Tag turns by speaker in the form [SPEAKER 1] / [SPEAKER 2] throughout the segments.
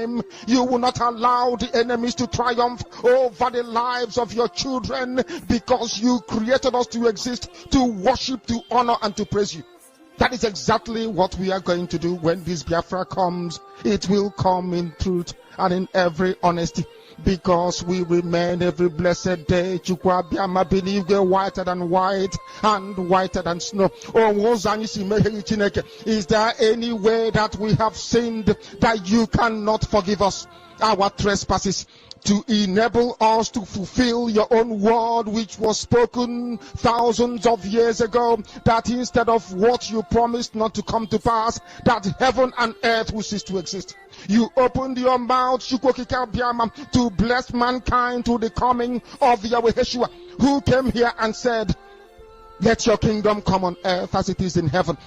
[SPEAKER 1] time. You will not allow the enemies to triumph over the lives of your children, because you created us to exist, to worship, to honor, and to praise you. That is exactly what we are going to do when this Biafra comes. It will come in truth and in every honesty, because we remain every blessed day. Chukwu Abịama, believe we're whiter than white and whiter than snow. Is there any way that we have sinned that you cannot forgive us our trespasses, to enable us to fulfill your own word, which was spoken thousands of years ago, that instead of what you promised not to come to pass, that heaven and earth will cease to exist? You opened your mouth, Chukwokika, to bless mankind to the coming of Yahweh Yeshua, who came here and said, let your kingdom come on earth as it is in heaven.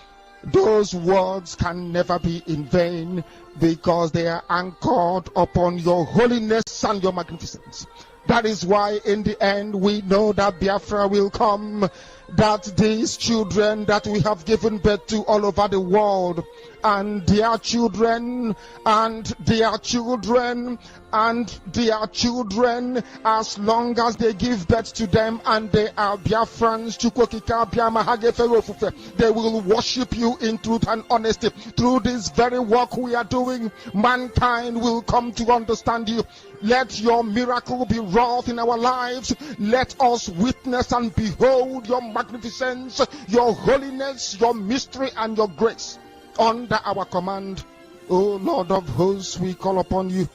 [SPEAKER 1] Those words can never be in vain, because they are anchored upon your holiness and your magnificence. That is why in the end we know that Biafra will come, that these children that we have given birth to all over the world, and their children, and their children, and their children, as long as they give birth to them and they are Biafrans, they will worship you in truth and honesty. Through this very work we are doing, mankind will come to understand you. Let your miracle be wrought in our lives. Let us witness and behold your magnificence, your holiness, your mystery, and your grace under our command. O Lord of hosts, we call upon you.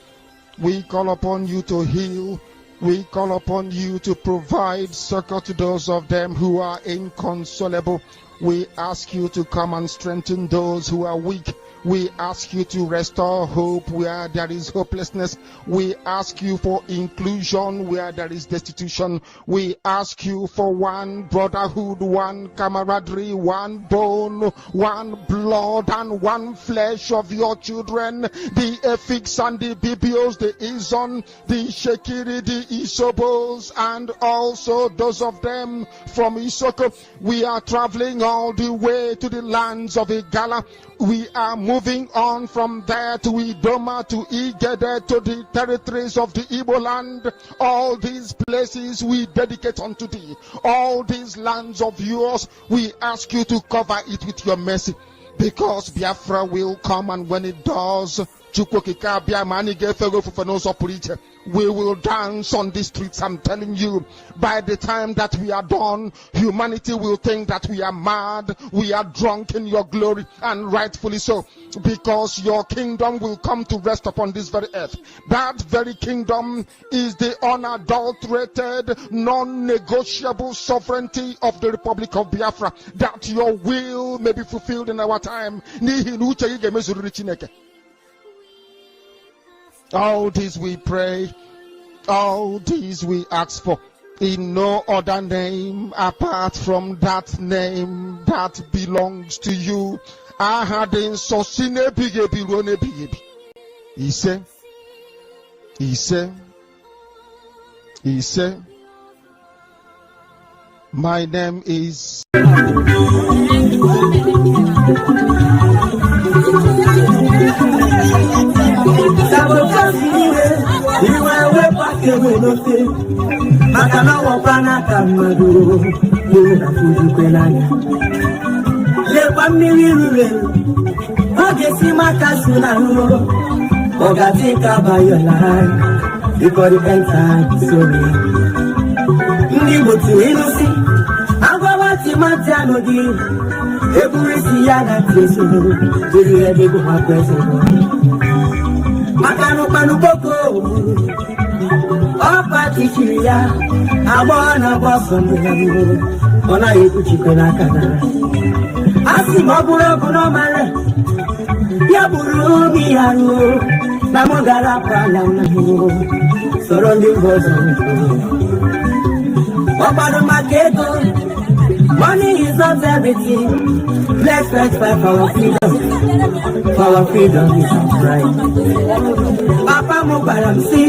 [SPEAKER 1] We call upon you to heal. We call upon you to provide succor to those of them who are inconsolable. We ask you to come and strengthen those who are weak. We ask you to restore hope where there is hopelessness. We ask you for inclusion where there is destitution. We ask you for one brotherhood, one camaraderie, one bone, one blood, and one flesh of your children. The Efiks and the Bibios, the Izon, the Shekiri, the Isobos, and also those of them from Isoko. We are traveling all the way to the lands of Igala. We are moving on from there to Idoma, to Igede, to the territories of the Igbo land. All these places we dedicate unto thee. All these lands of yours, we ask you to cover it with your mercy, because Biafra will come, and when it does, we will dance on the streets. I'm telling you, by the time that we are done, humanity will think that we are mad, we are drunk in your glory, and rightfully so, because your kingdom will come to rest upon this very earth. That very kingdom is the unadulterated, non-negotiable sovereignty of the Republic of Biafra, that your will may be fulfilled in our time. All this we pray, all these we ask for, in no other name apart from that name that belongs to you. He said, my name is
[SPEAKER 2] Makano Panuboko, Opa Tichiria, Abona Bosson, Ona Ikuchikanaka, Asimabura Bonomare, Yaburu Miaru, Namogara Palamo, surrounding Bosom, Opa Maketo. Money is not everything. Let's fight for our freedom. For our freedom is our right. Papa Mobaram si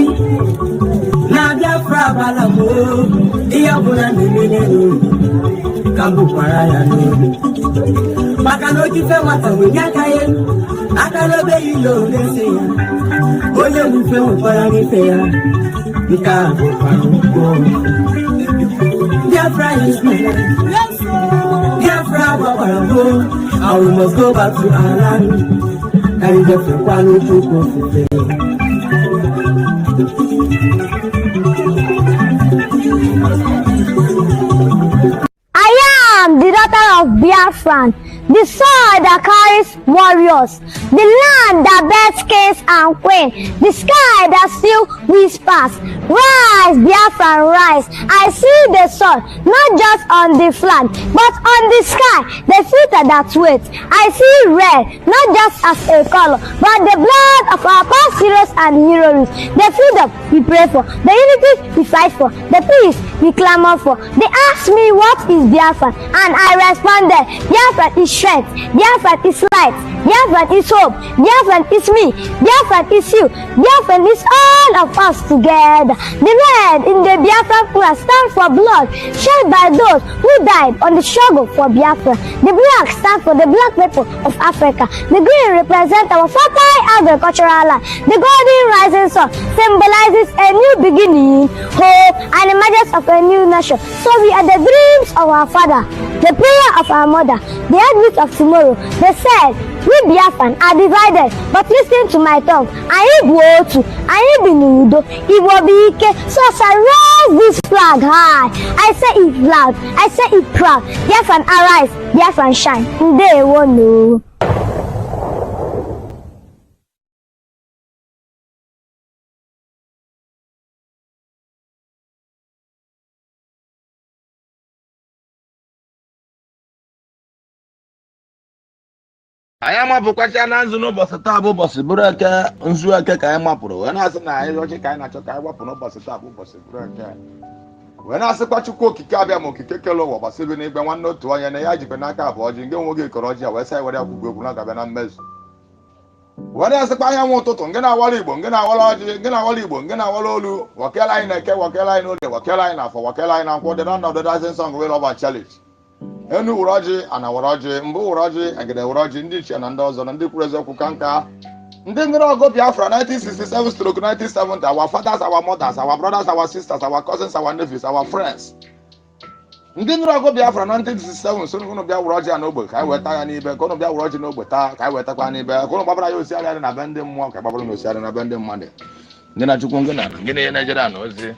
[SPEAKER 2] Nadia Frabalamo Iabuna Nimino Kambu Parayano Makano Kife Mata Winyakaye Akanobe Ilo Nesia lufe ụfọdụ n'ife ya nke a bụkwa ugbo Biafra is mine. Biafra gbakwara gboo and we must go back to our land ka anyị jefekwa n'Chukwu ofufe.
[SPEAKER 3] I am the daughter of Biafran, the soil that carries warriors, the land that bears kings and queens, the sky that still whispers, rise, Biafran, rise. I see the sun, not just on the flag, but on the sky, the filter that waits. I see red, not just as a color, but the blood of our past heroes and heroines, the freedom we pray for, the unity we fight for, the peace we clamor for. They asked me, what is Biafran? And I responded, Biafran is strength, Biafran is light, Biafran is hope, Biafran is me, Biafran is you, Biafran is all of us together. The red in the Biafran flag stands for blood shed by those who died on the struggle for Biafra. The black stands for the black people of Africa. The green represents our fertile agricultural land. The golden rising sun symbolizes a new beginning, hope, and emergence of a new nation. So we are the dreams of our father, the prayer of our mother, the heartbeat of tomorrow. They said, we Biafran are divided, but listen to my tongue. I am Wotu, I am Binudo, Iwobike. So as I raise this flag high, I say it loud, I say it proud. Biafran arise, Biafran shine. They won't know.
[SPEAKER 4] I am a Bukaka Nanzuno, Bossatabo, Bossiburaka, Unzuaka, Kayamapuro. When I said I logic, I not took I weapon of Bossatabo, Bossiburaka. When I said Akachukwu Kikabia Mokikelo, Bossibin, one note to an Yaji Penaka, Bojin, Gogi, Koroja, West Side, whatever Guguna Mess. When I said I want to Gena Walibon, Gena Walaji, Gena Walibon, Gena Walolu, Wakela in a Wakela in the Wakela in for Wakela in a quarter of the dozen song will of our challenge. Enu uraji ana waraji mbu uraji agede uraji ndi chenandozo na ndi kurezo kukanka ndi ngiro go Biafra 1967 stroke 1970 our fathers our mothers our brothers our sisters our cousins our nephews our friends ndi ngiro go Biafra 1967 so no bia uraji ana ogbe kai weta ya ni ibe ko no bia uraji na ogbe ta kai weta kwa ni ibe ko no babara ya osi ala na bende mmụọ ka babara na osi ala na bende mmade ndi na chukwu ngena ngene ye Nigeria na ozi.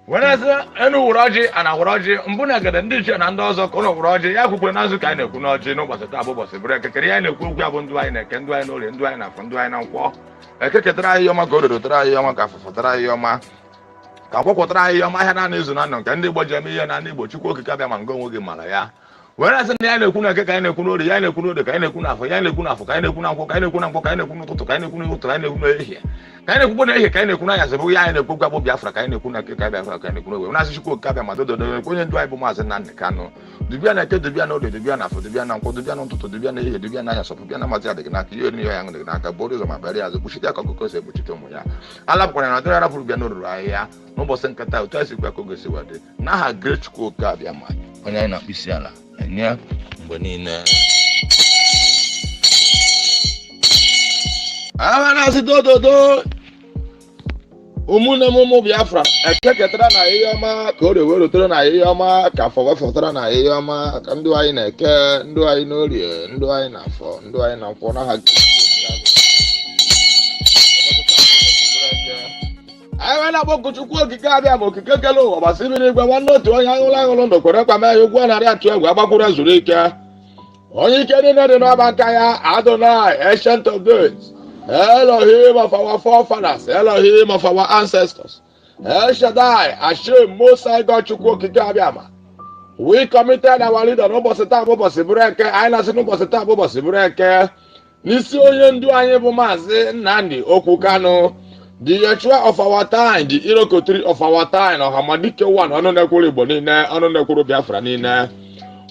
[SPEAKER 4] When I say Enu Uraji and Awaraji, Mbuna get a niche and Andozo, Kono Uraji, Yaku Nazuka, Kunoji, no was a table, was a break, a Korean, a cook, Yabunduina, Kenduino, and Duina, from Duina, a Kekatrai Yoma, go to try Yoma, for try Yoma. Kapo try Yoma, Hanan is an unknown, Candy Bojami and Andy Bochuko, Kabam and go with Malaya. When I say Yana Kuna, Kana Kuno, the Yana Kuno, the Kana Kuna, for Yana Kuna, for Kana Kuna, for Kana Kuna, for Kana Kuna, to Kana Kuna, to Kana Kuna. Kind of good, kind of Kuna as a boy and a book about Biafra, kind of Kuna, kind of Kuna. When I should go Kabama, the Kuyan drive Mas and Cano. The Biana, the Biano, the Biana for the Biana, the Biano to the Biana, the Biana, so Biana Mazia, the Naki, you and the Naka, borders of my barrier as a Bushita Cocos, a Buchitomoya. I love when I don't have Biano Raya, no more sent Kata, twice if I could see what it. Now a great school Kabiama, when I not Bisiala, and yeah, when in. I said, do. Umuna Momo Biafra, a Kekatra na Yama, Code Worotra na Yama, Kafa Fotra na Yama, can do I in a care, do I know you, do I enough for, do I enough for I went up to Kikabia, Kikelo, but 7 one note to a young land, the Koraka, you go and I to Wabakura Zurika. Only getting at the Nabakaya, Adonai, ancient of days. Elohim of our forefathers, Elohim of our ancestors, El Shaddai, Hashem, Most High God, Chukwu Kikabiama. We committed our leader, no Boseta, Bobosibureke, I know no Boseta, Bobosibureke, Nisi Oyendu Ayebumaze, Nandi, Okukano, the Yeshua of our time, the Iroko tree of our time, or Hamadike one, Ononekuri Bonine, Ononekuru Biafranine.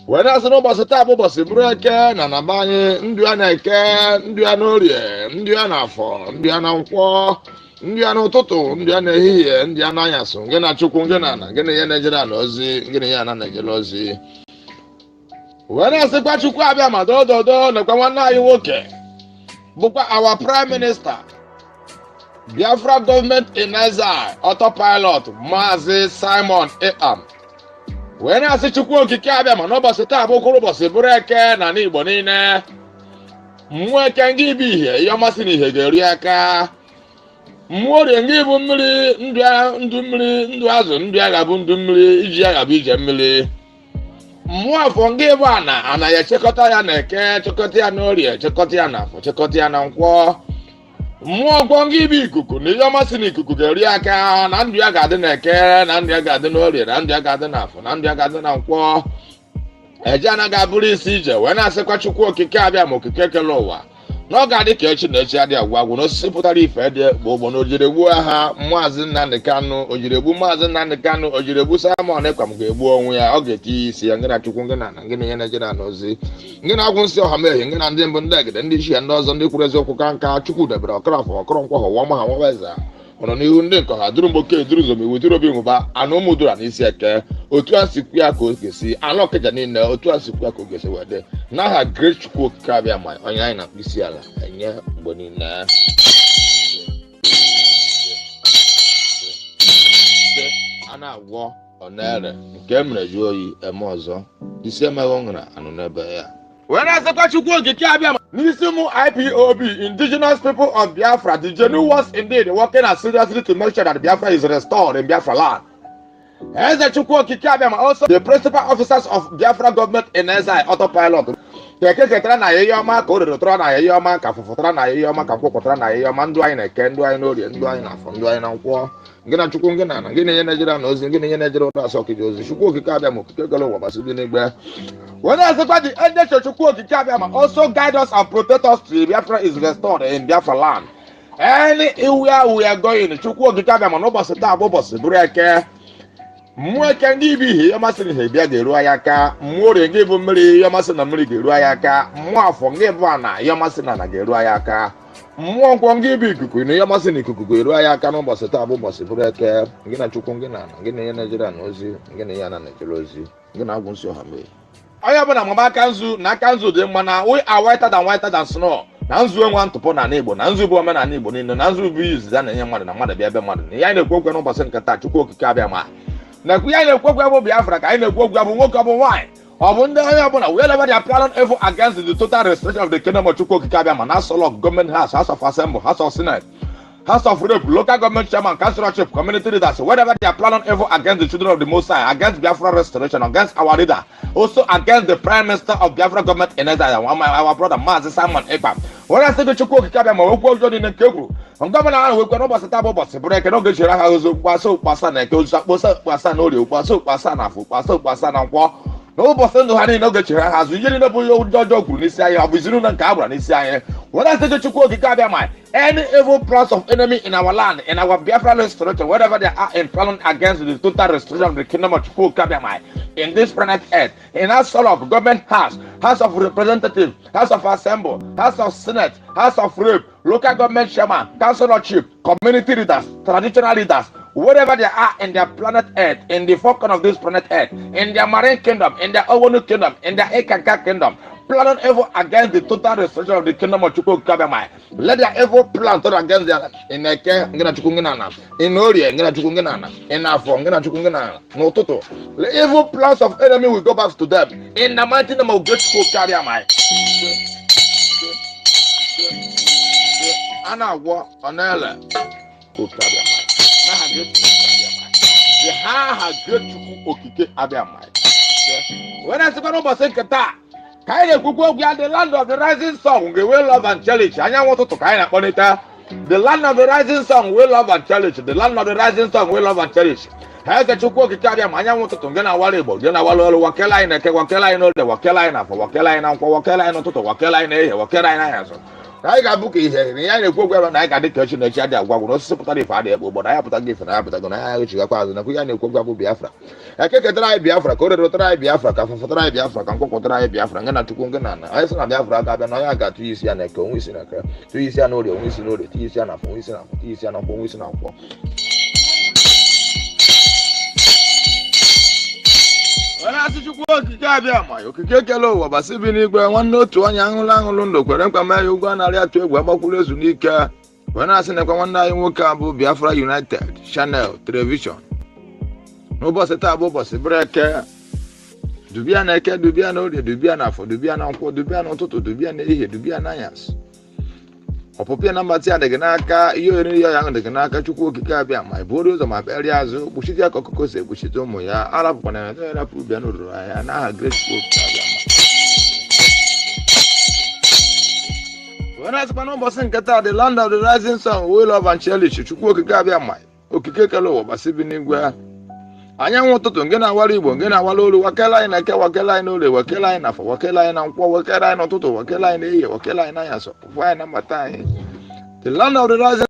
[SPEAKER 4] When I said no Boseta, Bobosibureke, Nanabani, Ndianeke, Ndianorie, Ndianafo, Ndianakwo, Ndiano Toto, Ndiana here, Ndiana Yasun, Gena Chukungana, Gena Yanajanozi, Gena Yanajelozi. When I said Pachukabia, Madodo, Nakawana, you okay? Buka, our Prime Minister, Biafra government in exile, autopilot, Mazi Simon A.M. When I say Chukwu Okike Abia ma n'ụbọchị taa bụ ụbọchị bụrụ eke na n'Igbo niile. Mmụọ eke ngị bụ ihe, ihe ọmasị na ihe ga-eri aka. Mmụọ orie ngị bụ mmiri, ndụ mmiri, ndụ azụ, ndụ agha bụ ndụ mmiri, iji agha bụ ije mmiri. Mmụọ afọ ngị bụ ana ya chekọta ya na eke, chekọta ya n'orie, chekọta ya na afọ, chekọta ya na nkwọ. Mmụọ gwọ ngị bụ ikuku na ihe ọmasị na ikuku ga-eri aka, na ndụ ya ga-adị na eke, na ndụ ya ga-adị n'orie, na ndụ ya ga-adị na afọ, na ndụ ya ga-adị na nkwọ. Eje anaghị abụrụ isi ije wee na-asịkwa Chukwu Okike Abịa ma okike kele ụwa na ọ ga-adị ka echi na echi adị agwa agwụ na osisi pụtara ife dị bụ ụgbọ na ojiregbu aha Maazị Nnamdi Kanu, ojiregbu Maazị Nnamdi Kanu, ojiregbu Simon Ekpam ga-egbu onwe ya, ọ ga-eti isi ya ngị na Chukwu ngị na ngị na ihe Naịjirịa na ozi ngị na-agwụ nsị ọha mehie ngị na ndị mbụ ndị egede ndị ichie ndị ọzọ ndị kwuru eziokwu ka nka Chukwu debere ọkọrọfọ ọkọrọnkwa họwa ma ha nwaweza ọnọ n'ihu ndị nke ha duru mgboke duru zomi weturu obi nwụba anụ ụmụ dura n'isi eke otu a si kwu ya ka o ga-esi anụ ọkịja niile otu a si kwu ya ka o ga-esi wede n'aha Great Chukwu Okike Abịa ma onye anyị na-akpụ isi ala enye mgbe niile a na-agwọ ọ na-ere nke e mere ju oyi eme ọzọ isi emeghị ọṅụra anụ n'ebe ya wee na-asịkwa Chukwu Okike Abịa n'isi ụmụ IPOB, indigenous people of Biafra, the genuine ones indeed working as seriously to make sure that Biafra is restored in Biafra land. Eze Chukwu Okike Abịa also the principal officers of Biafra government in exile, autopilot. Keke ketara na ihe ọma ka o rere na ihe ọma ka fụfụtara na ihe ọma ka kwụpụtara na ihe ọma ndụ anyị na-eke ndụ anyị n'orie ndụ anyị na-afọ ndụ anyị na nkwọ ngị na Chukwu ngị na ngị na-enye Naịjirịa na ozi ngị na-enye Naịjirịa ụlọ asọ okike ozi Chukwu Okike Abịa ma okike golo ụwa gbasị dị n'igbe when I say the angel Chukwu Okike Abịa also guide us and protect us till Biafra is restored in Biafra land. Anywhere we are going, Chukwu Okike Abịa ma n'ụbọchị taa bụ ụbọchị bụrụ eke mmụọ eke ndị bụ ihe ihe masị na ihe bịa ga-eru anyị aka mmụọ orie ngị bụ mmiri ihe masị na mmiri ga-eru anyị aka mmụọ afọ ngị bụ ana ihe masị na ana ga-eru anyị aka mmụọ nkwọ ngị bụ ikuku na ihe masị na ikuku ga-eru anyị aka n'ụbọchị taa bụ ụbọchị bụrụ eke ngị na Chukwu ngị na ngị na-enye Naịjirịa na ozi ngị na ya na Naịjirịa ozi ngị na-agwụ nsị ọha mee onye ọbụla mama aka nzu na aka nzu dị mma na we are whiter than snow na nzu enwe ntụpọ na Igbo na nzu bụ omenala Igbo niile na nzu bụ izizi a na-enye mmadụ na mmadụ bịa ebe mmadụ na ihe anyị na-ekwu okwu n'ụbọchị nke taa Chukwu Okike Abịa ma na-ekwu ya na-ekwu okwu bụ Biafra ka anyị na-ekwu okwu bụ nwoke ọ bụ nwaanyị ọ bụ ndị onye ọbụla wherever they are planning evil against the total restoration of the kingdom of Chukwu Okike Abịa ma na Solok government house, House of Assembly, House of Senate, House of Rep, local government chairman, councilorship, community leaders, wherever they are planning evil against the children of the Most High, against Biafra restoration, against our leader, also against the Prime Minister of Biafra government in exile, our brother Maazị Simon Ekpam. When I say the Chukwu Okike Abịa ma okwu ọjọọ dị nke kwuru gọvanọ ahụ wekwa n'ụbọchị taa bụ ụbọchị bụrụ eke n'oge chere ha ozo kpasa ụkpasa na eke ozu akpọsa ụkpasa na orie ụkpasa ụkpasa na afọ ụkpasa ụkpasa na nkwọ n'ụbọchị ndụ ha niile oge chere ha azụ ihe niile bụ ihe ọjọọ kwuru n'isi anyị ọ bụ izinu na nke a gbara n'isi anyị when I say the Chukwu Okike Abịa ma any evil plans of enemy in our land, in our Biafra restoration, wherever they are in planning against the total restoration of the kingdom of Chukwu Okike Abịa in this planet earth, in our Solok government house, House of Representatives, House of Assembly, House of Senate, House of Rep, local government chairman, councilorship, community leaders, traditional leaders, wherever they are in their planet earth, in the four corners of this planet earth, in their marine kingdom, in their Owonu kingdom, in their Ekanka kingdom, planning evil against the total restoration of the kingdom of Chukwu Okike Abịa. Let their evil plan turn against their in Eke ngị na Chukwu ngị na in Orie ngị na Chukwu ngị na in Afọ ngị na Chukwu ngị na n'ụtụtụ. The evil plans of enemy will go back to them in the mighty name of Great Chukwu Okike Abịa. A na-agwọ ọ na-ele Okike Abịa n'aha Great Chukwu Okike Abịa. When I say n'ụbọchị nke taa ka anyị na-ekwukwu okwu ya the land of the rising sun ga-enwe love and challenge anyanwụ ụtụtụ ka anyị na-akpọlite the land of the rising sun will love and challenge the land of the rising sun will love and challenge ha eke Chukwu Okike Abịa ma anyanwụ ụtụtụ nke na-awara Igbo nke na-awara ọrụ wakele anyị na-eke wakele anyị n'ode wakele anyị n'afọ wakele anyị na nkwọ wakele anyị n'ụtụtụ wakele anyị na-ehihie wakele anyị n'anyasụ anyị ga-abụ ka ihe na ya na-ekwu okwu ebe na anyị ga-adị ka echi na echi adị agwagwụ na osisi pụtara ife adị ekpe ụgbọ na ya pụtago ife na ya pụtago na ya echighakwa azụ nakwa ya na-ekwu okwu abụ Biafra eke ketara anyị Biafra ka o rerotara anyị Biafra ka fụfụtara anyị Biafra ka nkwụkwọtara anyị Biafra nke na Chukwu nke na ana anyị sị na Biafra aka abịa na onye ga-atụ isi ya na eke onwe isi na eke tụ isi ya na orie onwe isi na orie tụ isi ya na afọ onwe isi na afọ tụ isi ya na nkwọ onwe isi na nkwọ onye asị Chukwu Okike Abịa ma okike kele ụwa gbasị bi n'igwe nwanne otu onye aṅụlụ ndụ kwere mkpa mee ya ụgwọ narị atụ egwu agbakwuru ezu n'ike When I send a commander in Wakabu, Biafra United, Channel, Television. No boss at Abu Boss, Breaker. Dubiana Eke, Dubiano, the Dubiana for Dubiana, Dubiano Toto, Dubiana, Dubiana Yas. Opopiana Matia, the Ganaka, you and young, the Ganaka, Chukwu Kabia, my borders of my areas, Bushia Kokose, Bushitomoya, Arab one another, Pubiano, and I great school. When I spent almost in Qatar, the land of the rising sun, will love and cherish Chukwu Kabia, my Okikalo, Basibinigua. Anya nwototo nge na-awara Igbo nge na-awara olu wakela anyị na-eke wakela anyị n'ụlọ wakela anyị n'afọ wakela anyị na nkwọ wakela anyị n'ụtụtụ wakela anyị n'ehihie wakela anyị n'anyasọ ụfụ anyị na mbata anyị the land of the rising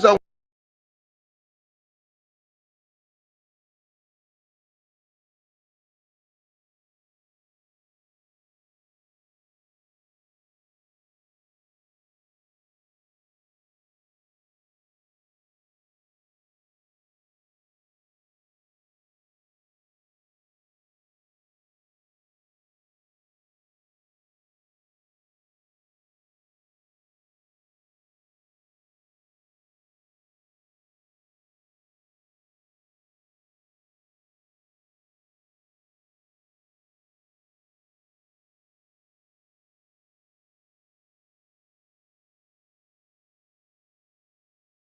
[SPEAKER 4] sun.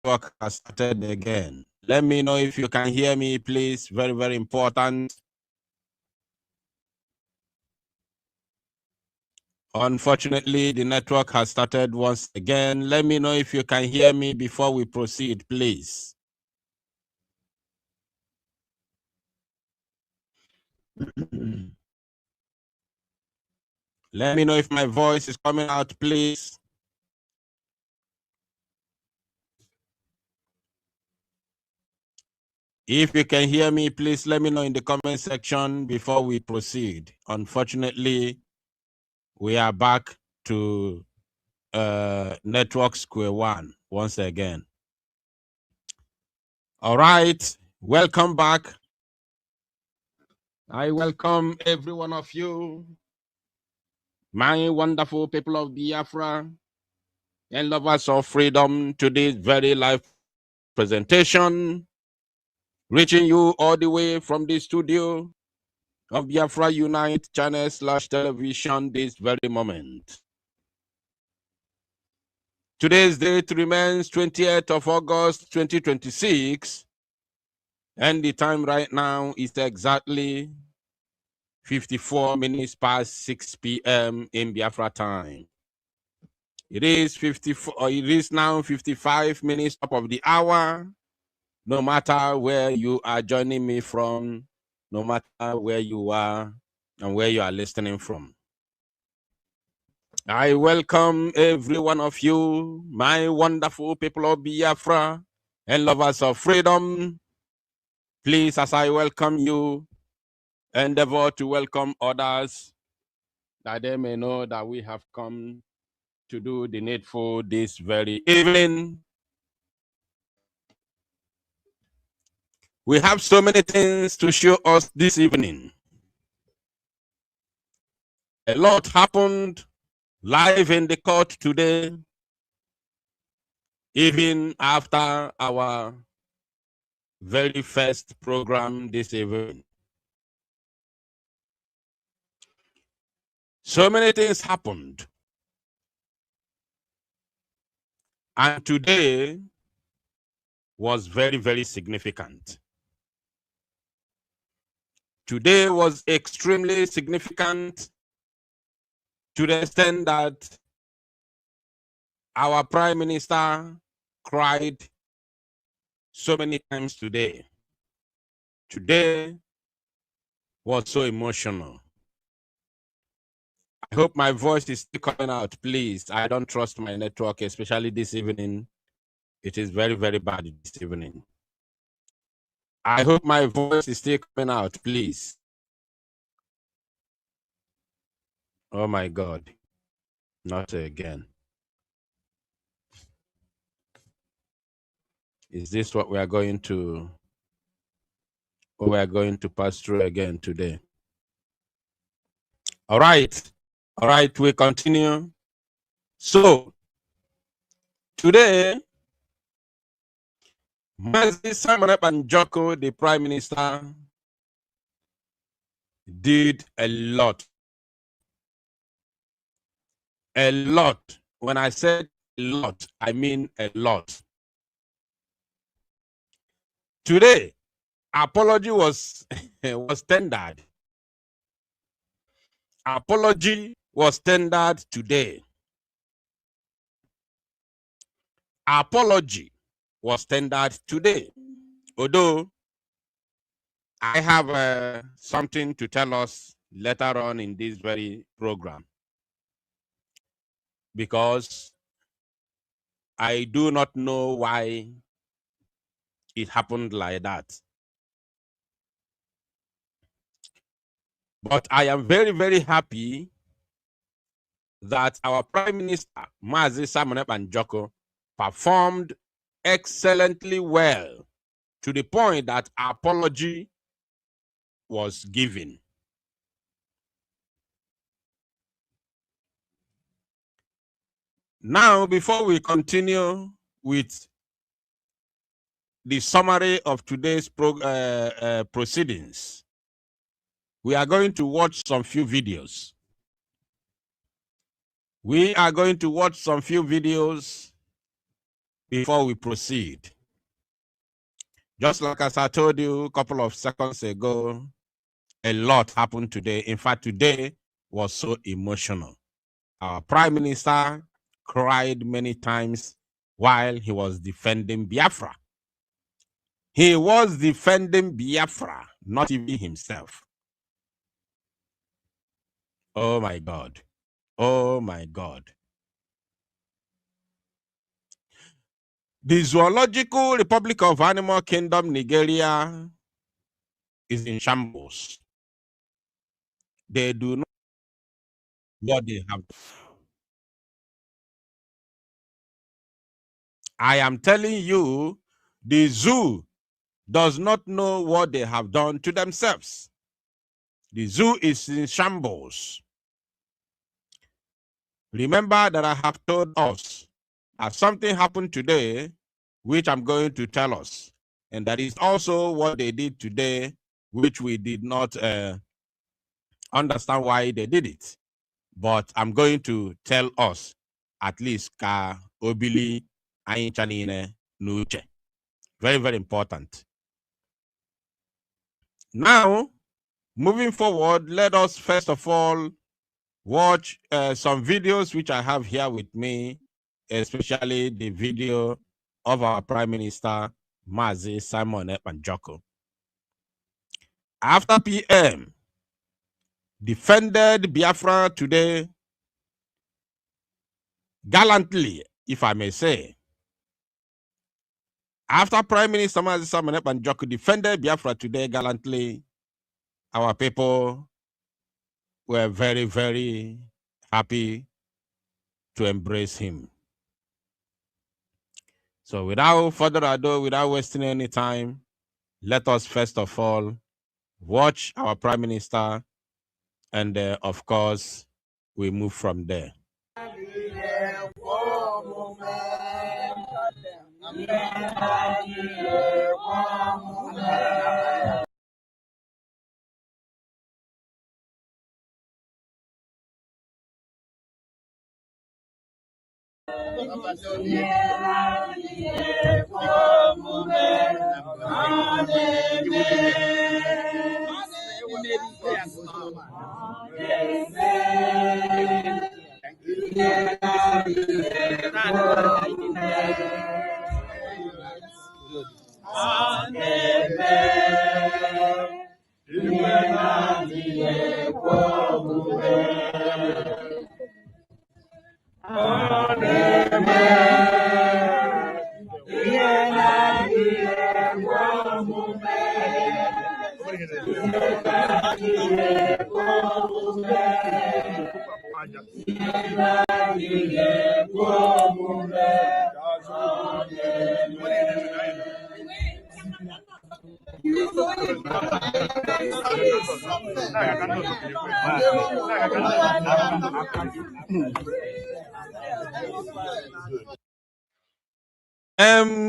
[SPEAKER 5] Work has started again. Let me know if you can hear me, please. Very, very important. Unfortunately, the network has started once again. Let me know if you can hear me before we proceed, please. Let me know if my voice is coming out, please. If you can hear me, please let me know in the comment section before we proceed. Unfortunately, we are back to network square one once again. All right, welcome back. I welcome every one of you, my wonderful people of Biafra and lovers of freedom, to this very live presentation, reaching you all the way from the studio of Biafra Unite channel/television this very moment. Today's date remains 28th of August 2026, and the time right now is exactly 54 minutes past 6 p.m. in Biafra time. It is now 55 minutes top of the hour. No matter where you are joining me from, no matter where you are and where you are listening from, I welcome every one of you, my wonderful people of Biafra and lovers of freedom. Please, as I welcome you, endeavor to welcome others, that they may know that we have come to do the needful this very evening. We have so many things to show us this evening. A lot happened live in the court today, even after our very first program this evening. So many things happened. And today was very, very significant. Today was extremely significant to the extent that our Prime Minister cried so many times today. Today was so emotional. I hope my voice is still coming out, please. I don't trust my network, especially this evening. It is very, very bad this evening. I hope my voice is still coming out, please. Oh my God. Not again. Is this what we are going to we are going to pass through again today. All right, we continue. So, today, Mazi Simon Banjoko, the Prime Minister, did a lot. A lot. When I said a lot, I mean a lot. Today, apology was tendered. Apology was tendered today. Apology was tendered today. Although I have something to tell us later on in this very program, because I do not know why it happened like that. But I am very, very happy that our Prime Minister, Mazi Simon Banjoko, performed excellently well to the point that apology was given. Now, before we continue with the summary of today's proceedings, we are going to watch some few videos. We are going to watch some few videos before we proceed. Just like as I told you a couple of seconds ago, a lot happened today. In fact, today was so emotional. Our Prime Minister cried many times while he was defending Biafra. He was defending Biafra, not even himself. Oh my God. Oh my God. The Zoological Republic of Animal Kingdom, Nigeria, is in shambles. They do not know what they have. I am telling you, the zoo does not know what they have done to themselves. The zoo is in shambles. Remember that I have told us that something happened today, which I'm going to tell us. And that is also what they did today, which we did not understand why they did it. But I'm going to tell us, at least, ka obili ayin chanine nuche. Very, very important. Now, moving forward, let us first of all watch some videos which I have here with me, especially the video of our Prime Minister, Mazi Simon Banjoko. After PM defended Biafra today gallantly, if I may say. After Prime Minister Mazi Simon Banjoko defended Biafra today gallantly, our people were very, very happy to embrace him. So without further ado, without wasting any time, let us first of all watch our Prime Minister, and of course, we move from there.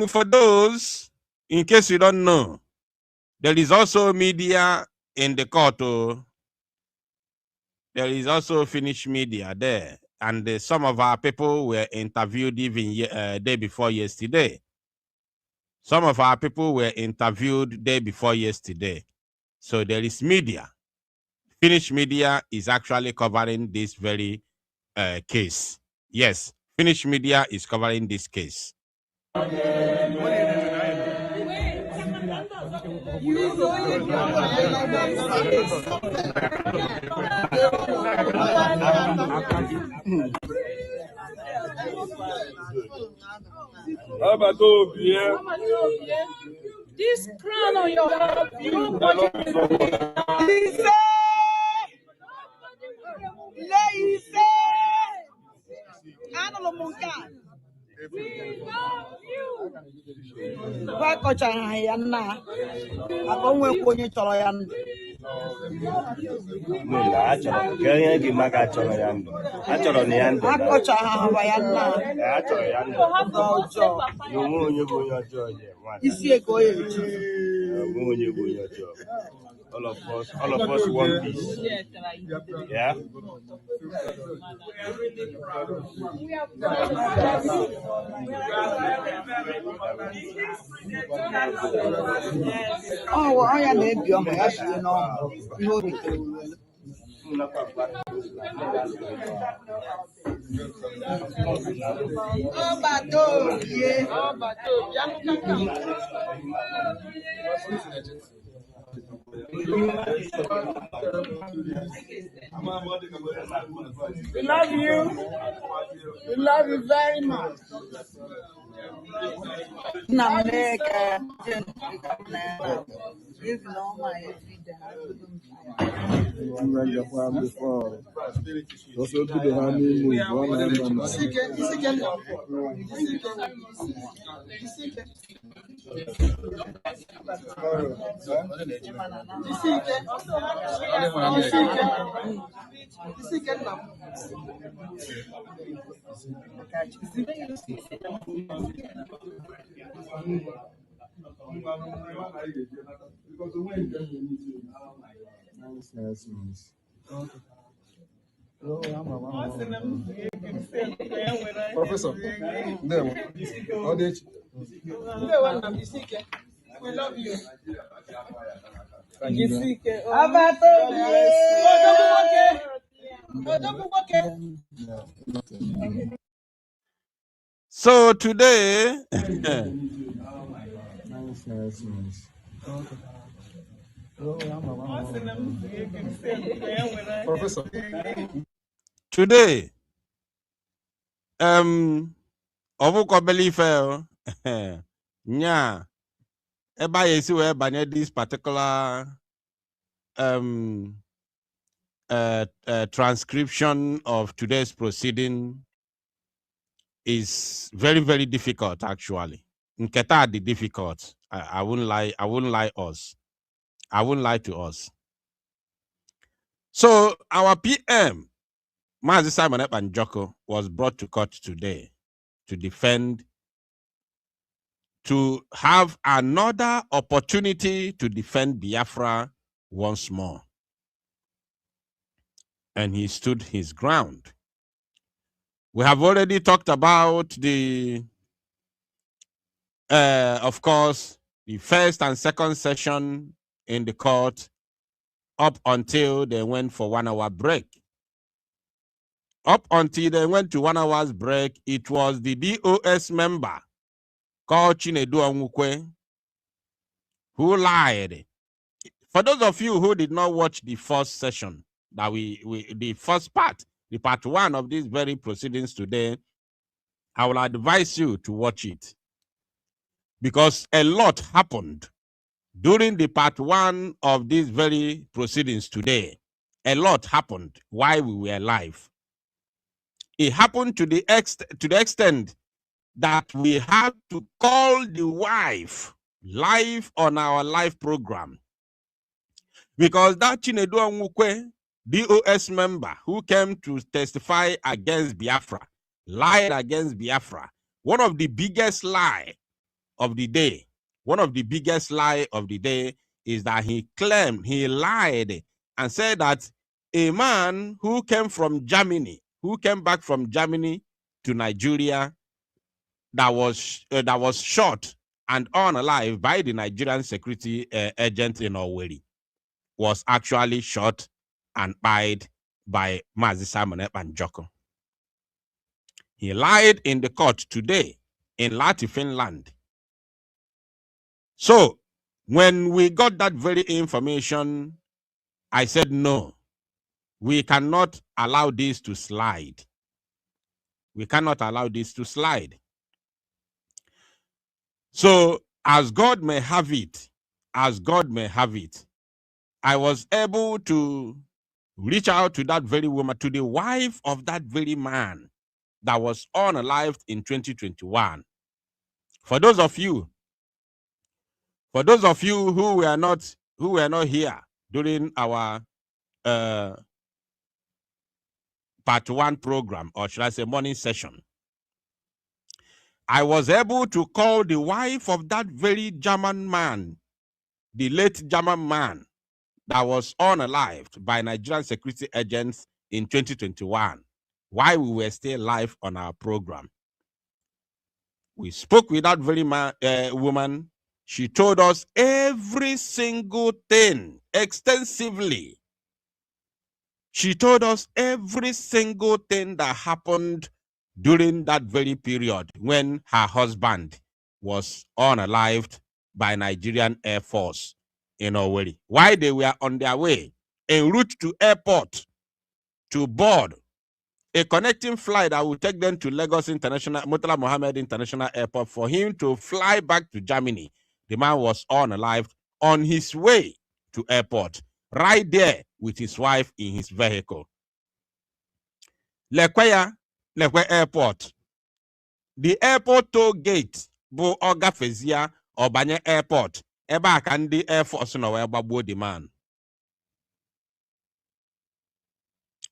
[SPEAKER 5] For those, in case you don't know, there is also media in the court. Oh. There is also Finnish media there. And some of our people were interviewed even day before yesterday. Some of our people were interviewed day before yesterday. So there is media. Finnish media is actually covering this very case. Yes, Finnish media is covering this case.
[SPEAKER 6] This crown on your head, you
[SPEAKER 7] all of us one piece. Yeah.
[SPEAKER 2] Oh, well, I am maybe you know,
[SPEAKER 6] We love you. We love you very much.
[SPEAKER 1] Professor, there.
[SPEAKER 6] We love you.
[SPEAKER 5] So today,
[SPEAKER 1] Professor.
[SPEAKER 5] today, Obuko believe nya eba yesi we banye this particular transcription of today's proceeding is very, very difficult actually. Nketa the difficult. I wouldn't lie. I wouldn't lie us. I wouldn't lie to us. So our PM, Mazi Simon Epanjoko, was brought to court today to defend, to have another opportunity to defend Biafra once more. And he stood his ground. We have already talked about the, of course, the first and second session in the court up until they went for 1 hour break. Up until they went to 1 hour's break, it was the DOS member called Chinedu Onwukwe who lied. For those of you who did not watch the first session, that the first part, the part 1 of these very proceedings today, I will advise you to watch it. Because a lot happened during the part 1 of these very proceedings today. A lot happened while we were live. It happened to the extent that we had to call the wife live on our live program. Because that Chinedu Onwukwe, DOS member who came to testify against Biafra, lied against Biafra. One of the biggest lie of the day, is that he claimed, he lied and said that a man who came back from Germany to Nigeria that was shot and unalive by the Nigerian security agent in Owerri was actually shot and died by Mazi Simon Ekpanjoko. He lied in the court today in Lahti, Finland. So when we got that very information, I said, no, we cannot allow this to slide. We cannot allow this to slide. So as God may have it, I was able to reach out to that very woman, to the wife of that very man that was unalived in 2021. For those of you who were not here during our part 1 program, or should I say morning session, I was able to call the wife of that very German man, the late German man that was unalived by Nigerian security agents in 2021, while we were still live on our program. We spoke with that very woman. She told us every single thing extensively. She told us every single thing that happened during that very period when her husband was unalived by Nigerian Air Force in Owerri, while they were on their way en route to airport to board a connecting flight that will take them to Lagos International, Murtala Mohammed International Airport for him to fly back to Germany. The man was unalived on his way to airport, right there with his wife in his vehicle. Lekwe Airport. The airport toll gate bụ Ogafezia Obanye Airport. Ebe a ka ndị Air Force nọ wee gbagbuo the man.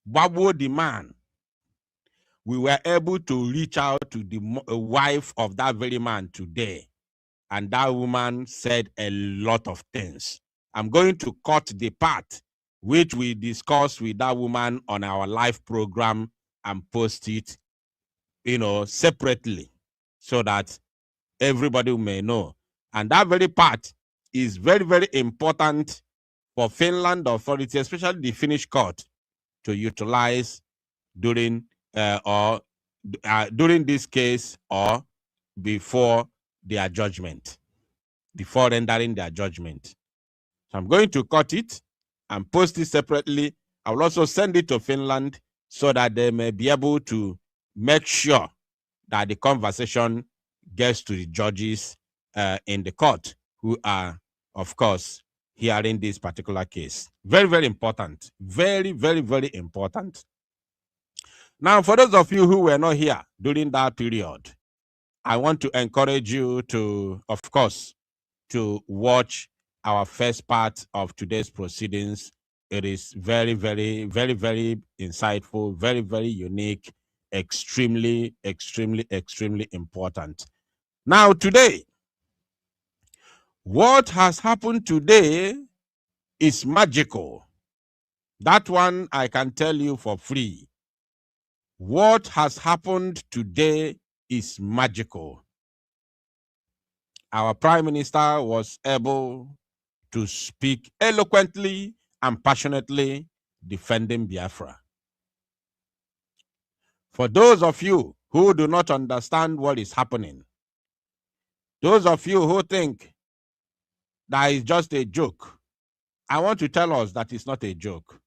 [SPEAKER 5] Gbagbuo the man. We were able to reach out to the wife of that very man today. And that woman said a lot of things. I'm going to cut the part which we discussed with that woman on our live program and post it, separately so that everybody may know. And that very part is very, very important for Finland authorities, especially the Finnish court, to utilize during during this case or before their judgment, before rendering their judgment. So I'm going to cut it and post it separately. I will also send it to Finland so that they may be able to make sure that the conversation gets to the judges in the court who are, of course, hearing this particular case. Very, very important. Very, very, very important. Now, for those of you who were not here during that period, I want to encourage you to, of course, to watch our first part of today's proceedings. It is very, very, very, very insightful, very, very unique, extremely, extremely, extremely important. Now, today, what has happened today is magical. That one I can tell you for free. What has happened today is magical. Our Prime Minister was able to speak eloquently and passionately defending Biafra. For those of you who do not understand what is happening, those of you who think that is just a joke, I want to tell us that it's not a joke.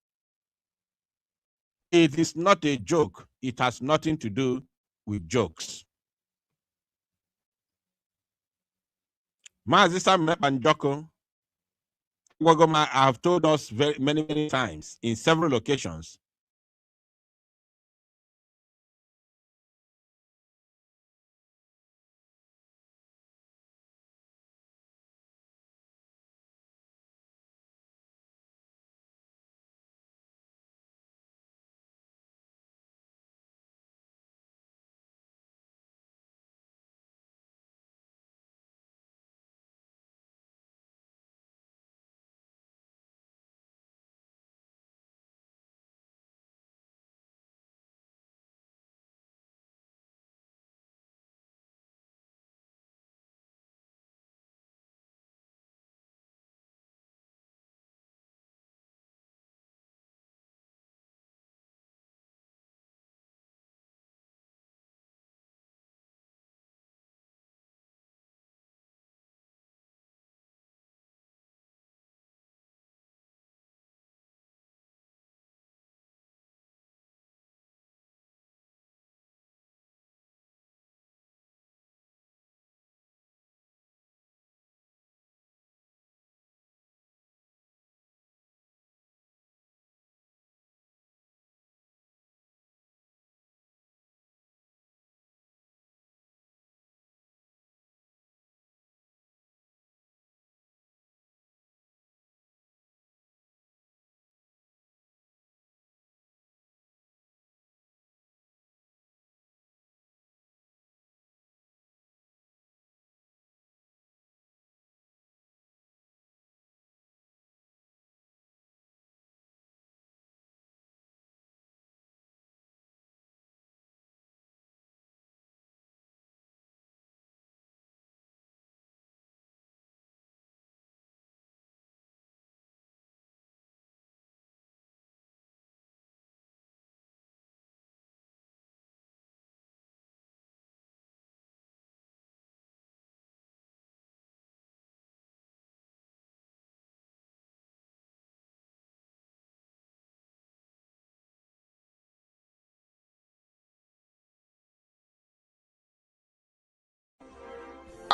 [SPEAKER 5] It is not a joke. It has nothing to do with jokes. Mazi Simon Ekpanjoko Gwagoma have told us many, many times in several locations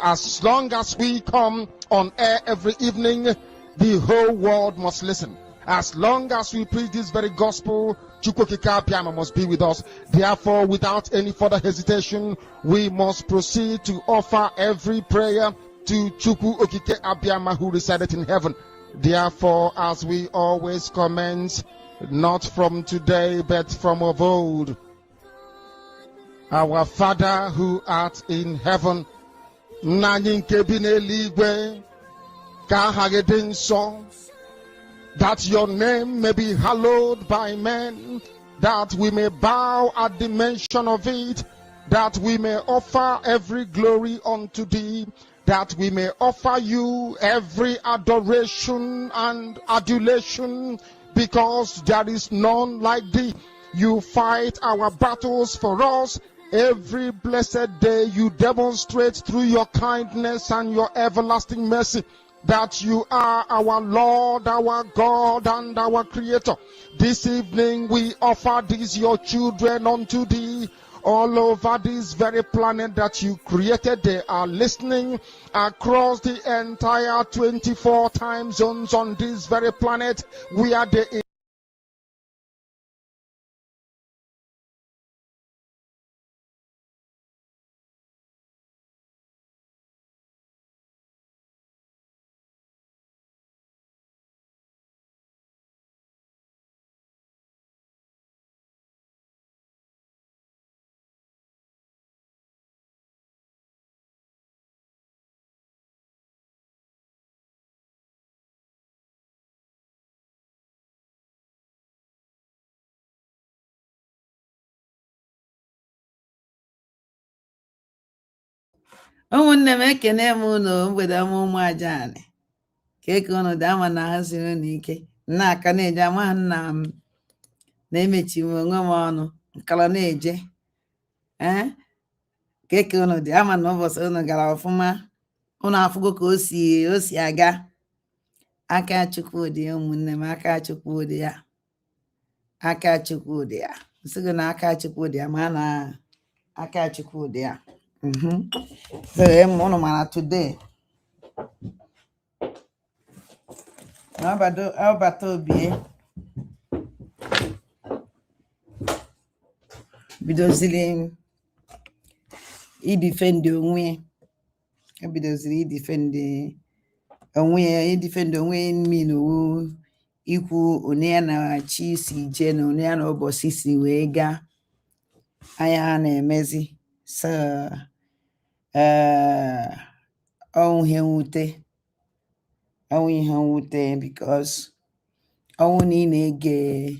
[SPEAKER 1] As long as we come on air every evening, the whole world must listen. As long as we preach this very gospel, Chukwu Okike Abiama must be with us. Therefore, without any further hesitation, we must proceed to offer every prayer to Chukwu Okike Abiama who resided in heaven. Therefore, as we always commence, not from today, but from of old, our Father who art in heaven, that your name may be hallowed by men, that we may bow at the mention of it, that we may offer every glory unto thee, that we may offer you every adoration and adulation, because there is none like thee. You fight our battles for us. Every blessed day you demonstrate through your kindness and your everlasting mercy that you are our Lord, our God, and our Creator. This evening we offer these your children unto thee. All over this very planet that you created, they are listening across the entire 24 time zones on this very planet. We are the
[SPEAKER 8] ụmụnne m ekene m unu mgbede m ụmụ aja anị ka eke unu dị ama na ha siri unu ike nna aka na-eje ama nna m na-emechi m onwe m ọnụ nkara na-eje ka eke unu dị ama na ụbọchị unu gara ọfụma, unu afụgo ka o si aga. Akachukwu dị ya ụmụnne m, Akachukwu dị ya, Akachukwu dị ya, nsịgo na Akachukwu dị ya ma na Akachukwu dị ya. So unu mara today ọbata obie bidoziri idifendi onwe ya, ebidoziri idifendi onwe ya, idifendi onwe ya mean owu ikwu one ya na chi si je na one ya na ụbọchị si wee gaa anya ha na-emezi. So ọnwụ ihe mwute because ọnwụ na ị na-ege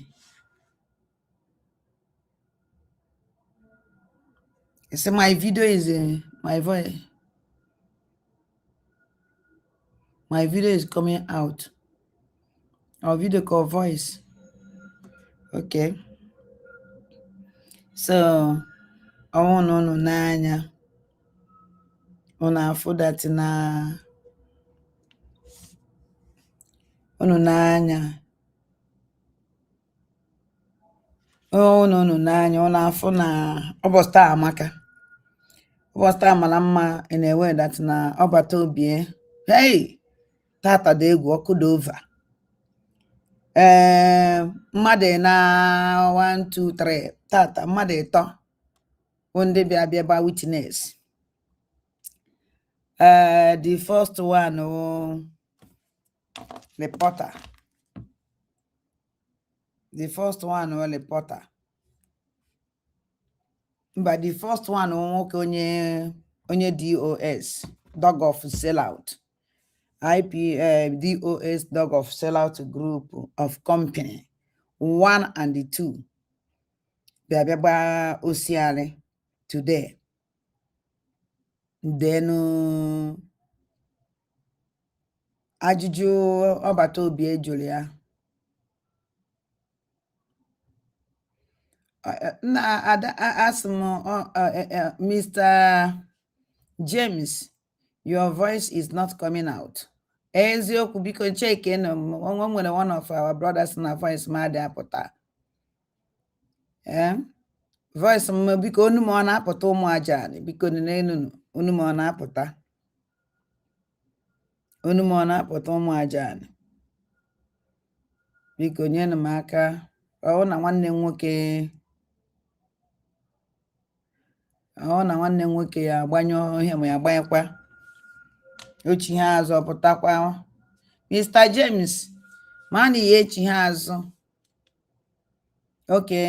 [SPEAKER 8] see my video is my voice, my video is coming out, our video call voice. Okay, so ọnwụ na unu n'anya unu afụ that na unu n'anya unu n'anya unu afụ na ụbọchị taa amaka, ụbọchị taa mara mma na-ewe that na ọbata obie hey tata dị egwu ọkụ dị over. Mmadụ na 1 2 3 tata mmadụ ịtọ ndị bịa ba witness. The first one reporter, the first one reporter, but the first one nwoke onye DOS dog of sellout DOS dog of sellout group of company 1 and 2 bịa gba osiari today. Then ajụjụ ọbata obi ejụrụ ya ask Mr. James, your voice is not coming out. Eziokwu biko check in nwere one of our brothers na voice ma dị apụta. Voice m biko onu m ọ na-apụta ụmụ aja biko n'enu onu m ọ na-apụta. Unu m ọ na-apụta ụmụ ajani biko nyenụ m aka ọ na nwanne m nwoke ya agbanyụ ihe ma ya agbanyekwa ochi ha azụ ọpụtakwa Mr. James ma na ya echi ha azụ oke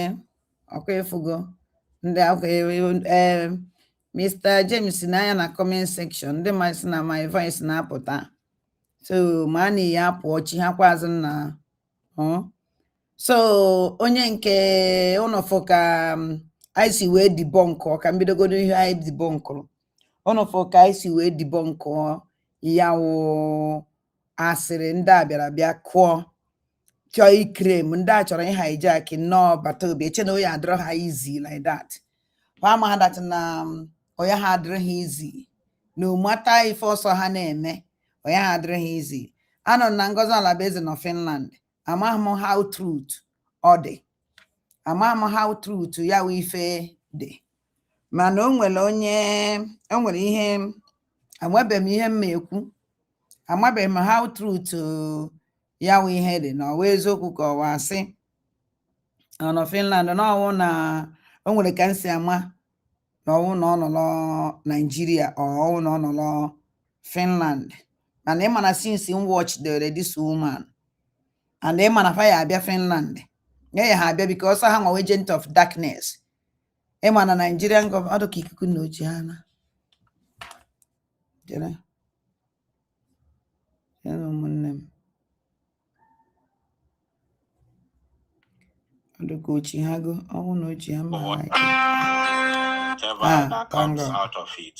[SPEAKER 8] ọkwa efugo ndị Mr. James na anya na comment section ndị masị na my voice na-apụta so ma na ya apụọ chi ha kwa azụ na so onye nke ụnọfọ ka anyị si wee dibọnkụ ka mbidogodo ihe anyị dibọnkụrụ ụnọfọ ka anyị si wee dibọnkụ ya wụ asịrị ndị a bịara bịa kụọ chọọ ikrem ndị a chọrọ ịha ijaki nnọọ bata obi eche na oya adịrọ ha izi like that ma ha dat na oya ha adịrọ ha izi na ụmụata ife ọsọ ha na-eme oya ha adịrọ ha izi anọ na Ngozi Alabaeze nọ Finland amaghị m how truth ọ dị amaghị m how truth ya wụ ife dị mana o nwere ihe amabeghị m ihe m ekwu amabeghị m how truth ya wụ ihe dị na ọwa eziokwu ka ọwa asị nọ Finland na ọwụ na o nwere ka nsi ama na ọwụ na ọ nọlọ Nigeria ọwụ na ọ nọlọ Finland mana ịma na since m watch this woman and ịma na fa ya abịa Finland ya ha abịa because ha nwa agent of darkness ịma na Nigerian government ọdụ ka ikuku na ochi ha na jere ụmụnne m ọdụ ka ochi ha go ọnwụ na ochi ha ma
[SPEAKER 5] that comes out of it.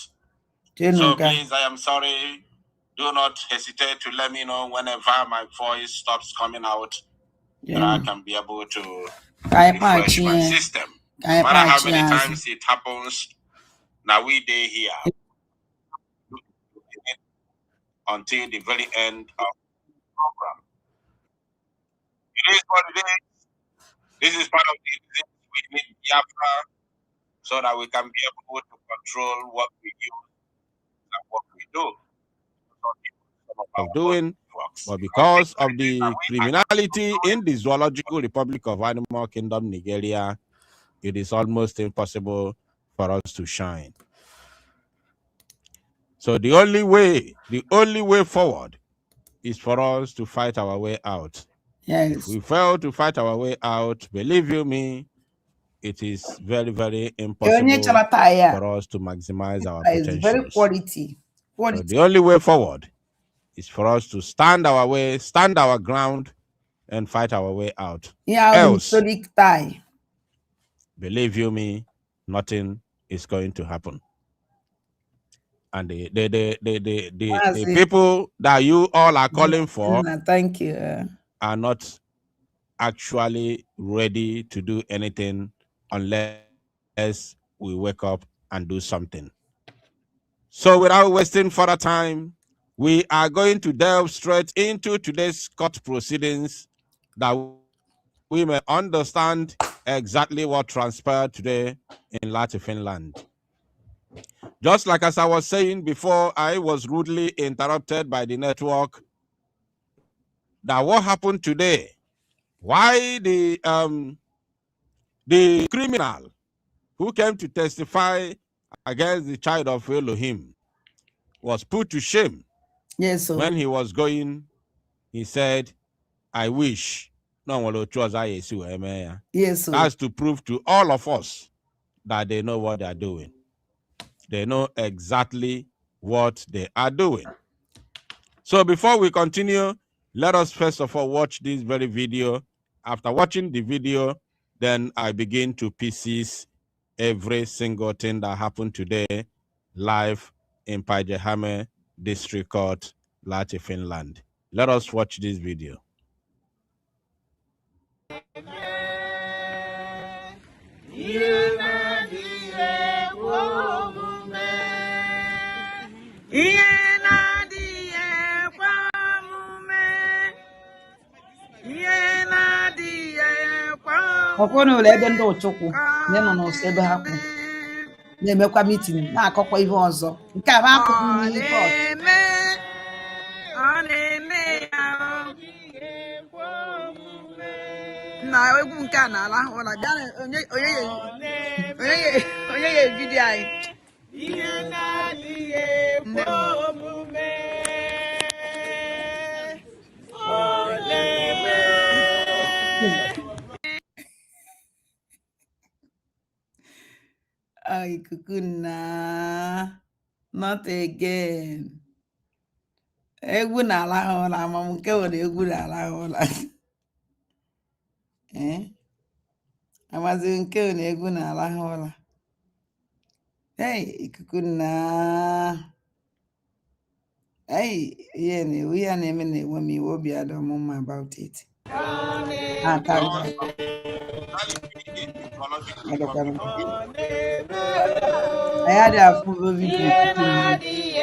[SPEAKER 5] So please, I am sorry. Do not hesitate to let me know whenever my voice stops coming out. That I can be able to refresh my system. No matter how many times it happens, now we day here until the very end of the program. It is what it is. This is part of the reason we need Biafra so that we can be able to control what we use and what we do. But because of the criminality in the Zoological Republic of Animal Kingdom, Nigeria, it is almost impossible for us to shine. So the only way forward is for us to fight our way out.
[SPEAKER 8] Yes.
[SPEAKER 5] If we fail to fight our way out, believe you me, it is very, very impossible for us to maximize our potential.
[SPEAKER 8] It's very quality.
[SPEAKER 5] So the only way forward is for us to stand our ground, and fight our way out.
[SPEAKER 8] Yeah,
[SPEAKER 5] else,
[SPEAKER 8] tie.
[SPEAKER 5] Believe you me, nothing is going to happen. And the people that you all are calling for,
[SPEAKER 8] thank you,
[SPEAKER 5] are not actually ready to do anything unless we wake up and do something. So without wasting further time, we are going to delve straight into today's court proceedings that we may understand exactly what transpired today in Lati, Finland. Just like as I was saying before, I was rudely interrupted by the network. That what happened today, why the criminal who came to testify against the child of Elohim was put to shame.
[SPEAKER 8] Yes, sir.
[SPEAKER 5] When he was going, he said, I wish. Yes, sir. That's to prove to all of us that they know what they are doing. They know exactly what they are doing. So before we continue, let us first of all watch this very video. After watching the video, then I begin to pieces every single thing that happened today live in Päijät-Häme District Court, Lati, Finland. Let us watch this video.
[SPEAKER 8] ọkwụna ụlọ ebe ndị ụchụkwụ na-enọ n'ụsọ ebe ha kwụ na-emekwa mitin na-akọkwa ihe ọzọ nke a bụ akụkụ n'ihe na egwu nke a na-ala ụla bịa onye ya vidiyo anyị
[SPEAKER 6] ihe na-adịghị ekwe omume ọ na-eme.
[SPEAKER 8] ikuku na not again. Egwu na-alahụ ụla ma m nke nwere egwu na-alahụ ụla amazi nke nwere egwu na-alahụ ụla. Hey, ikuku na ihe na-ewu ya na-eme na-enwe m iwe obi adọ m mma about it. I had a full video.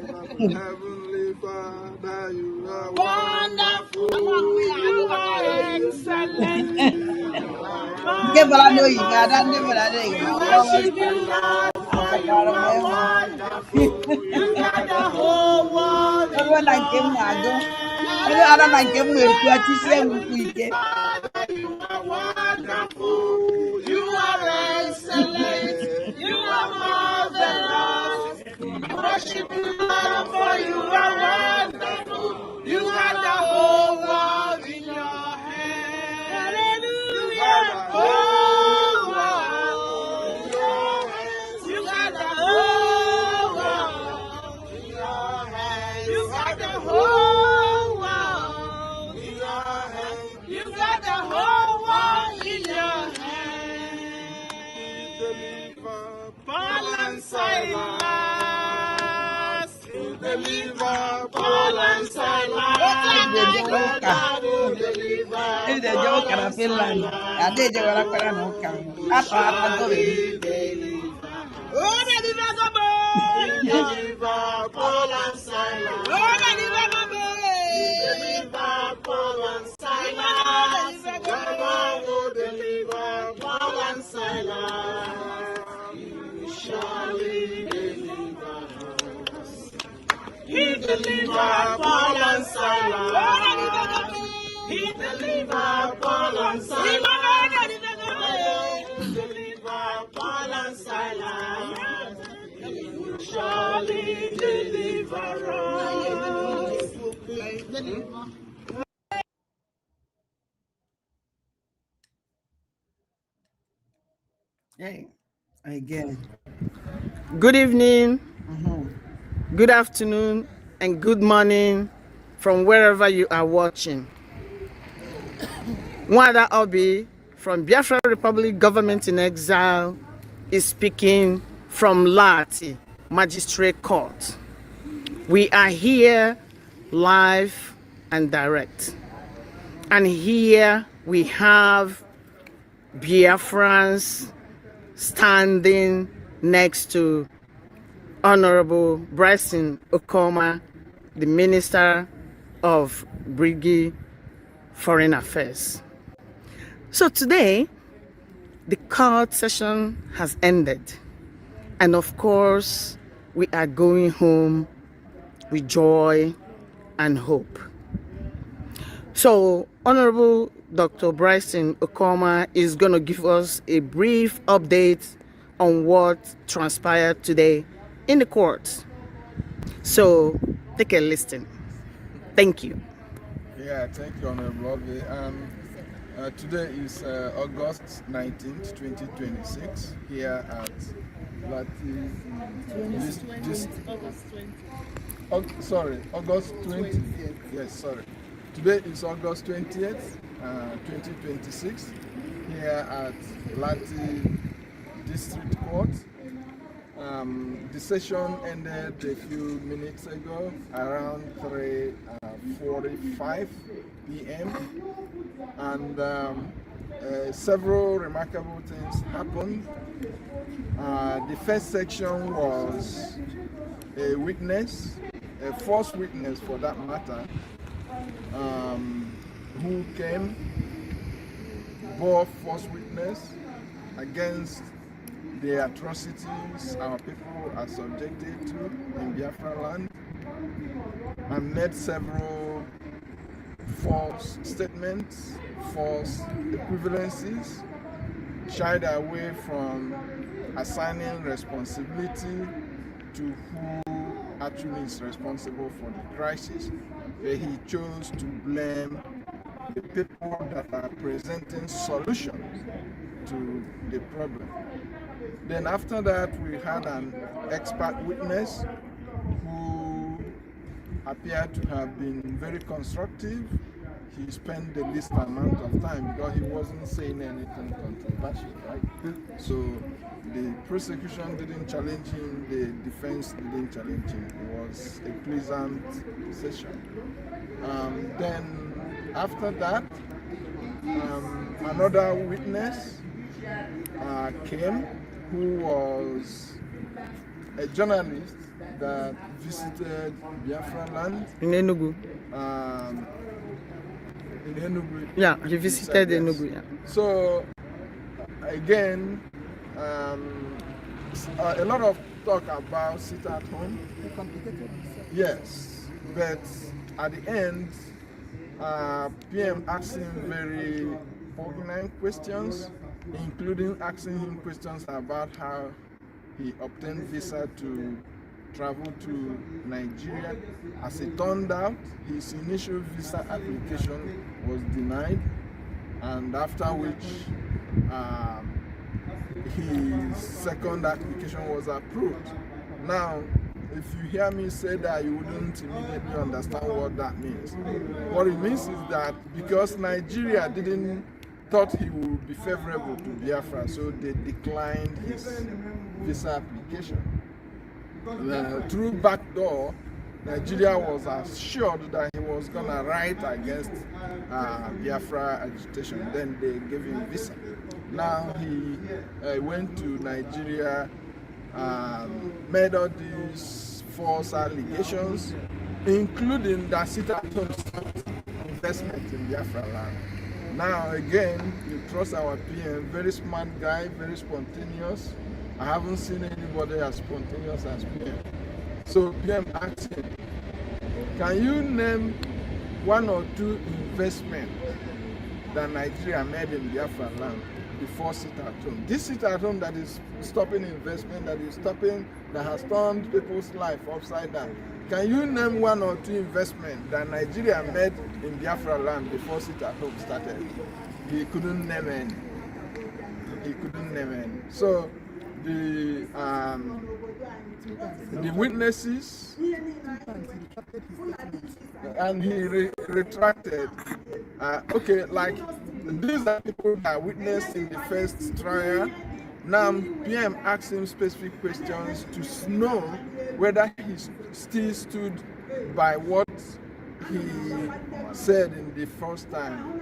[SPEAKER 1] Heavenly Father, you are
[SPEAKER 6] wonderful, you are excellent. Worship you, Lord, for you are wonderful. You got the whole world in your hand. You are wonderful, you are excellent, you are marvelous. Worship you, Lord, for you are wonderful. You have the whole world in your hand. Hallelujah. Whole world in your hands. You got the whole world in your hands. You got the whole world in your hands. You got the whole world in your hands. Paul and Silas. Deliver Paul and Silas.
[SPEAKER 8] If the joke and a Finland, I did you want to
[SPEAKER 6] Deliver Paul and Silas. Deliver Paul and Silas. Deliver Paul and Silas. You surely deliver us. delivered Paul and Silas. He delivered Paul and Silas. He delivered Paul and Silas. He will surely deliver us.
[SPEAKER 8] Hey, again.
[SPEAKER 9] Good evening, good afternoon, and good morning from wherever you are watching. Wanda Obi from Biafra Republic Government in Exile is speaking from Lati Magistrate Court. We are here live and direct. And here we have Biafrans standing next to Honorable Bryson Okoma, the Minister of Brigade Foreign Affairs. So today, the court session has ended. And of course, we are going home with joy and hope. So, Honorable Dr. Bryson Okoma is going to give us a brief update on what transpired today in the court. So, take a listen. Thank you.
[SPEAKER 10] Yeah, thank you, Honorable Obi. Today is August 19th, 2026, here at Lati. August 20th. Yes, sorry. Today is August 20th, 2026, here at Lati District Court. The session ended a few minutes ago, around 3:45 p.m. and several remarkable things happened. The first section was a witness, a false witness for that matter, who came, bore false witness against the atrocities our people are subjected to in Biafra land, and made several false statements, false equivalencies, shied away from assigning responsibility to who actually is responsible for the crisis, where he chose to blame the people that are presenting solutions to the problem. Then after that, we had an expert witness who appeared to have been very constructive. He spent the least amount of time because he wasn't saying anything controversial, right? So the prosecution didn't challenge him, the defense didn't challenge him. It was a pleasant session. Then after that, another witness came, who was a journalist that visited Biafra land.
[SPEAKER 9] In Enugu.
[SPEAKER 10] In Enugu.
[SPEAKER 9] Yeah, he visited Enugu. Yeah.
[SPEAKER 10] So, again, a lot of talk about sit at home. Yes, but at the end, PM asked him very poignant questions, including asking him questions about how he obtained visa to travel to Nigeria. As it turned out, his initial visa application was denied, and after which his second application was approved. Now, if you hear me say that, you wouldn't immediately understand what that means. What it means is that because Nigeria didn't thought he would be favorable to Biafra, so they declined his visa application. Through backdoor, Nigeria was assured that he was going to write against Biafra agitation. Then they gave him visa. Now he went to Nigeria, made all these false allegations, including that Sita-Home investment in Biafra land. Now again, we trust our PM, very smart guy, very spontaneous. I haven't seen anybody as spontaneous as PM. So PM asked him, Can you name one or two investments that Nigeria made in Biafra land before sit at home? This sit at home that is stopping investment, that has turned people's life upside down. Can you name one or two investments that Nigeria made in Biafra land before sit at home started? He couldn't name any. So the witnesses, and he retracted. Okay, like these are people that witnessed in the first trial. Now PM asked him specific questions to know whether he still stood by what he said in the first time.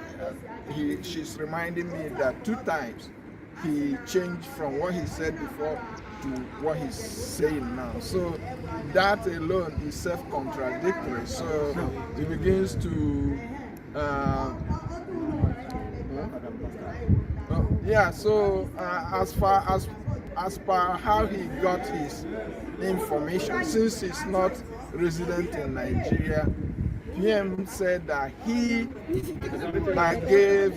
[SPEAKER 10] She's reminding me that 2 times he changed from what he said before to what he's saying now. So that alone is self-contradictory. So he begins to so as per how he got his information, since he's not resident in Nigeria, PM said that he gave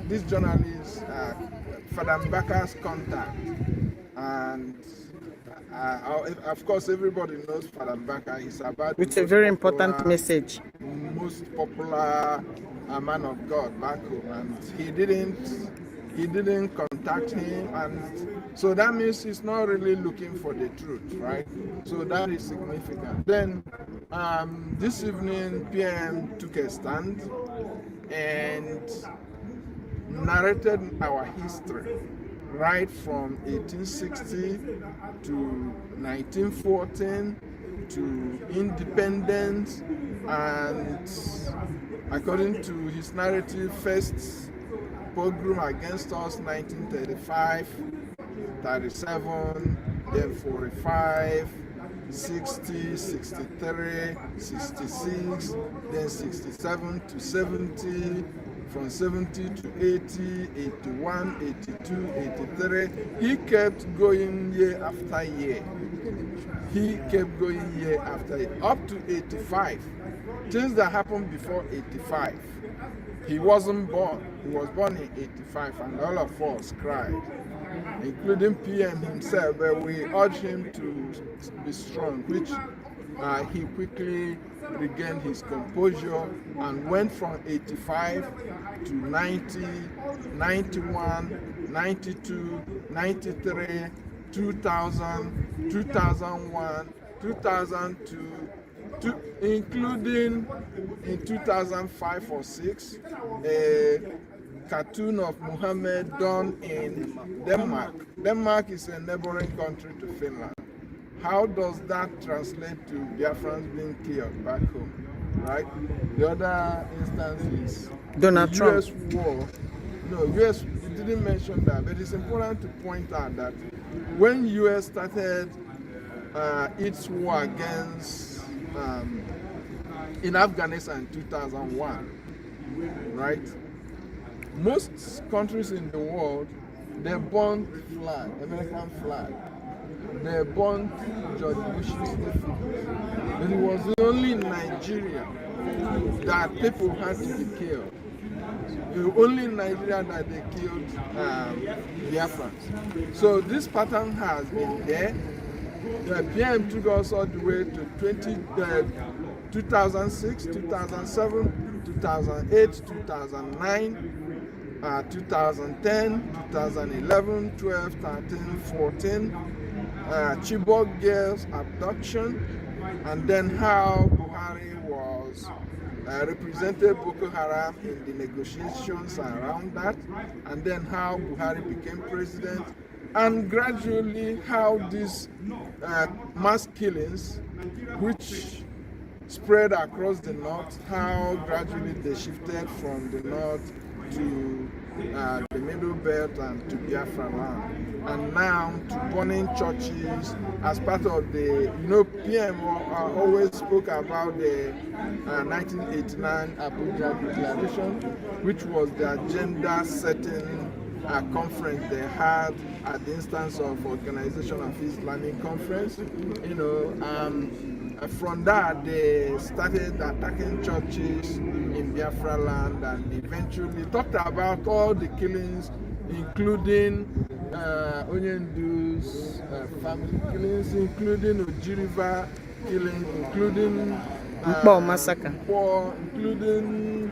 [SPEAKER 10] this journalist, Father Mbaka's contact, and of course everybody knows Father Mbaka. He's about
[SPEAKER 9] with a very important message.
[SPEAKER 10] Most popular man of God back home, and he didn't contact him, and so that means he's not really looking for the truth, right? So that is significant. Then this evening PM took a stand and narrated our history right from 1860 to 1914 to independence, and according to his narrative, first pogrom against us 1935, 37, then 45, 60, 63, 66, then 67 to 70, from 70 to 80, 81, 82, 83. He kept going year after year. He kept going year after year, up to 85. Things that happened before 85. He wasn't born. He was born in 85, and all of us cried, including PM himself, but we urged him to be strong, which he quickly regained his composure and went from 85 to 90, 91, 92, 93, 2000, 2001, 2002, including in 2005 or 6, a cartoon of Muhammad done in Denmark. Denmark is a neighboring country to Finland. How does that translate to Biafrans being killed back home, right? The other instance is
[SPEAKER 9] Donald Trump.
[SPEAKER 10] US war. No, US didn't mention that, but it's important to point out that when US started its war against in Afghanistan in 2001, right? Most countries in the world, they burned flag, American flag. They burned George Bush's flag. But it was only in Nigeria that people had to be killed. It was only in Nigeria that they killed Biafrans. So this pattern has been there. The PM took us all the way to 2006, 2007, 2008, 2009, 2010, 2011, 12, 13, 14, Chibok girls abduction, and then how Buhari was represented Boko Haram in the negotiations around that, and then how Buhari became president, and gradually how these mass killings, which spread across the north, how gradually they shifted from the north to the middle belt and to Biafra land, and now to burning churches as part of the, PM always spoke about the 1989 Abuja Declaration, which was the agenda-setting conference they had at the instance of Organization of Islamic Conference. from that, they started attacking churches in Biafra land and eventually talked about all the killings, including Onyendu's family killings, including Ojiriva killing, including
[SPEAKER 9] Mpo massacre,
[SPEAKER 10] including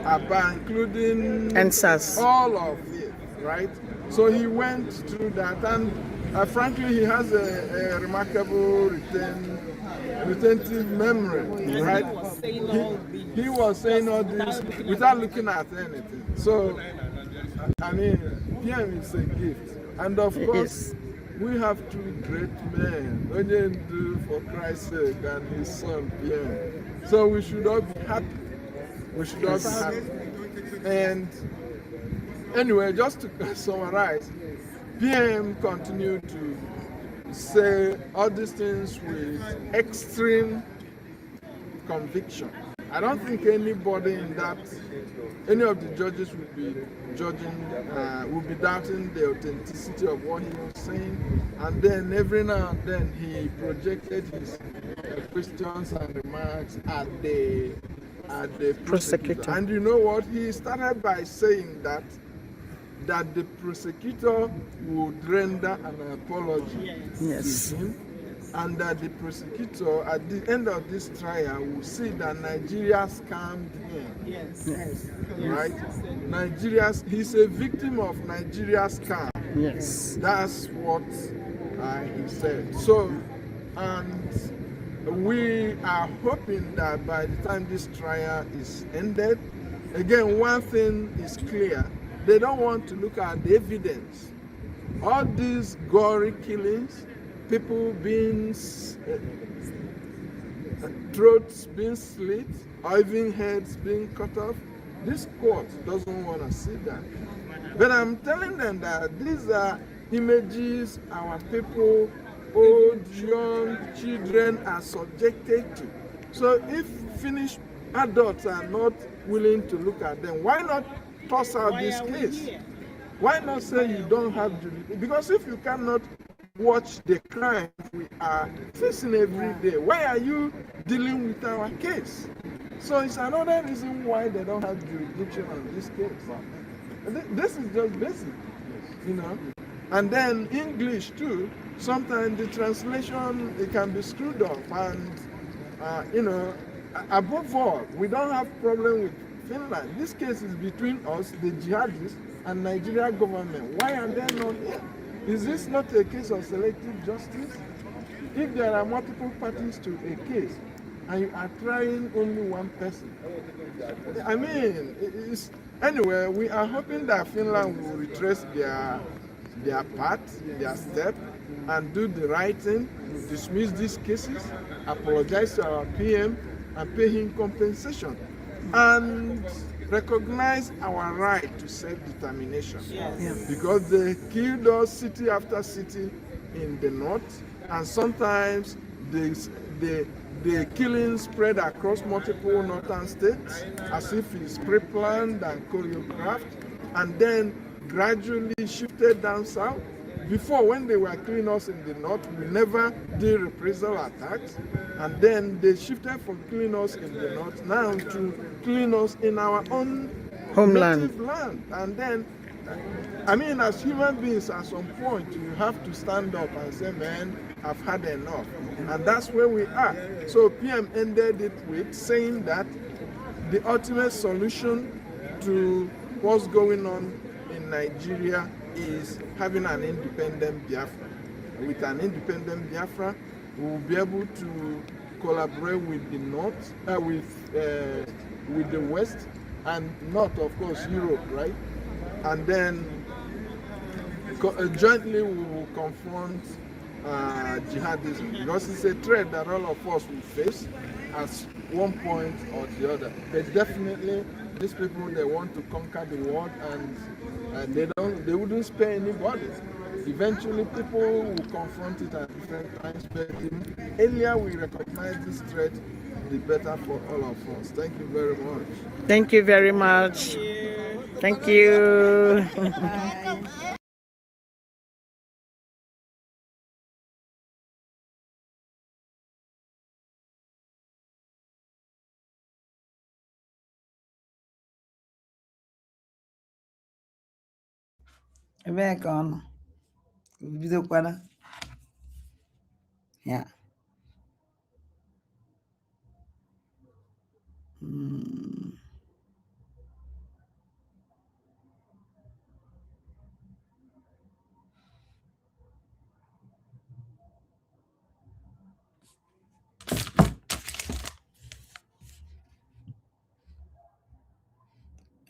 [SPEAKER 10] Aba, including
[SPEAKER 9] NSAS,
[SPEAKER 10] all of it, right? So he went through that, and frankly, he has a remarkable retentive memory, right? He was saying all this without looking at anything. So, I mean, PM is a gift. And of course, we have two great men, Onyendu for Christ's sake and his son PM. So we should all be happy. We should all be happy. And anyway, just to summarize, PM continued to say all these things with extreme conviction. I don't think anybody in that, any of the judges would be judging, would be doubting the authenticity of what he was saying. And then every now and then he projected his questions and remarks at the prosecutor. And you know what? He started by saying that the prosecutor would render an apology to him, and that the prosecutor at the end of this trial will see that Nigeria scammed him. Right? He's a victim of Nigeria's scam.
[SPEAKER 9] Yes.
[SPEAKER 10] That's what he said. So, and we are hoping that by the time this trial is ended, again, one thing is clear. They don't want to look at the evidence. All these gory killings, people being throats being slit, or even heads being cut off, this court doesn't want to see that. But I'm telling them that these are images our people, old, young, children are subjected to. So if finished adults are not willing to look at them, why not toss out this case? Why not say you don't have jurisdiction? Because if you cannot watch the crime we are facing every day, why are you dealing with our case? So it's another reason why they don't have jurisdiction on this case. This is just basic, you know. And then English too, sometimes the translation, it can be screwed up. And, you know, above all, we don't have problem with Finland. This case is between us, the jihadists, and Nigeria government. Why are they not here? Is this not a case of selective justice? If there are multiple parties to a case, and you are trying only one person, I mean, anyway, we are hoping that Finland will retrace their path, their step, and do the right thing, dismiss these cases, apologize to our PM, and pay him compensation, and recognize our right to self-determination. Because they killed us city after city in the north, and sometimes the killing spread across multiple northern states as if it's pre-planned and choreographed, and then gradually shifted down south. Before, when they were killing us in the north, we never did reprisal attacks, and then they shifted from killing us in the north now to killing us in our own native land. And then, I mean, as human beings, at some point, you have to stand up and say, man, I've had enough. And that's where we are. So PM ended it with saying that the ultimate solution to what's going on in Nigeria is having an independent Biafra. With an independent Biafra, we will be able to collaborate with the North, with the West, and North, of course, Europe, right? And then jointly we will confront jihadism, because it's a threat that all of us will face at one point or the other. But definitely, these people, they want to conquer the world, and they wouldn't spare anybody. Eventually, people will confront it at different times. But the earlier we recognize this threat, the better for all of us. Thank you very much.
[SPEAKER 9] Thank you very much. Thank you.
[SPEAKER 8] Ebe ka ọ nọ bidokwana ya.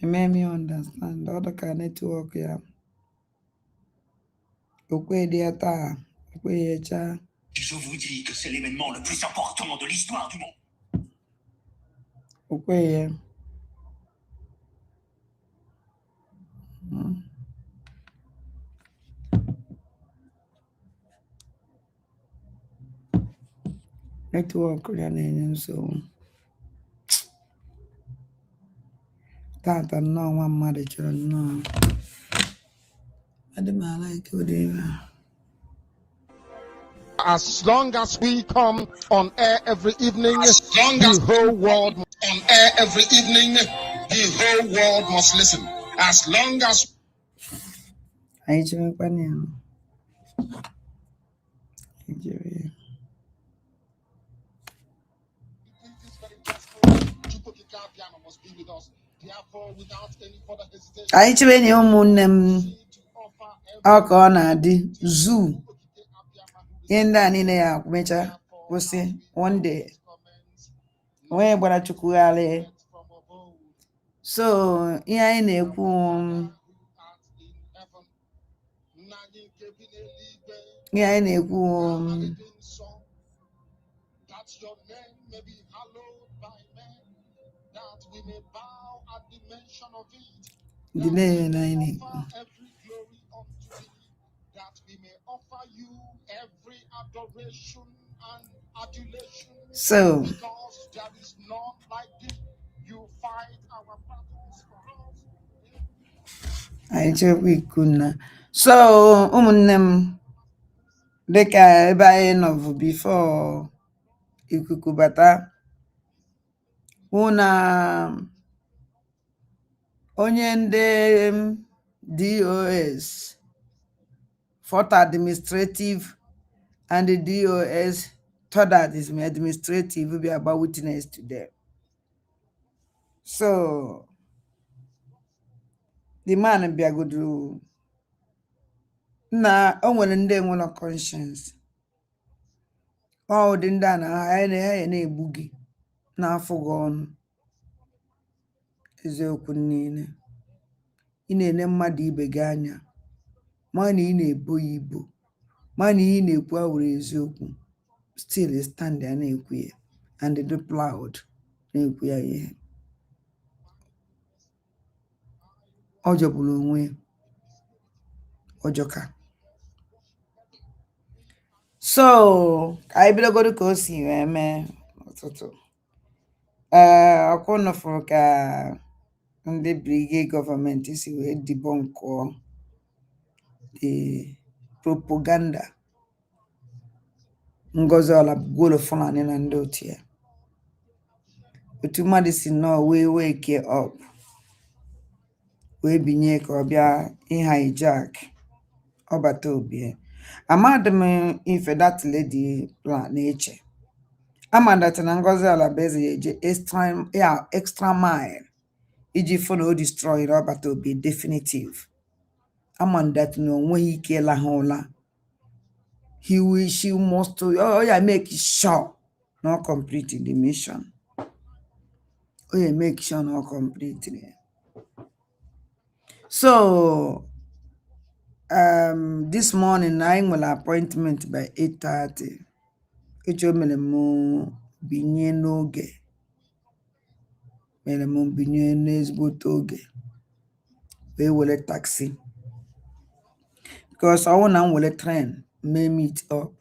[SPEAKER 8] Make me understand all the kind network ya. Okwe dia ta, okwe yecha.
[SPEAKER 11] Je vous dis que c'est l'événement le plus important de l'histoire du monde.
[SPEAKER 8] Okwe ye. Network ya na-enye nsogbu. Tata nnọọ nwa mmadụ chọrọ nnọọ. Adị m like ụdị ihe.
[SPEAKER 1] As long as we come on air every evening, the whole world on air every evening, the whole world must listen. As long as
[SPEAKER 8] Anyị chewekwana ya. Nigeria. Anyị chebe na ụmụnne m ọka ọ na-adị zoo ihe ndị a niile ya mecha kwụsị one day onye gbara Chukwu gharị. So ihe anyị na-ekwu ndị na-enye na anyị na-ekwu so anyị chekwa iku na so ụmụnne m dịka ebe anyị nọ bụ before ikuku bata hụ na onye ndị DOS fourth administrative and the DOS third administrative will be about witness to them. So the man biagodu na o nwere ndị enwere conscience ọ dị ndị a na ha na-egbu gị n'afọ gị ọnụ eziokwu niile ị na-ene mmadụ ibe gị anya ma na ị na-ebo ya ibo ma na ị na-ekwu awụrụ eziokwu still stand ya na-ekwu ya and do proud na-ekwu ya ihe ọ jọgburu onwe ya ọjọka. So anyị bidogoro ka o si wee mee ọtụtụ ọkụ nọfụrụ ka ndị brigade gọọmenti si wee debọnkụọ the propaganda Ngozi Olabugolo Fulani na ndị otu ya otu mmadụ si nọọ wee wake up wee binye ka ọ bịa hijack ọbata obi. Amadị m ife that lady plan na-eche amadata na Ngozi Olabeze ya eje extra mile iji fụ na o destroy ọbata obi definitive. Amadata na onweghị ike ịla ha ụla. She must make sure no complete the mission. Make sure no complete. So this morning I will appointment by 8:30. Echo mere m binye n'oge. Mere m binye n'ezigbote oge. Wee were taxi. Because I want to were train may meet up.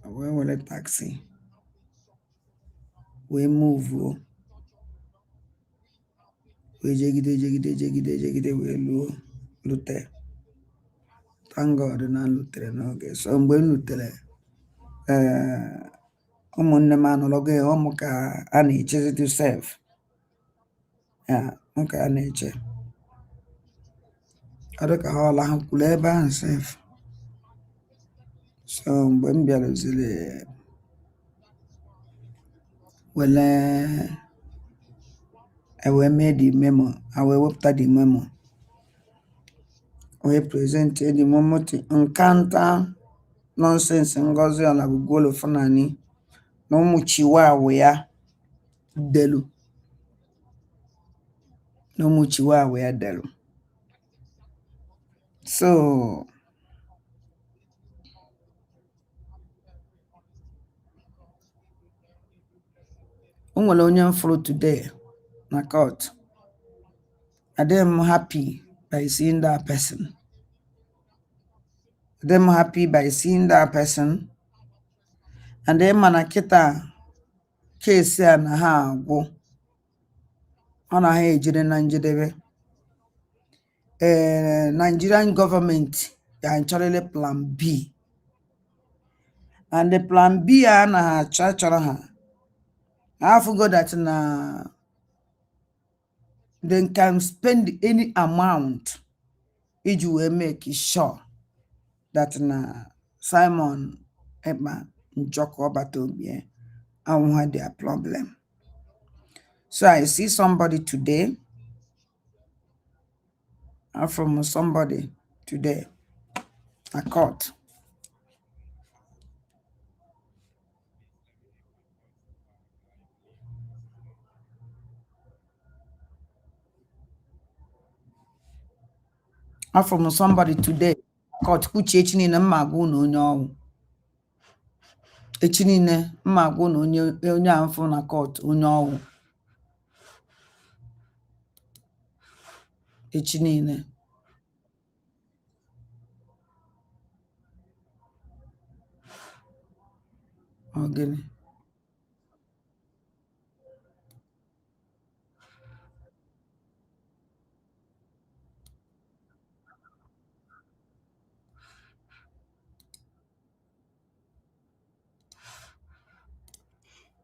[SPEAKER 8] We were taxi. We move. We jegide we lute. Thank God na lutere n'oge. So mgbe m lutere ụmụnne m anọlọgo ụmụ ka a na-eche to serve. Ya, nke a na-eche. adịka ha ọla ha kwuru ebe ahụ sef. So mgbe m bịaruziri wele wee mee the memo, I wee wepụta the memo, wee present the memo to nkanta nonsense Ngozi Ọlabụgwolo Fulani na ụmụ chiwawa ya delu so o nwere onye m fụrụ today na court. I'm happy by seeing that person. I'm happy by seeing that person. And then manakita case ya na ha agwụ. Ọ na ha ejide na njedebe. Nigerian government ga-achọrịrị plan B. And the plan B a na ha chọrọ ha. I forgot that they can spend any amount if you will make sure that Simon Emma Njoko Batobie I won't have their problem. So I see somebody today. I'm from somebody today. A court. I'm from somebody today. Court kuchi echinine mmagu na onye owu. Echinine mmagu na onye amfu na court onye owu. Echinine. Ogene.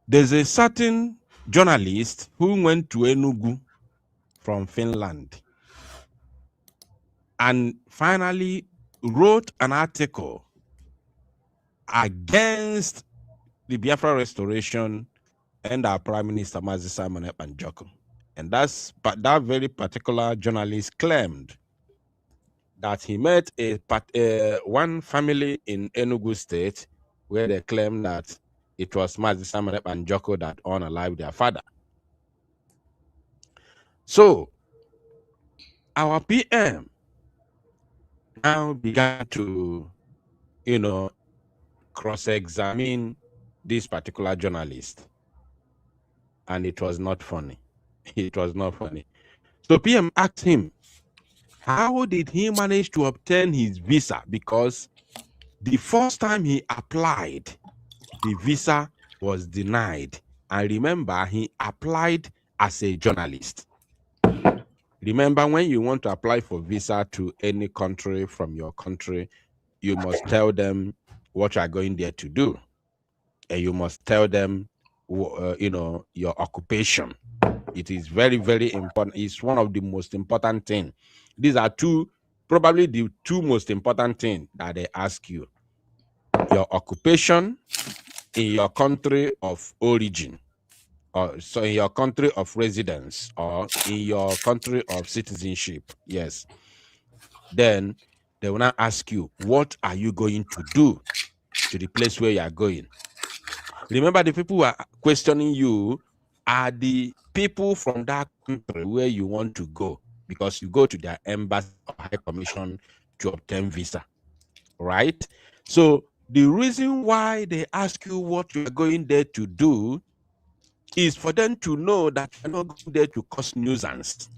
[SPEAKER 5] There's a certain journalist who went to Enugu from Finland and finally wrote an article against the Biafra restoration and our Prime Minister Mazi Simon Ekpa Njoko. And that very particular journalist claimed that he met one family in Enugu State where they claimed that it was Mazi Simon Ekpa Njoko that unalived their father. So our PM now began to, cross-examine this particular journalist. And it was not funny. It was not funny. So PM asked him, how did he manage to obtain his visa? Because the first time he applied, the visa was denied. And remember, he applied as a journalist. Remember, when you want to apply for visa to any country from your country, you must tell them what you are going there to do. And you must tell them, your occupation. It is very, very important. It's one of the most important things. These are probably the two most important things that they ask you. Your occupation in your country of origin, or so in your country of residence, or in your country of citizenship. Yes. Then they will now ask you, what are you going to do to the place where you are going? Remember, the people who are questioning you are the people from that country where you want to go, because you go to their embassy or high commission to obtain visa, right? So the reason why they ask you what you are going there to do is for them to know that you're not going there to cause nuisance.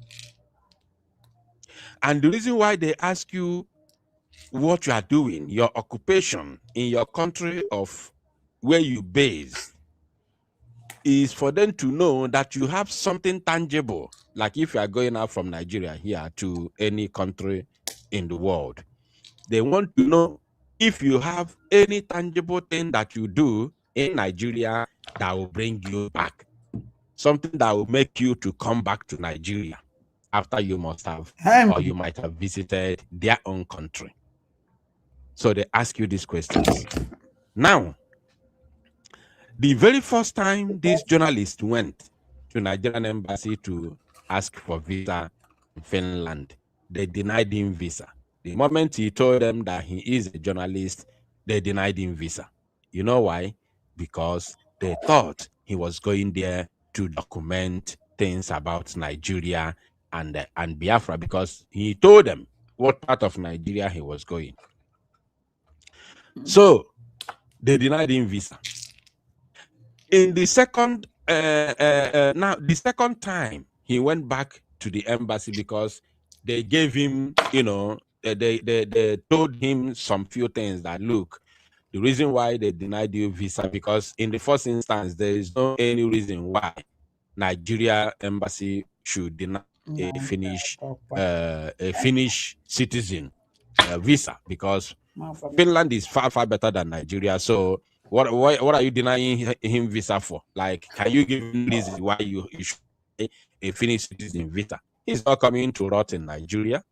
[SPEAKER 5] And the reason why they ask you what you are doing, your occupation in your country of where you base, is for them to know that you have something tangible. Like if you are going out from Nigeria here to any country in the world, they want to know if you have any tangible thing that you do in Nigeria that will bring you back, something that will make you to come back to Nigeria. after you must have, or you might have visited their own country. So they ask you these questions. Now, the very first time this journalist went to Nigerian embassy to ask for visa in Finland, they denied him visa. The moment he told them that he is a journalist, they denied him visa. You know why? Because they thought he was going there to document things about Nigeria and Biafra, because he told them what part of Nigeria he was going. So they denied him visa. In the second, now the second time he went back to the embassy, because they gave him, they told him some few things that, look, the reason why they denied you visa, because in the first instance, there is no any reason why Nigeria embassy should deny a Finnish citizen visa, because Finland is far, far better than Nigeria. So what are you denying him visa for? Like, can you give him reason why you should a Finnish citizen visa? He's not coming to rot in Nigeria.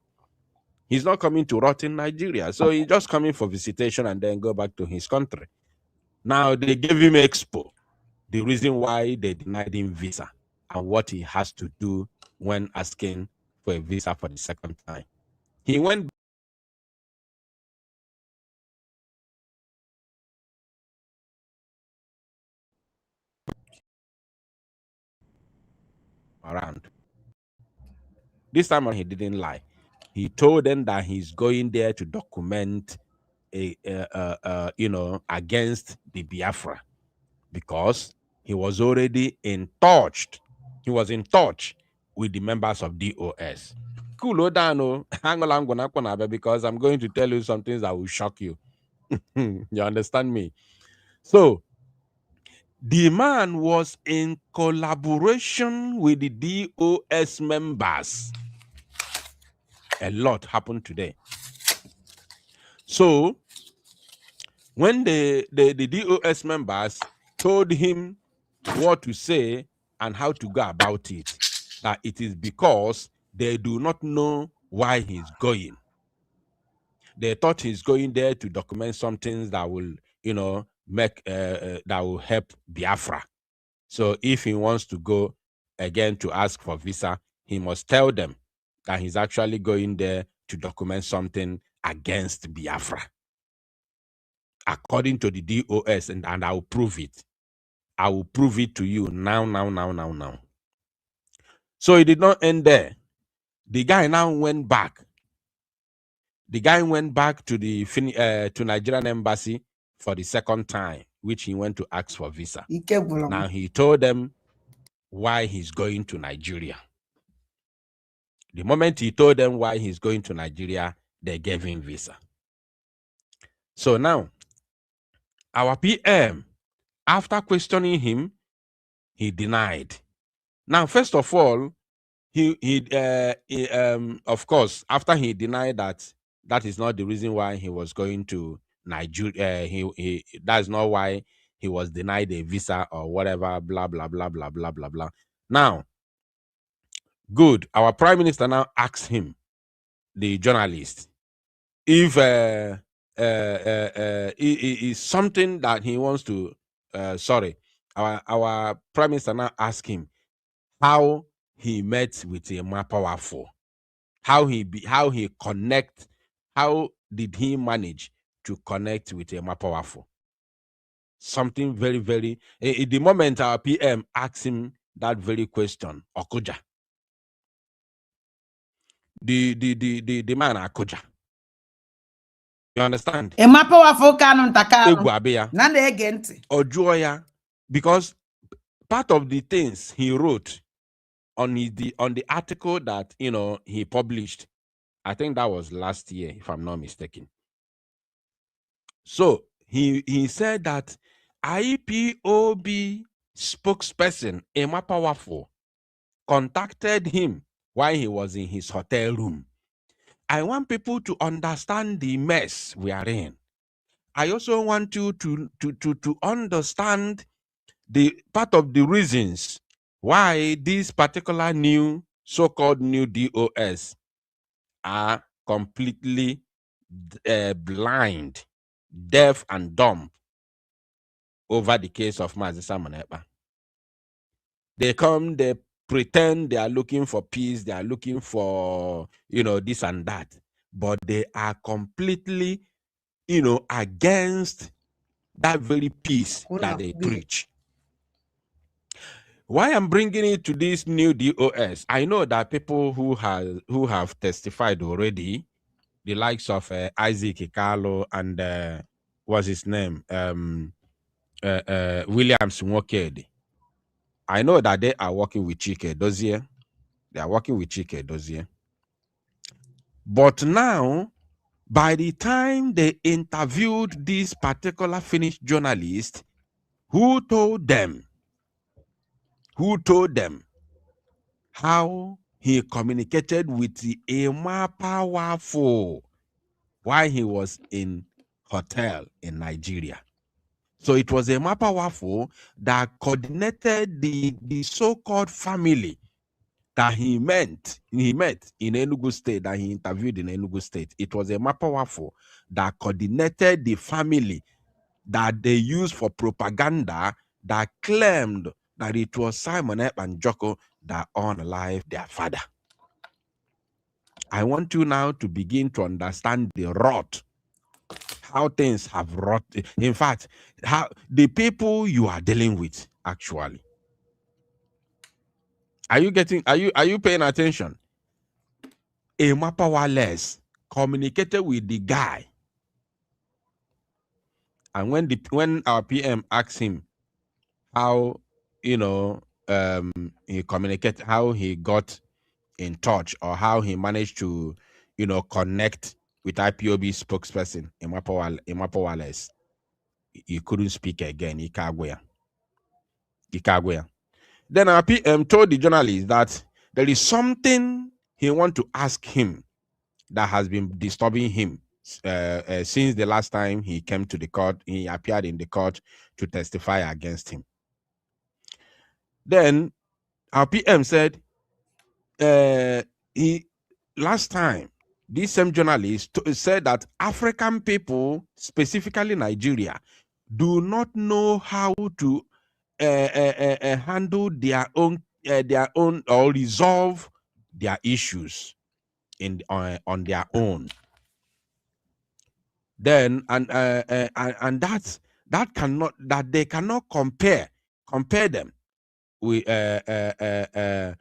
[SPEAKER 5] He's not coming to rot in Nigeria. So he's just coming for visitation and then go back to his country. Now they gave him expo, the reason why they denied him visa and what he has to do when asking for a visa for the second time. He went around. This time he didn't lie. He told them that he's going there to document against the Biafra, because he was already in touch. He was in touch with the members of DOS. Cool, down, because I'm going to tell you some things that will shock you. You understand me? So the man was in collaboration with the DOS members. A lot happened today. So when the DOS members told him what to say and how to go about it, that it is because they do not know why he's going. They thought he's going there to document some things that will, make that will help Biafra. So if he wants to go again to ask for visa, he must tell them that he's actually going there to document something against Biafra, according to the DOS, and I will prove it. I will prove it to you now. So it did not end there. The guy now went back. The guy went back to the to Nigerian embassy for the second time, which he went to ask for visa. Now he told them why he's going to Nigeria. The moment he told them why he's going to Nigeria, they gave him visa. So now, our PM, after questioning him, he denied. Now, first of all, of course, after he denied that is not the reason why he was going to Nigeria, that's not why he was denied a visa or whatever, blah, blah, blah, blah, blah, blah, blah. Now, good. Our prime minister now asks him, the journalist, if it is something that he wants to, our prime minister now asks him how he met with a more powerful, how he did he manage to connect with a more powerful? Something very, very, at the moment our PM asked him that very question, Okuja. The man Akuja. You understand? Because part of the things he wrote on the article that he published, I think that was last year, if I'm not mistaken. So he said that IPOB spokesperson Emma Powerful contacted him while he was in his hotel room. I want people to understand the mess we are in. I also want you to understand the part of the reasons why this particular new so-called new DOS are completely blind, deaf, and dumb over the case of Mazi Simon Ekpa. They come, they pretend they are looking for peace, they are looking for, this and that, but they are completely, against that very peace that they preach. Why I'm bringing it to this new DOS, I know that people who have testified already, the likes of Isaac Ikalo and what's his name, Williams Nwokedi. I know that they are working with Chike Dozie. They are working with Chike Dozie. But now, by the time they interviewed this particular Finnish journalist, who told them how he communicated with a more powerful while he was in hotel in Nigeria. So it was a more powerful that coordinated the so-called family that he met in Enugu State, that he interviewed in Enugu State. It was a more powerful that coordinated the family that they used for propaganda, that claimed that it was Simon Ekpa and Joko that unalived their father. I want you now to begin to understand the rot, how things have rot. In fact, how the people you are dealing with actually. Are you paying attention? A powerless communicated with the guy, and when our PM asked him how he communicated, how he got in touch, or how he managed to connect with IPOB spokesperson Imapawales, he couldn't speak again. Ikagwea. Then our PM told the journalist that there is something he want to ask him that has been disturbing him since the last time he came to the court. He appeared in the court to testify against him. Then our PM said, last time, this same journalist said that African people, specifically Nigeria, do not know how to handle their own or resolve their issues on their own. Then and that they cannot compare them with that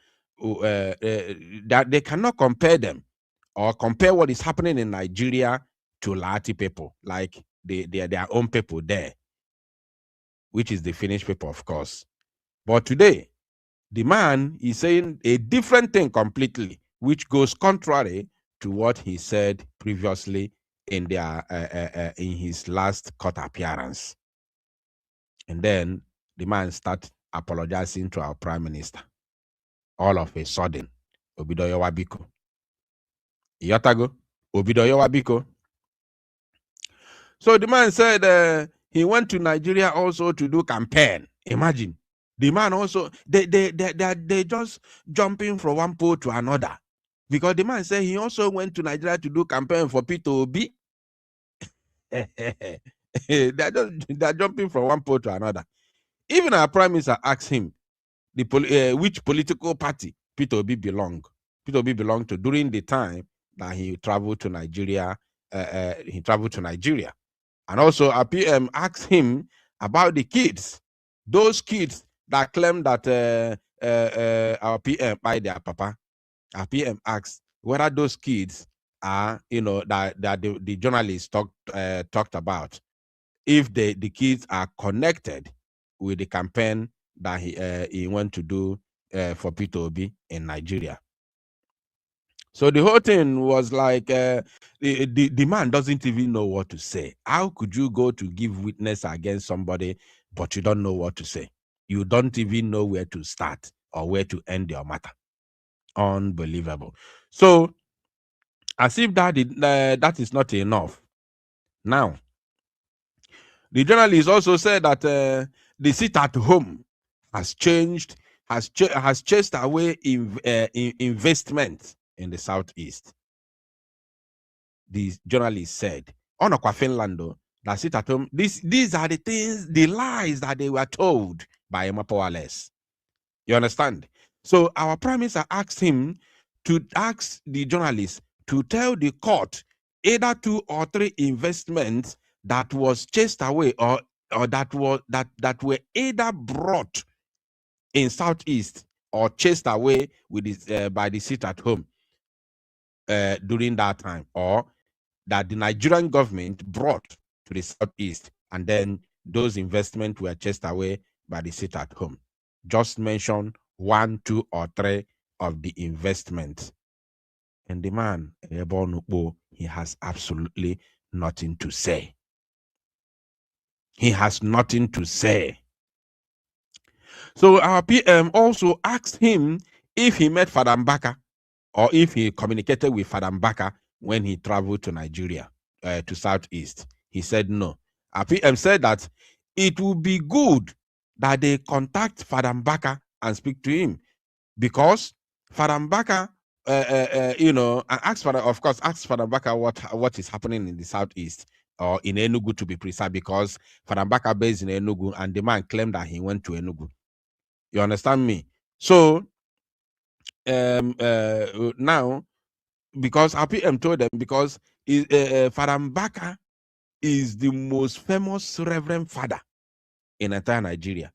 [SPEAKER 5] they cannot compare them or compare what is happening in Nigeria to Lati people, like their own people there, which is the Finnish people, of course. But today, the man is saying a different thing completely, which goes contrary to what he said previously in in his last court appearance. And then the man started apologizing to our prime minister. All of a sudden, Obidoyo Wabiko. Yotago, Obidoyo Wabiko. So the man said he went to Nigeria also to do campaign. Imagine. The man also, they just jumping from one pole to another. Because the man said he also went to Nigeria to do campaign for Peter Obi. They're jumping from one pole to another. Even our prime minister asked him which political party Peter Obi belonged. Peter Obi belonged to during the time that he traveled to Nigeria. And also our PM asked him about the kids, those kids that claim that our PM by their papa. Our PM asked whether those kids are, that the journalists talked about, if the kids are connected with the campaign that he went to do for Peter Obi in Nigeria. So the whole thing was like the man doesn't even know what to say. How could you go to give witness against somebody, but you don't know what to say? You don't even know where to start or where to end your matter. Unbelievable. So, as if that is not enough. Now, the journalist also said that the seat at home has changed has chased away investment in the southeast. The journalist said, "On Finland, that sit at home. These are the things, the lies that they were told by Emma Powerless." You understand? So our prime minister asked him to ask the journalist to tell the court either 2 or 3 investments that was chased away or that were either brought in southeast or chased away with this, by the sit at home during that time, or that the Nigerian government brought to the southeast, and then those investments were chased away by the sit at home. Just mention 1, 2, or 3 of the investments. And the man, he has absolutely nothing to say. He has nothing to say. So our PM also asked him if he met Father Mbaka or if he communicated with Father Mbaka when he traveled to Nigeria, to Southeast. He said no. Our PM said that it would be good that they contact Father Mbaka and speak to him, because Father Mbaka, ask Father Mbaka what is happening in the Southeast, or in Enugu to be precise, because Father Mbaka based in Enugu, and the man claimed that he went to Enugu. You understand me? So now, because our PM told them, because Father Mbaka is the most famous Reverend Father in entire Nigeria.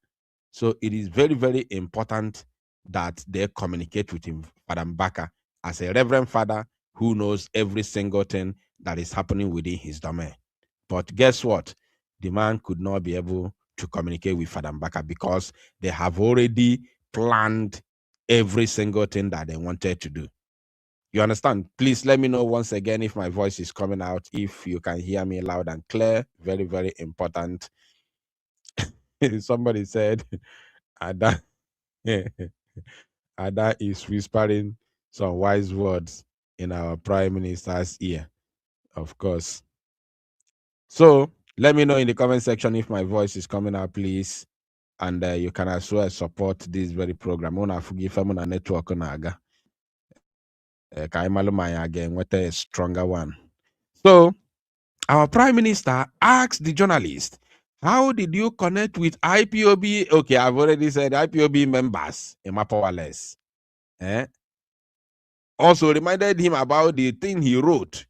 [SPEAKER 5] So it is very, very important that they communicate with him, Father Mbaka, as a Reverend Father who knows every single thing that is happening within his domain. But guess what? The man could not be able to communicate with Father Mbaka because they have already planned every single thing that they wanted to do. You understand? Please let me know once again if my voice is coming out, if you can hear me loud and clear. Very, very important. Somebody said, Ada, Ada is whispering some wise words in our Prime Minister's ear, of course. So let me know in the comment section if my voice is coming out, please. And you can as well support this very program. Una forgive me na network naga. Again, what a stronger one. So our Prime Minister asked the journalist, "How did you connect with IPOB?" Okay, I've already said IPOB members, Emma Powerless. Also reminded him about the thing he wrote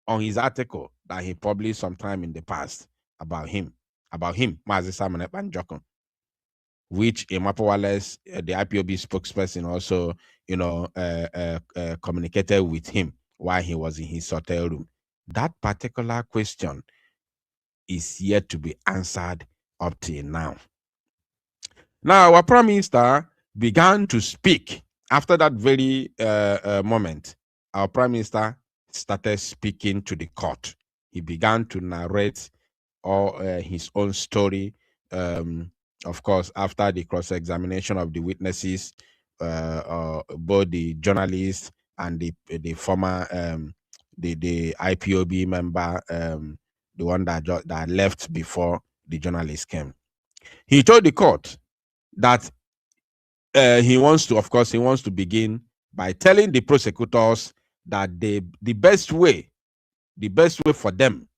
[SPEAKER 5] on his article that he published sometime in the past about him, Mazi Simon Ekpanjokun, which Emma Powerless, the IPOB spokesperson, also, communicated with him while he was in his hotel room. That particular question is yet to be answered up till now. Now, our Prime Minister began to speak. After that very moment, our Prime Minister started speaking to the court. He began to narrate all his own story. Of course, after the cross-examination of the witnesses, both the journalists and the former the IPOB member, the one that left before the journalist came. He told the court that he wants to begin by telling the prosecutors that the best way for them,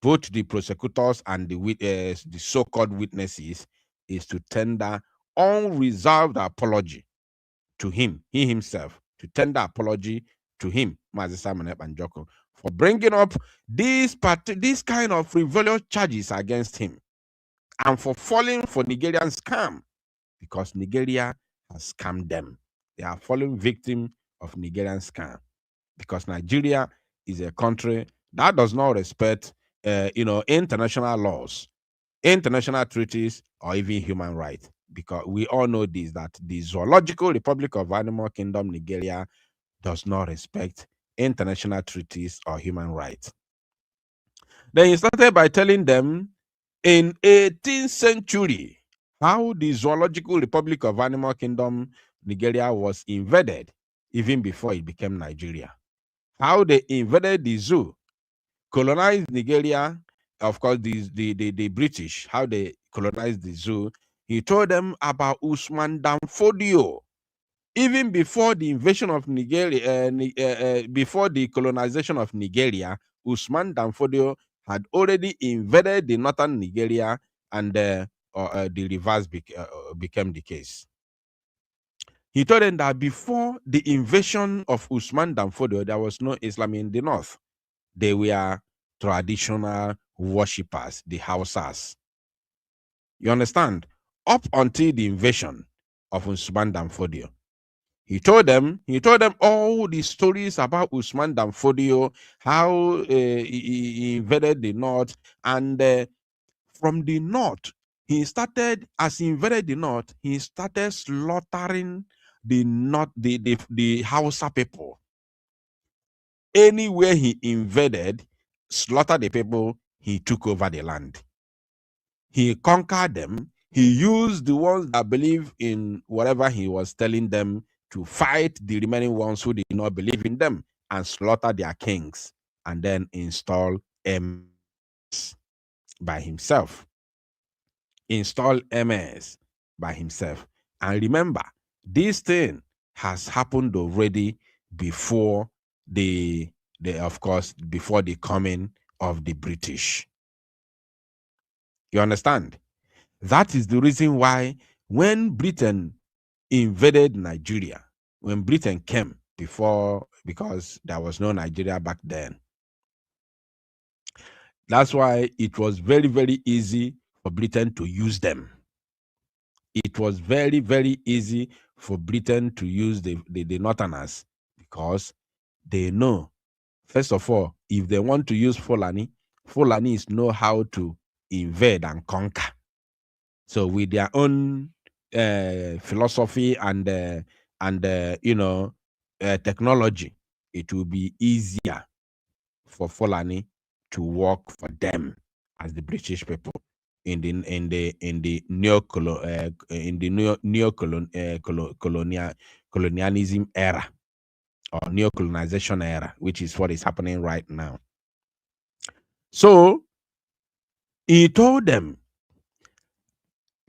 [SPEAKER 5] both the prosecutors and the so-called witnesses, is to tender unreserved apology to him, he himself, to tender apology to him, Mazi Simon Ekpanjokun, for bringing up these kind of frivolous charges against him, and for falling for Nigerian scam, because Nigeria has scammed them. They are falling victim of Nigerian scam, because Nigeria is a country that does not respect, international laws, international treaties, or even human rights. Because we all know this, that the Zoological Republic of Animal Kingdom, Nigeria, does not respect international treaties or human rights. Then he started by telling them in 18th century how the Zoological Republic of Animal Kingdom, Nigeria, was invaded even before it became Nigeria. How they invaded the zoo, colonized Nigeria, of course, the British, how they colonized the zoo. He told them about Usman Danfodio. Even before the invasion of Nigeria, before the colonization of Nigeria, Usman Danfodio had already invaded the northern Nigeria, and the reverse became the case. He told them that before the invasion of Usman Danfodio, there was no Islam in the north. They were traditional worshippers, the Hausas. You understand? Up until the invasion of Usman Danfodio. He told them all the stories about Usman Danfodio, how he invaded the north, and from the north, he started, as he invaded the north, he started slaughtering the Hausa people. Anywhere he invaded, slaughtered the people, he took over the land. He conquered them. He used the ones that believe in whatever he was telling them to fight the remaining ones who did not believe in them and slaughter their kings, and then install emirs by himself. Install emirs by himself. And remember, this thing has happened already before of course, before the coming of the British. You understand? That is the reason why when Britain invaded Nigeria, when Britain came before, because there was no Nigeria back then, that's why it was very, very easy for Britain to use them. It was very, very easy for Britain to use the Northerners, because they know, first of all, if they want to use Fulanis know how to invade and conquer. So with their own philosophy and technology, it will be easier for Fulani to work for them as the British people in the colonialism era, or neocolonization era, which is what is happening right now. So he told them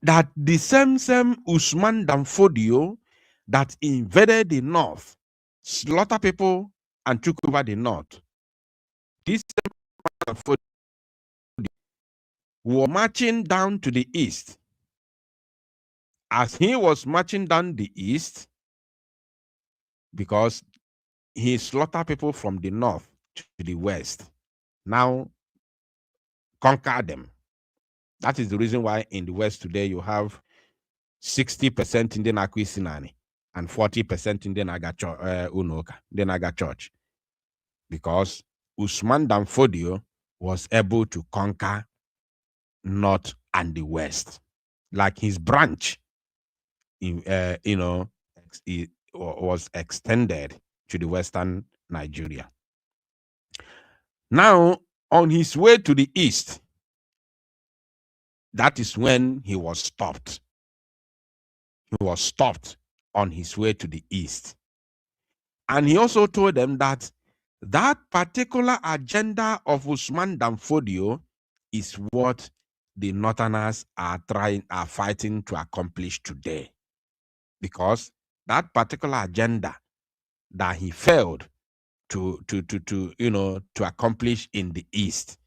[SPEAKER 5] that the same Usman Danfodio that invaded the north, slaughtered people, and took over the north, this same Danfodio were marching down to the east. As he was marching down the east, because he slaughtered people from the north to the west, now conquer them. That is the reason why in the west today you have 60% in the Nakwisinani and 40% in the Naga Church, because Usman Danfodio was able to conquer north and the west, like his branch, was extended to the western Nigeria. Now, on his way to the east, that is when he was stopped. He was stopped on his way to the east. And he also told them that that particular agenda of Usman Danfodio is what the Northerners are fighting to accomplish today. Because that particular agenda that he failed to accomplish in the East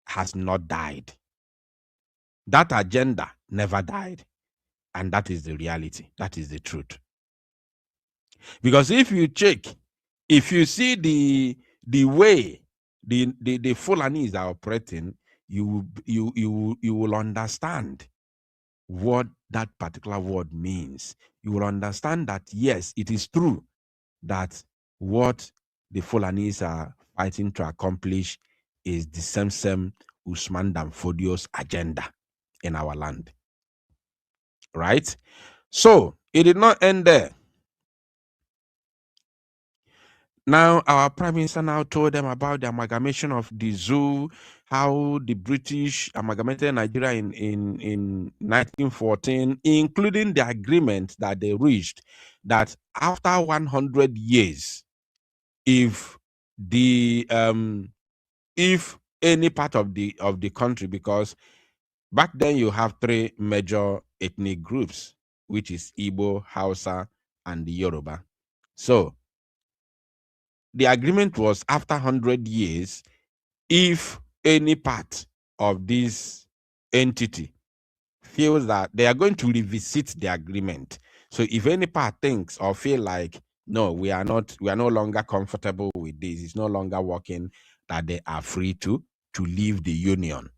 [SPEAKER 5] has not died. That agenda never died. And that is the reality. That is the truth. Because if you check, if you see the way the Fulanis are operating, you will understand what that particular word means. You will understand that yes, it is true that what the Fulanis are fighting to accomplish is the same Usman Danfodio's agenda in our land. Right? So it did not end there. Now, our Prime Minister now told them about the amalgamation of the zoo, how the British amalgamated Nigeria in 1914, including the agreement that they reached that after 100 years, if any part of the country, because Back then, you have three major ethnic groups, which is Igbo, Hausa, and the Yoruba. So the agreement was after 100 years, if any part of this entity feels that they are going to revisit the agreement. So if any part thinks or feel like, no, we are no longer comfortable with this, it's no longer working, that they are free to leave the union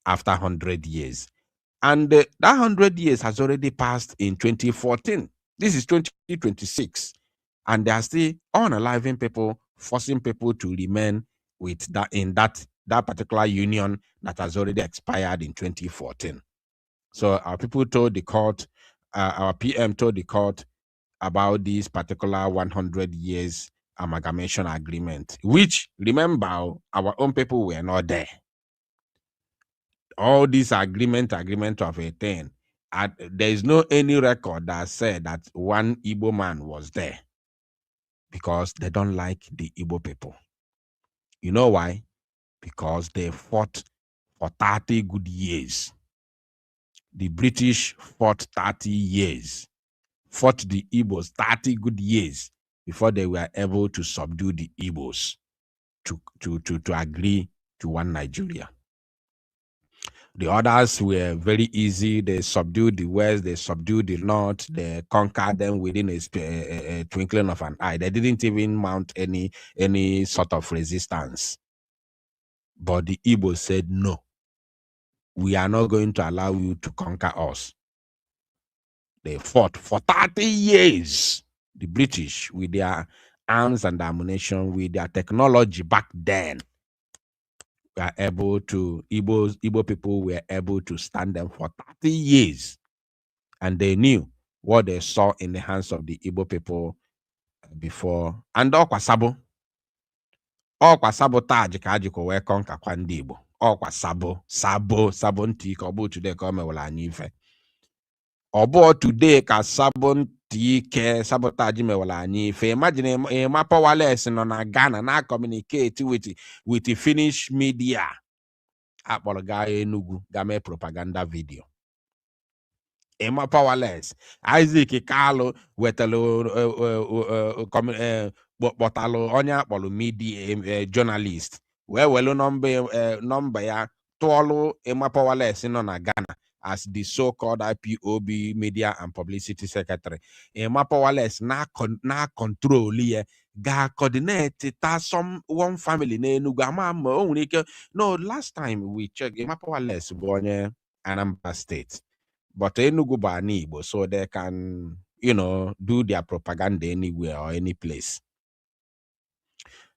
[SPEAKER 5] after 100 years. And that 100 years has already passed in 2014. This is 2026. And there are still unaliving people, forcing people to remain with that particular union that has already expired in 2014. So our people told the court, our PM told the court about this particular 100 years amalgamation agreement, which, remember, our own people were not there. All this agreement of a thing, there is no any record that said that one Igbo man was there, because they don't like the Igbo people. You know why? Because they fought for 30 good years. The British fought 30 years, fought the Igbos 30 good years before they were able to subdue the Igbos to agree to one Nigeria. The others were very easy. They subdued the West, they subdued the North, they conquered them within a twinkling of an eye. They didn't even mount any sort of resistance. But the Igbos said, no, we are not going to allow you to conquer us. They fought for 30 years. The British, with their arms and ammunition, with their technology back then, were able to, Igbo people were able to stand them for 30 years. And they knew what they saw in the hands of the Igbo people before. And ọkwa sabotage ka ajikwa wee kọnkakwa ndị Igbo. Ọkwa sabo ntị ka ọ bụ today ka o mewara anyị ife. Ọ bụ today ka sabo ntị ike sabotage mewara anyị ife. Imagine ma powerless nọ na Ghana na communicate with the Finnish media. Akpọrọ gaa Enugu ga mee propaganda video. Emma powerless. Isaac Kalu wetalo kpọtalụ onye akpọrọ media journalist wee welu nọmba ya tụọlụ Emma powerless nọ na Ghana as the so-called IPOB media and publicity secretary. Emma powerless na control ya ga coordinate one family na Enugu ama o nwere ike. No, last time we checked, Emma powerless bụ onye Anambra State. But Enugu ba Igbo, so they can, do their propaganda anywhere or any place.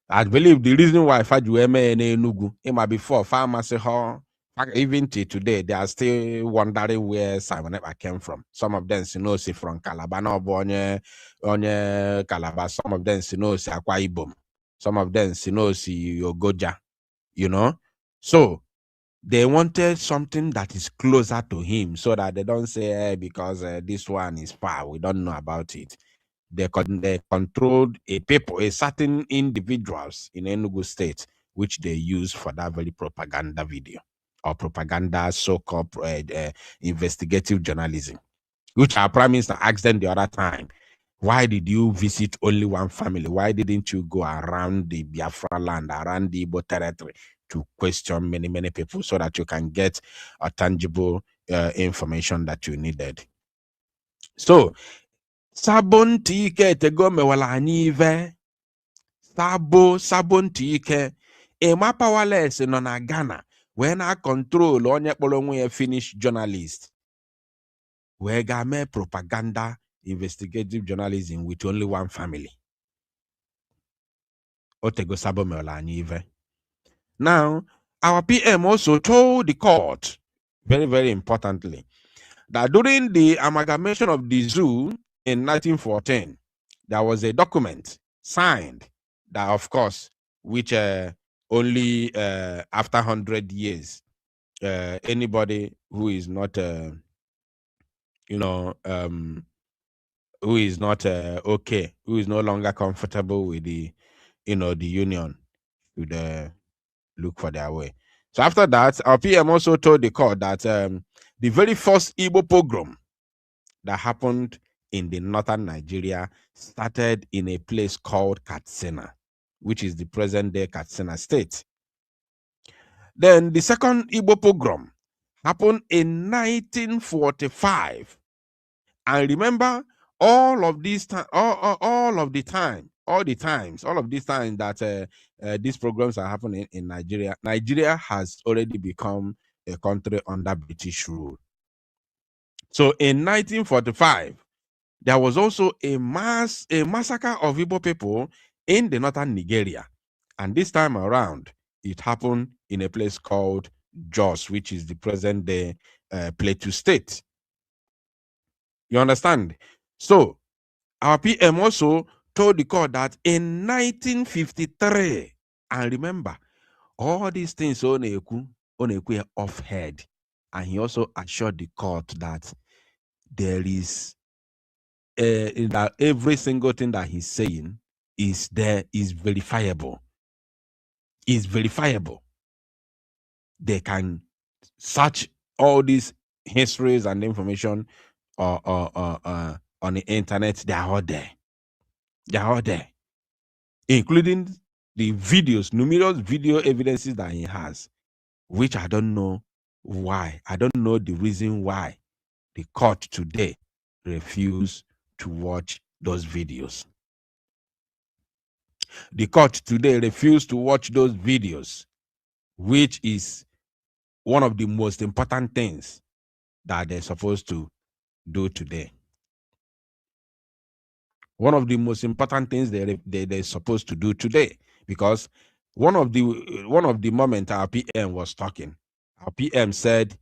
[SPEAKER 5] I believe the reason why Fajueme in Enugu, before pharmacy hall, even till today, they are still wondering where Simon Epa came from. Some of them know from Calabar, no Bonye, Onye Calabar. Some of them know Akwa Ibom. Some of them know Ogoja. So they wanted something that is closer to him, so that they don't say, because this one is far, we don't know about it. They controlled a certain individuals in Enugu State, which they use for that very propaganda video or propaganda so-called investigative journalism, which our Prime Minister asked them the other time. Why did you visit only one family? Why didn't you go around the Biafra land, around the Igbo territory, to question many people so that you can get a tangible information that you needed? So, sabon tike tego mewala anive. Sabon tike. Ema powerless no na Ghana. When I control onye kpolo Finnish journalist. We game propaganda investigative journalism with only one family. Otego sabo mewala anive. Now, our PM also told the court, very, very importantly, that during the amalgamation of the zoo in 1914, there was a document signed that, of course, which only after 100 years, anybody who is not, who is not okay, who is no longer comfortable with the, the union, should look for their way. So after that, our PM also told the court that the very first Igbo pogrom that happened in the northern Nigeria started in a place called Katsina, which is the present-day Katsina state. Then the second Igbo pogrom happened in 1945. And remember, all of these times that these programs are happening in Nigeria, Nigeria has already become a country under British rule. So in 1945, there was also a massacre of Igbo people in the northern Nigeria. And this time around, it happened in a place called Jos, which is the present-day Plateau State. You understand? So our PM also told the court that in 1953, and remember, all these things on Eku off head, and he also assured the court that there is that every single thing that he's saying is verifiable. Is verifiable. They can search all these histories and information on the internet. They are all there. They are all there, including the videos, numerous video evidences that he has, which I don't know why. I don't know the reason why the court today refused to watch those videos. The court today refused to watch those videos, which is one of the most important things that they're supposed to do today. One of the most important things they're supposed to do today, because one of the moment our PM was talking, our PM said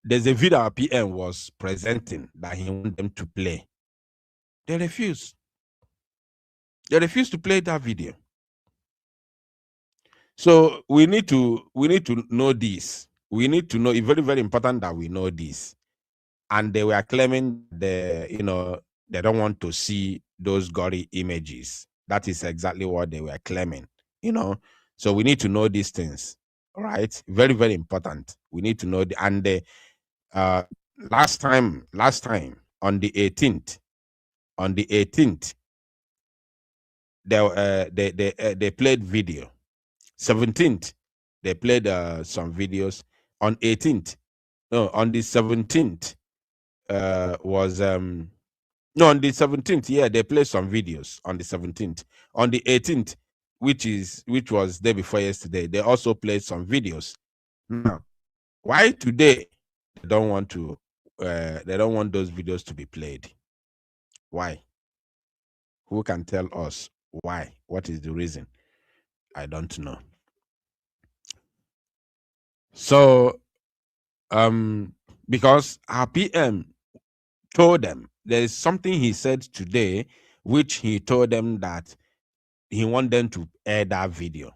[SPEAKER 5] there's a video our PM was presenting that he wanted them to play. They refused. They refused to play that video. So we need to know this. We need to know. It's very, very important that we know this. And they were claiming they don't want to see those gory images. That is exactly what they were claiming. So we need to know these things. All right, very, very important. We need to know last time on the 18th, they played video. 17th, they played some videos. On 18th, no, on the 17th on the 17th, yeah, they played some videos on the 17th. On the 18th, which was day before yesterday, they also played some videos. Now, why today they don't want those videos to be played? Why? Who can tell us why? What is the reason? I don't know. So, because our PM told them, there is something he said today, which he told them that he want them to air that video.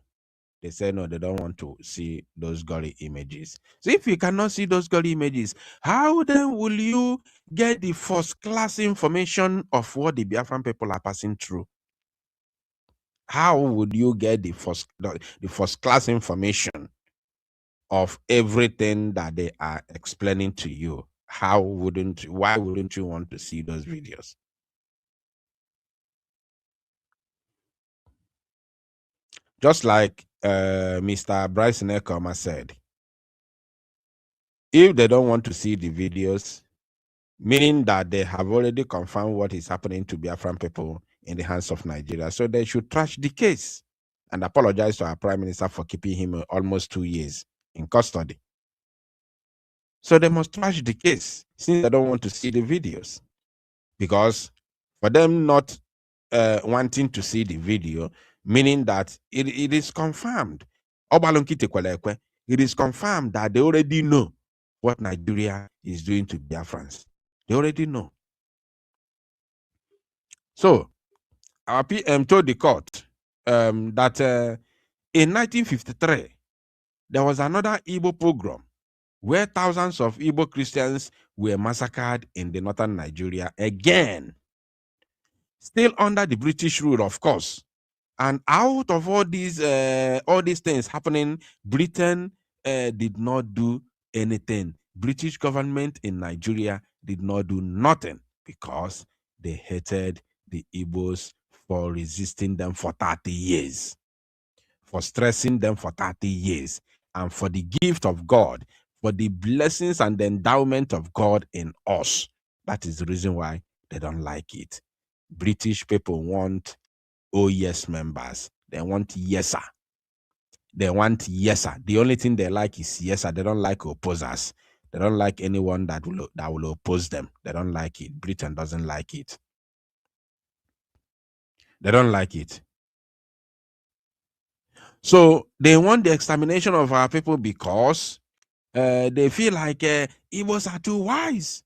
[SPEAKER 5] They said no, they don't want to see those gory images. So if you cannot see those gory images, how then will you get the first class information of what the Biafran people are passing through? How would you get the first class information of everything that they are explaining to you? Why wouldn't you want to see those videos? Just like Mr. Bryson Ekoma said, if they don't want to see the videos, meaning that they have already confirmed what is happening to Biafran people in the hands of Nigeria, so they should trash the case and apologize to our Prime Minister for keeping him almost 2 years in custody. So they must trash the case since they don't want to see the videos. Because for them not wanting to see the video, meaning that it is confirmed. It is confirmed that they already know what Nigeria is doing to Biafrans. They already know. So our PM told the court that in 1953, there was another Igbo pogrom where thousands of Igbo Christians were massacred in the northern Nigeria again. Still under the British rule, of course. And out of all these things happening, Britain did not do anything. British government in Nigeria did not do nothing because they hated the Igbos for resisting them for 30 years, for stressing them for 30 years, and for the gift of God, for the blessings and the endowment of God in us. That is the reason why they don't like it. British people want yes members. They want yes sir. They want yes sir. The only thing they like is yes sir. They don't like opposers. They don't like anyone that will oppose them. They don't like it. Britain doesn't like it. They don't like it. So they want the extermination of our people because they feel like Igbos are too wise.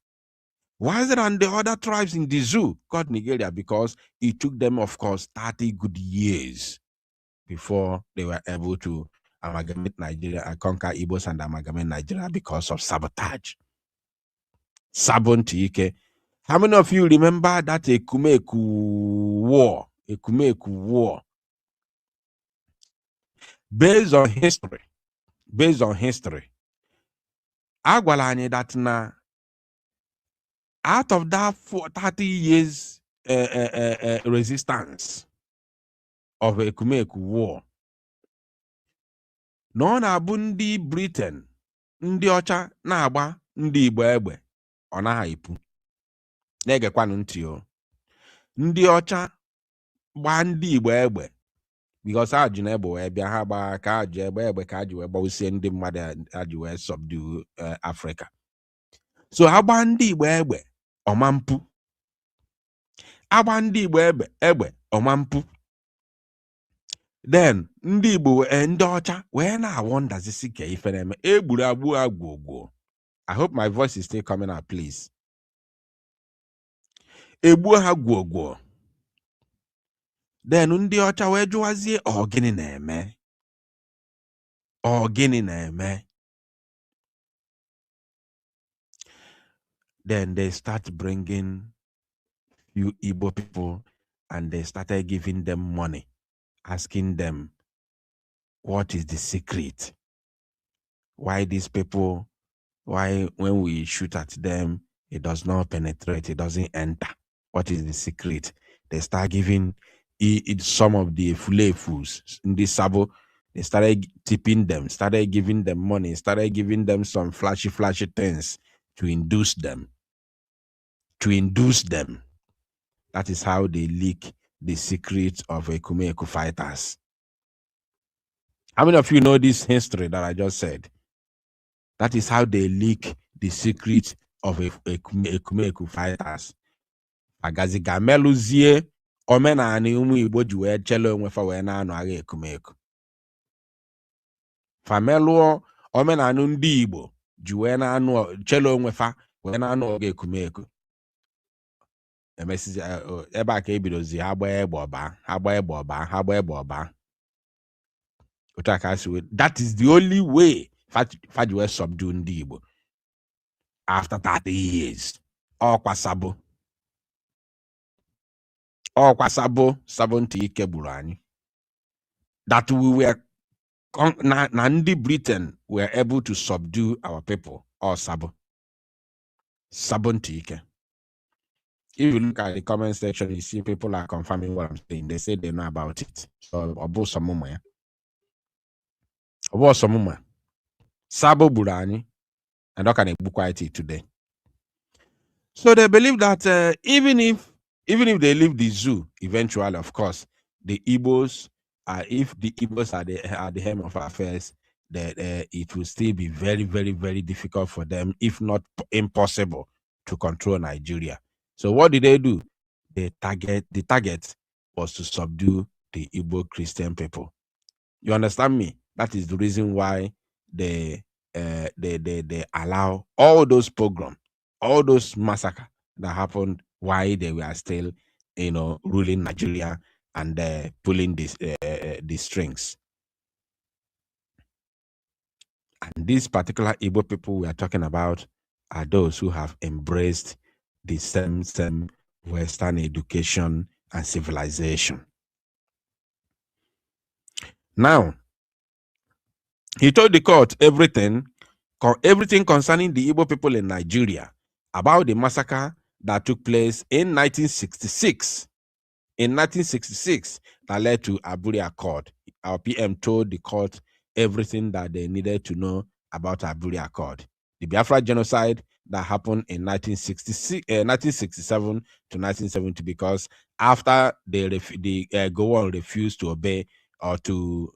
[SPEAKER 5] Wiser than the other tribes in the zoo called Nigeria, because it took them, of course, 30 good years before they were able to amalgamate Nigeria and conquer Igbos and amalgamate Nigeria because of sabotage. Sabon. How many of you remember that Ekumeku war? Ekumeku war. Based on history, agwala that na out of that 30 years resistance of Ekumeku war, no na-abụ ndị Britain, ndị ọcha na-agba ndị Igbo egbe, ọ naghị epu. Na-egekwanụ ntị o. Ndị ọcha gba ndị Igbo egbe because ha ji na egbe wee bịa, ha gba ka ha ji egbe ka ha ji wee gbausie ndị mmadụ, ha ji wee subdue Africa. So ha gba ndị Igbo egbe ọma mpu. Agba ndị Igbo egbe ọma mpu. Then ndị Igbo ndị ọcha wee na-awọndazisi ka ife na-eme. Egburu agbu agwụgwụ. I hope my voice is still coming out, please. Egbu ha gwụgwụ. Then ndị ọcha wee jụwazie ọ gịnị na-eme? Ọ gịnị na-eme? Then they start bringing few Igbo people and they started giving them money, asking them, what is the secret? Why these people, why when we shoot at them, it does not penetrate, it doesn't enter? What is the secret? They start giving some of the fulefus in this sabo. They started tipping them, started giving them money, started giving them some flashy things to induce them. That is how they leak the secret of Ekumeku fighters. How many of you know this history that I just said? That is how they leak the secret of Ekumeku fighters. Agaziga meluzie omenani umu Igbo ji wee chelo onwe fa wee na-anụ agha Ekumeku. Fameluo omenani ndị Igbo ji wee na-anụ chelo onwe fa wee na-anụ agha Ekumeku. Emesizi ebe a ka ebidozi ha gba egbe ọba. That is the only way Faji wee subdue ndị Igbo after 30 years. Ọkwa sabo ntị ike gburu anyị. That we were na ndị Britain were able to subdue our people. Or sabo ntị ike. If you look at the comment section, you see people are confirming what I'm saying. They say they know about it. So Obo Samuma. Sabo Burani. And how can they book quiet today? So they believe that even if they leave the zoo, eventually, of course, the Igbos, if the Igbos are the helm of affairs, that it will still be very, very, very difficult for them, if not impossible, to control Nigeria. So what did they do? The target was to subdue the Igbo Christian people. You understand me? That is the reason why they allow all those pogroms, all those massacres that happened while they were still, ruling Nigeria and pulling the strings. And these particular Igbo people we are talking about are those who have embraced the same Western education and civilization. Now, he told the court everything concerning the Igbo people in Nigeria about the massacre that took place in 1966. In 1966, that led to Aburi Accord. Our PM told the court everything that they needed to know about Aburi Accord. The Biafra genocide that happened in 1967 to 1970, because after the Gowon refused to obey or to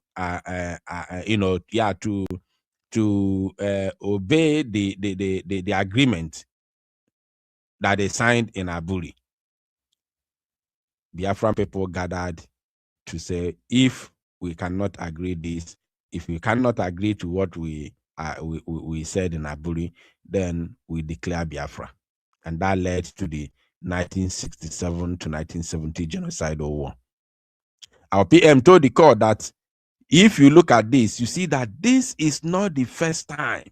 [SPEAKER 5] obey the agreement that they signed in Aburi, Biafran people gathered to say, if we cannot agree this, if we cannot agree to what we said in Aburi, then we declare Biafra. And that led to the 1967 to 1970 genocidal war. Our PM told the court that if you look at this, you see that this is not the first time,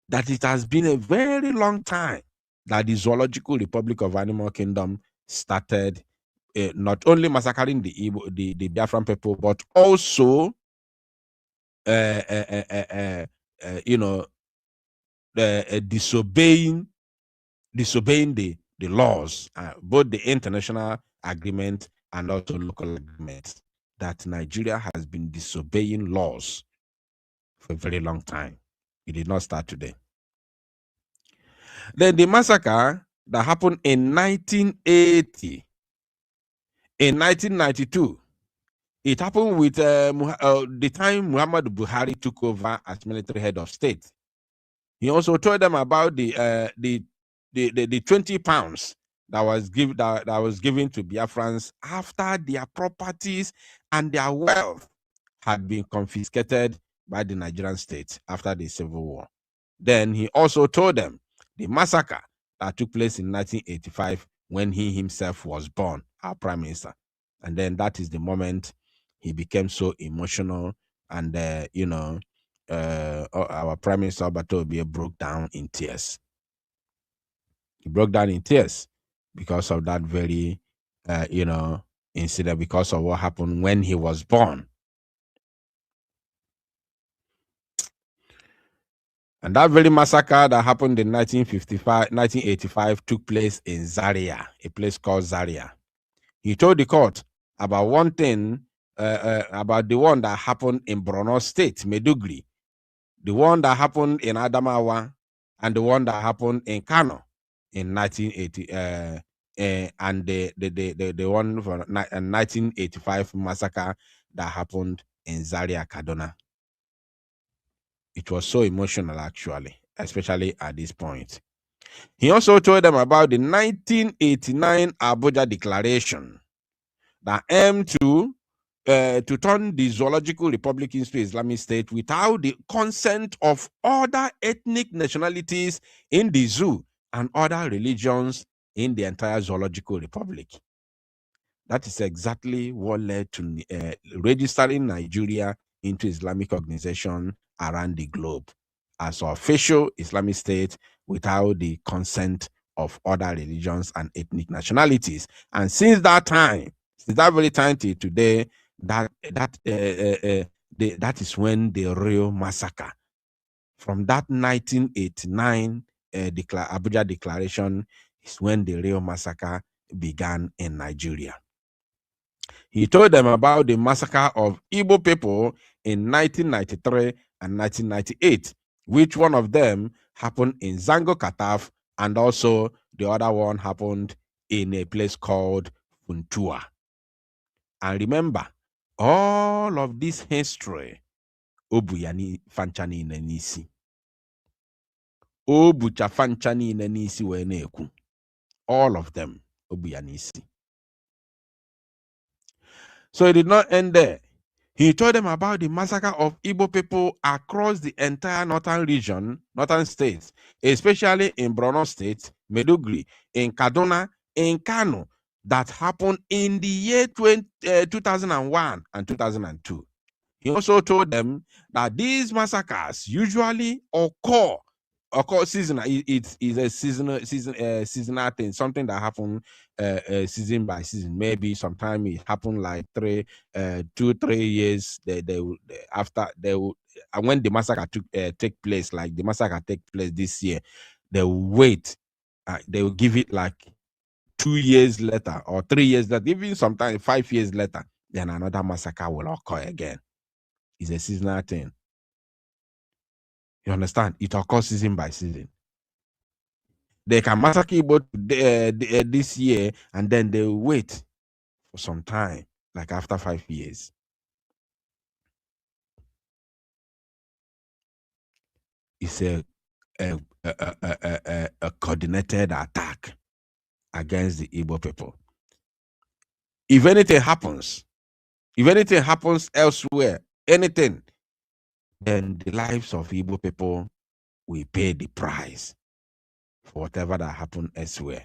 [SPEAKER 5] that it has been a very long time that the Zoological Republic of Animal Kingdom started not only massacring the Biafran people, but also disobeying the laws, both the international agreement and also local agreements. That Nigeria has been disobeying laws for a very long time. It did not start today. Then the massacre that happened in 1980, in 1992, it happened with the time Muhammad Buhari took over as military head of state. He also told them about the 20 pounds that was given to Biafrans after their properties and their wealth had been confiscated by the Nigerian state after the Civil War. Then he also told them the massacre that took place in 1985 when he himself was born, our prime minister. And then that is the moment he became so emotional, and our prime minister Alberto Obieh broke down in tears. He broke down in tears because of that very incident, because of what happened when he was born. And that very massacre that happened in 1985 took place in Zaria, a place called Zaria. He told the court about one thing, about the one that happened in Borno State, Medugri, the one that happened in Adamawa, and the one that happened in Kano in 1980, and the one for 1985 massacre that happened in Zaria, Kaduna. It was so emotional, actually, especially at this point. He also told them about the 1989 Abuja Declaration that aimed to turn the Zoological Republic into Islamic State without the consent of other ethnic nationalities in the zoo and other religions in the entire Zoological Republic. That is exactly what led to registering Nigeria into Islamic organization around the globe as an official Islamic state without the consent of other religions and ethnic nationalities. And since that time, since that very time till today, that is when the real massacre from that 1989 Abuja Declaration is when the real massacre began in Nigeria. He told them about the massacre of Igbo people in 1993 and 1998, which one of them happened in Zango Kataf, and also the other one happened in a place called Funtua. And remember, all of this history, Obuyani Fanchani Nenisi. Obucha Fanchani Nenisi Weneku. All of them, Obuyanisi. So it did not end there. He told them about the massacre of Igbo people across the entire northern region, northern states, especially in Borno State, Medugri, in Kaduna, in Kano, that happened in the year 2001 and 2002. He also told them that these massacres usually occur of course, seasonal. It is a seasonal thing. Something that happen season by season. Maybe sometime it happen like 2-3 years. After they will, and when the massacre take place, like the massacre take place this year, they will wait. They will give it like 2 years later or 3 years later, even sometimes 5 years later, then another massacre will occur again. It's a seasonal thing. You understand? It occurs season by season. They can massacre Igbo this year, and then they will wait for some time, like after 5 years. It's a coordinated attack against the Igbo people. If anything happens elsewhere, anything, then the lives of Igbo people will pay the price for whatever that happened elsewhere.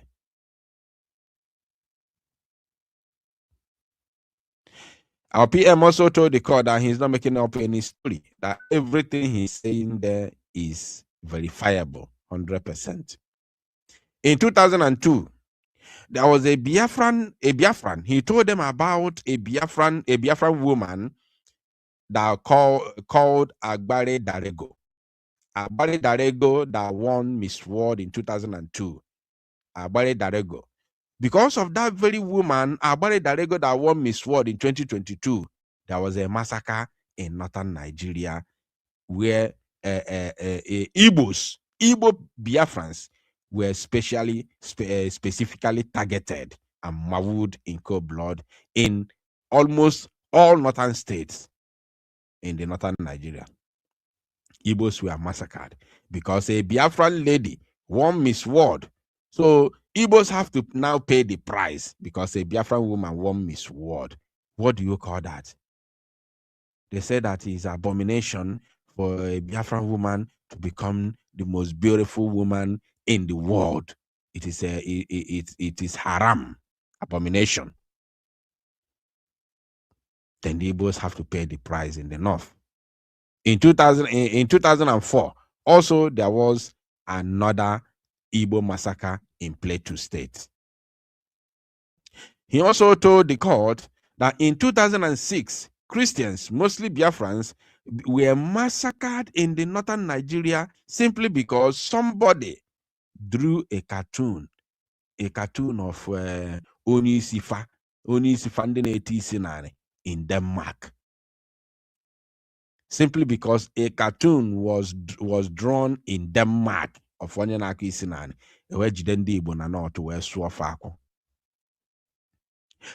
[SPEAKER 5] Our PM also told the court that he's not making up any story, that everything he's saying there is verifiable, 100%. In 2002, there was a Biafran. He told them about a Biafran woman that called Agbare Darego. Agbare Darego that won Miss World in 2002. Agbare Darego. Because of that very woman, Agbare Darego, that won Miss World in 2022, there was a massacre in northern Nigeria where Igbo Biafrans were specifically targeted and mauled in cold blood in almost all northern states in the northern Nigeria. Igbos were massacred because a Biafran lady won Miss World. So Igbos have to now pay the price because a Biafran woman won Miss World. What do you call that? They say that is abomination for a Biafran woman to become the most beautiful woman in the world. It is haram, abomination. Then the Igbos have to pay the price in the north. In 2004, also there was another Igbo massacre in Plateau State. He also told the court that in 2006, Christians, mostly Biafrans, were massacred in the northern Nigeria simply because somebody drew a cartoon of Onisifa in Denmark. Simply because a cartoon was drawn in Denmark of Onyanaki Isinani,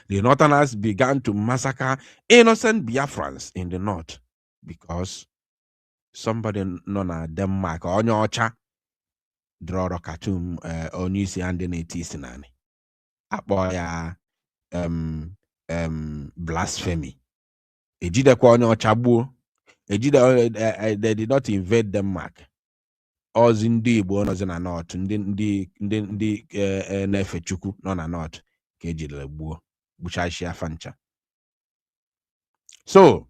[SPEAKER 5] the Northerners began to massacre innocent Biafrans in the north because somebody known as Denmark or Onyocha draw a cartoon Onisi and Isinani. Aboya blasphemy. Ejidekwa Onyocha buo. They did not invade Denmark. Ozi ndị Igbo nọzi na north, ndị na-efe Chukwu nọ na north ka ejidere gbuo gbuchashia fancha. So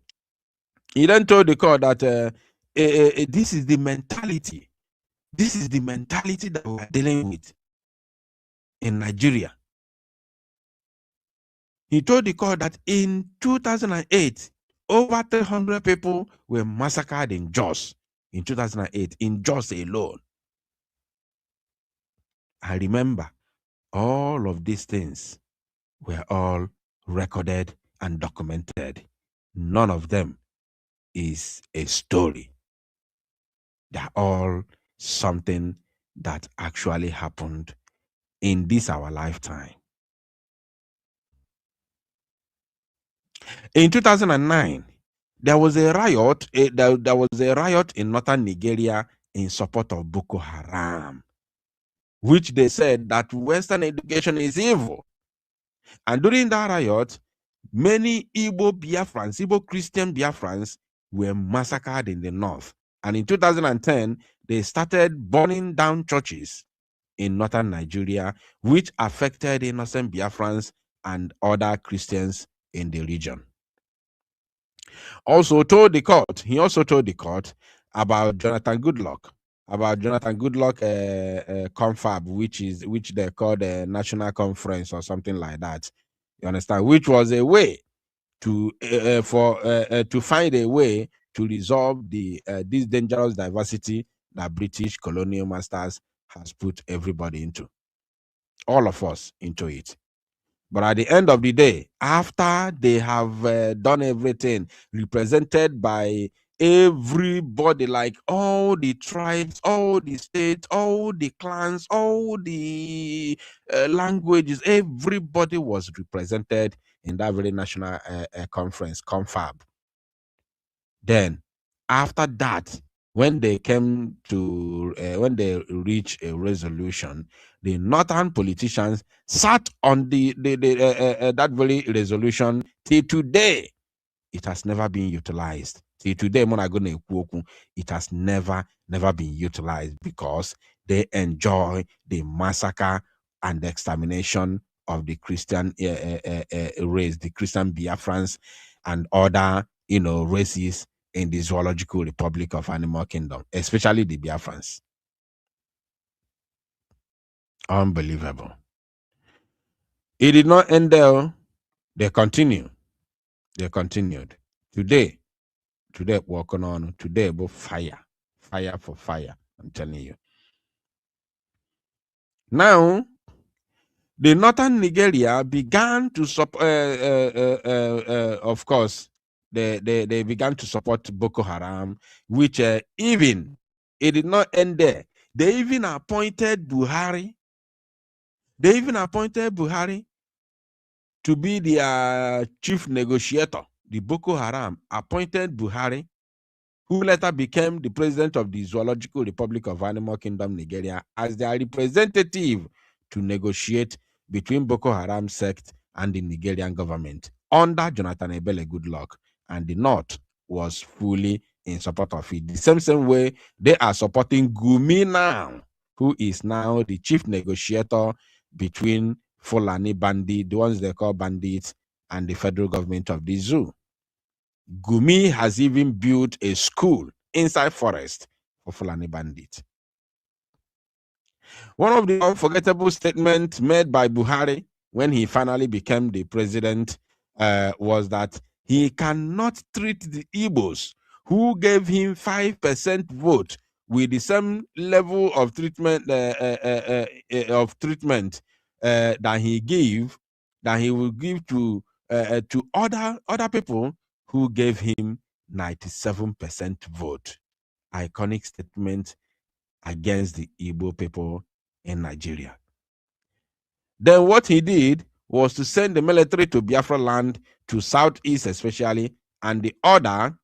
[SPEAKER 5] he then told the court that this is the mentality. This is the mentality that we are dealing with in Nigeria. He told the court that in 2008, over 300 people were massacred in Jos in 2008, in Jos alone. I remember all of these things were all recorded and documented. None of them is a story. They're all something that actually happened in this our lifetime. In 2009, there was a riot. There was a riot in northern Nigeria in support of Boko Haram, which they said that Western education is evil. And during that riot, many Igbo Christian Biafrans were massacred in the north. And in 2010, they started burning down churches in northern Nigeria, which affected innocent Biafrans and other Christians in the region. He also told the court about Jonathan Goodluck, about Jonathan Goodluck confab, which they call the National Conference or something like that. You understand? Which was a way to find a way to resolve this dangerous diversity that British colonial masters has put everybody into, all of us into it. But at the end of the day, after they have done everything, represented by everybody, like all the tribes, all the states, all the clans, all the languages, everybody was represented in that very national conference, confab. Then, after that, when they came to, when they reached a resolution, the northern politicians sat on that very resolution till today. It has never been utilized. Till today, it has never been utilized because they enjoy the massacre and the extermination of the Christian race, the Christian Biafrans and other races in the Zoological Republic of Animal Kingdom, especially the Biafrans. Unbelievable. It did not end there. They continue. They continued. Today, working on today about fire for fire. I'm telling you. Now, the northern Nigeria began to support. Of course, they began to support Boko Haram, which even it did not end there. They even appointed Buhari. To be their chief negotiator. The Boko Haram appointed Buhari, who later became the president of the Zoological Republic of Animal Kingdom, Nigeria, as their representative to negotiate between Boko Haram sect and the Nigerian government under Jonathan Ebele Goodluck, and the North was fully in support of it. The same way they are supporting Gumi now, who is now the chief negotiator between Fulani bandit, the ones they call bandits, and the federal government of the zoo. Gumi has even built a school inside forest for Fulani bandits. One of the unforgettable statements made by Buhari when he finally became the president was that he cannot treat the Igbos who gave him 5% vote with the same level of treatment that he will give to other people who gave him 97% vote. Iconic statement against the Igbo people in Nigeria. Then what he did was to send the military to Biafra land, to Southeast especially, and the order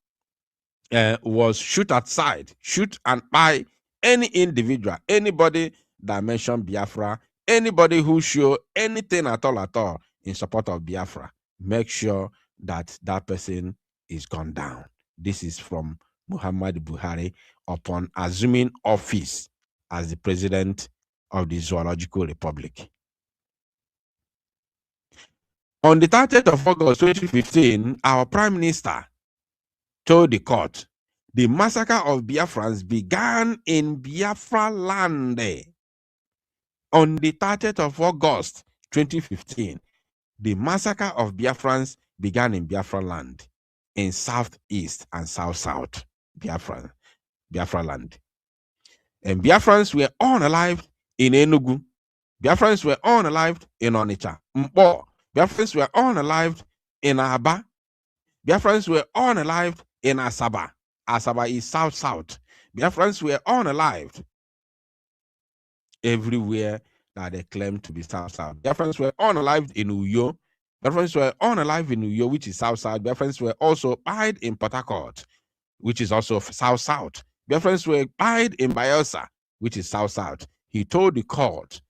[SPEAKER 5] was shoot and buy any individual, anybody that mentioned Biafra, anybody who show anything at all in support of Biafra, make sure that that person is gone down. This is from Muhammad Buhari upon assuming office as the president of the Zoological Republic. On the 30th of August 2015, our Prime Minister told the court the massacre of Biafrans began in Biafra land. On the 30th of August 2015, the massacre of Biafrans began in Biafra land, in southeast and south Biafra land. And Biafrans were unalived in Enugu. Biafrans were unalived in Onitsha, Mpo. Biafrans were unalived in Aba. Biafrans were unalived in Asaba. Asaba is south. Biafrans were unalived everywhere that they claim to be south. Biafrans were unalived in Uyo. Biafrans were unalived in Uyo, which is south. Biafrans were also buried in Port Harcourt, which is also south. Biafrans were buried in Bayelsa, which is south. He told the court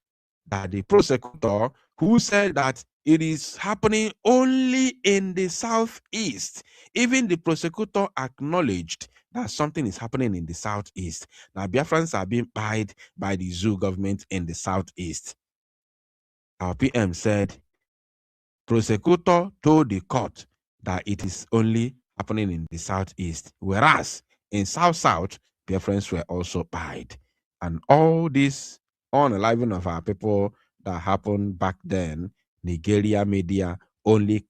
[SPEAKER 5] that the prosecutor, who said that it is happening only in the southeast, even the prosecutor acknowledged that something is happening in the southeast. Now, Biafrans are being buried by the zoo government in the southeast. Our PM said, prosecutor told the court that it is only happening in the southeast, whereas in south, Biafrans were also pied. And all this unaliving of our people that happened back then, Nigeria media only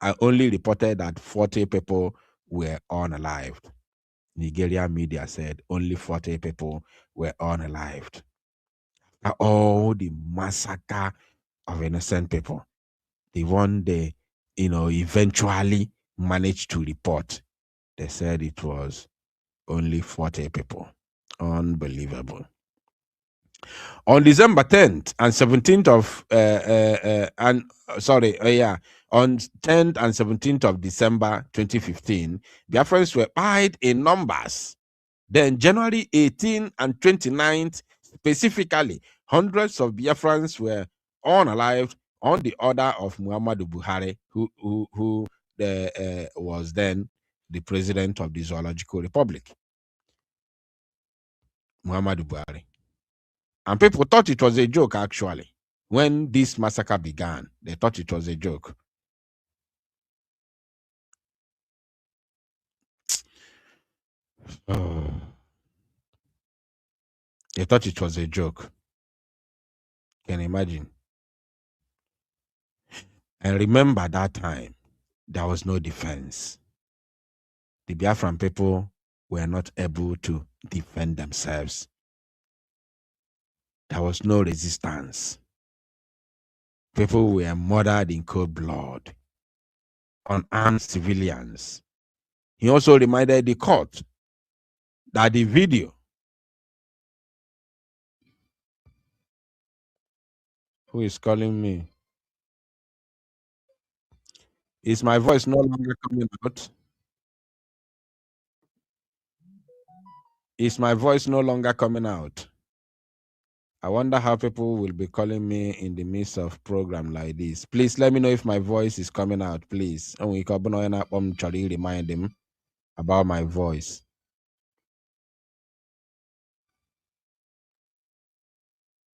[SPEAKER 5] reported that 40 people were unalived. Nigeria media said only 40 people were unalived. All the massacre of innocent people, the one they, eventually managed to report, they said it was only 40 people. Unbelievable. On December 10th and 17th of on 10th and 17th of December 2015, Biafrans were pied in numbers. Then January 18th and 29th, specifically, hundreds of Biafrans were unalived on the order of Muhammadu Buhari, who was then the president of the Zoological Republic. Muhammadu Buhari. And people thought it was a joke, actually. When this massacre began, they thought it was a joke. Oh. They thought it was a joke. Can you imagine? And remember that time, there was no defense. The Biafran people were not able to defend themselves. There was no resistance. People were murdered in cold blood, unarmed civilians. He also reminded the court that the video. Who is calling me? Is my voice no longer coming out? Is my voice no longer coming out? I wonder how people will be calling me in the midst of program like this. Please let me know if my voice is coming out, please. And we can remind him about my voice.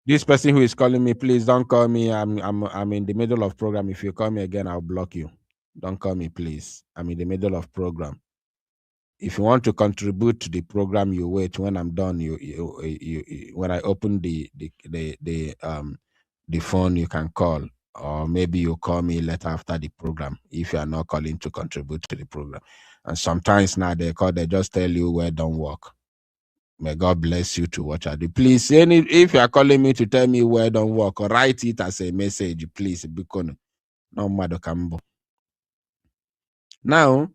[SPEAKER 5] This person who is calling me, please don't call me. I'm in the middle of program. If you call me again, I'll block you. Don't call me, please. I'm in the middle of program. If you want to contribute to the program, you wait. When I'm done, when I open the phone, you can call, or maybe you call me later after the program if you are not calling to contribute to the program. And sometimes now they just tell you where don't work. May God bless you to watch out. Please, if you are calling me to tell me where don't work, write it as a message, please. Because no matter cambo. Now,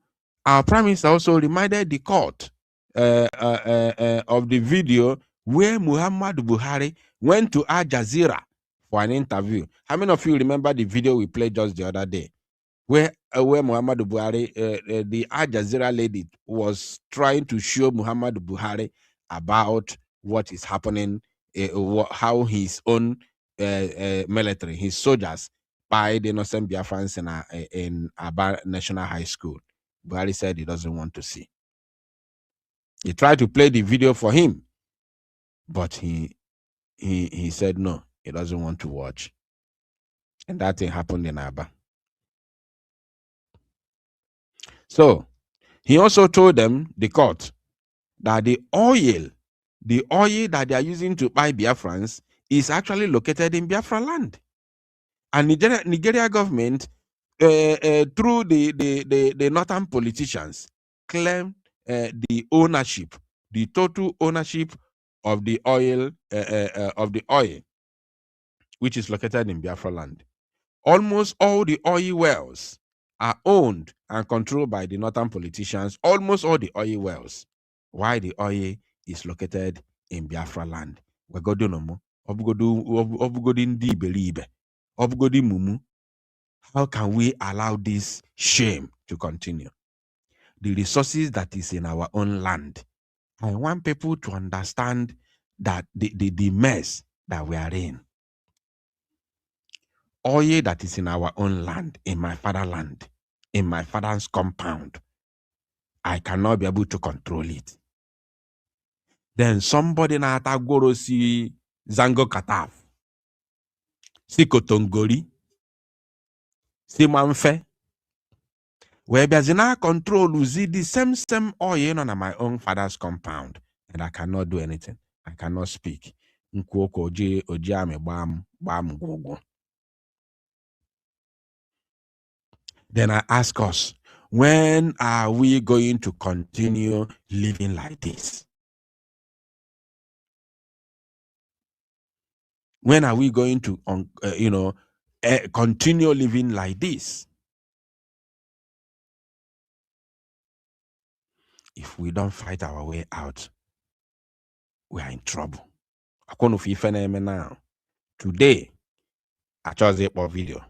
[SPEAKER 5] our Prime Minister also reminded the court of the video where Muhammad Buhari went to Al Jazeera for an interview. How many of you remember the video we played just the other day? Where Muhammad Buhari, the Al Jazeera lady, was trying to show Muhammad Buhari about what is happening, how his own military, his soldiers, by the innocent Biafrans in Aba National High School. Buhari said he doesn't want to see. He tried to play the video for him, but he said no, he doesn't want to watch. And that thing happened in Aba. So he also told them, the court, that the oil that they are using to buy Biafrans is actually located in Biafra land. And Nigeria government, through the northern politicians, claim the ownership, the total ownership of the oil, which is located in Biafra land. Almost all the oil wells are owned and controlled by the northern politicians. Almost all the oil wells. Why the oil is located in Biafra land? How can we allow this shame to continue? The resources that is in our own land. I want people to understand that the mess that we are in. Oil that is in our own land, in my fatherland, in my father's compound, I cannot be able to control it. Then somebody na atagoro si Zango Kataf, si Kotongori, si Manfe, where Biazina control uzi the same oil on my own father's compound. and I cannot do anything. I cannot speak. Then I ask us, when are we going to continue living like this? When are we going to, continue living like this? If we don't fight our way out, we are in trouble. Now, today, I chose it for video.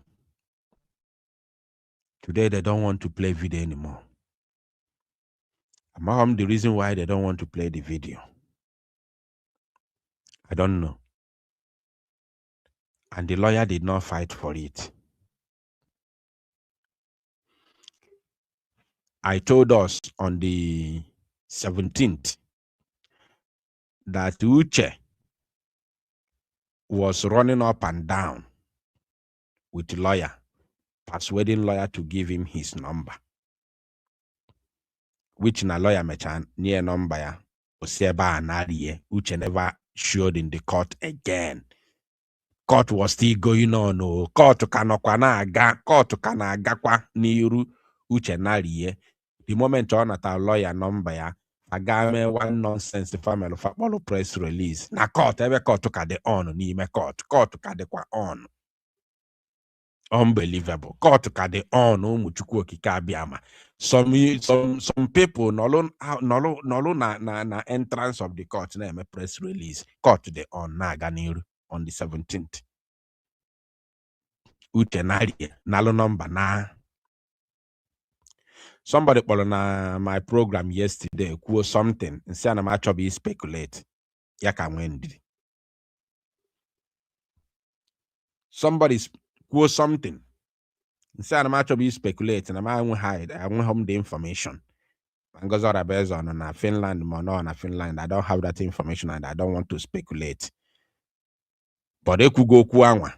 [SPEAKER 5] Today, they don't want to play video anymore. I'm the reason why they don't want to play the video. I don't know. And the lawyer did not fight for it. I told us on the 17th that Uche was running up and down with the lawyer, persuading lawyer to give him his number, which na lawyer mechan near number ya Oseba Anariye. Uche never showed in the court again. Court was still going on. Oh, court kanokwa na aga, court kana agakwa n'iru Uche Nariye. The moment on at our lawyer number ya, agame one nonsense family follow press release. Na court ebe court ka de on n'ime court ka de kwa on. Unbelievable. Court ka de on Umuchukwu okike abịama. Some people nolo na entrance of the court na eme press release. Court de on na aga n'iru on the 17th. Uche Nariye nalo number na. Somebody called na my program yesterday quote something and say I'm actually speculate. Yaka wendi. Somebody quote something and say I'm actually speculate and I won't hide. I won't have the information. And goes out based on Finland, on Finland. I don't have that information and I don't want to speculate. But they could go kuanwa.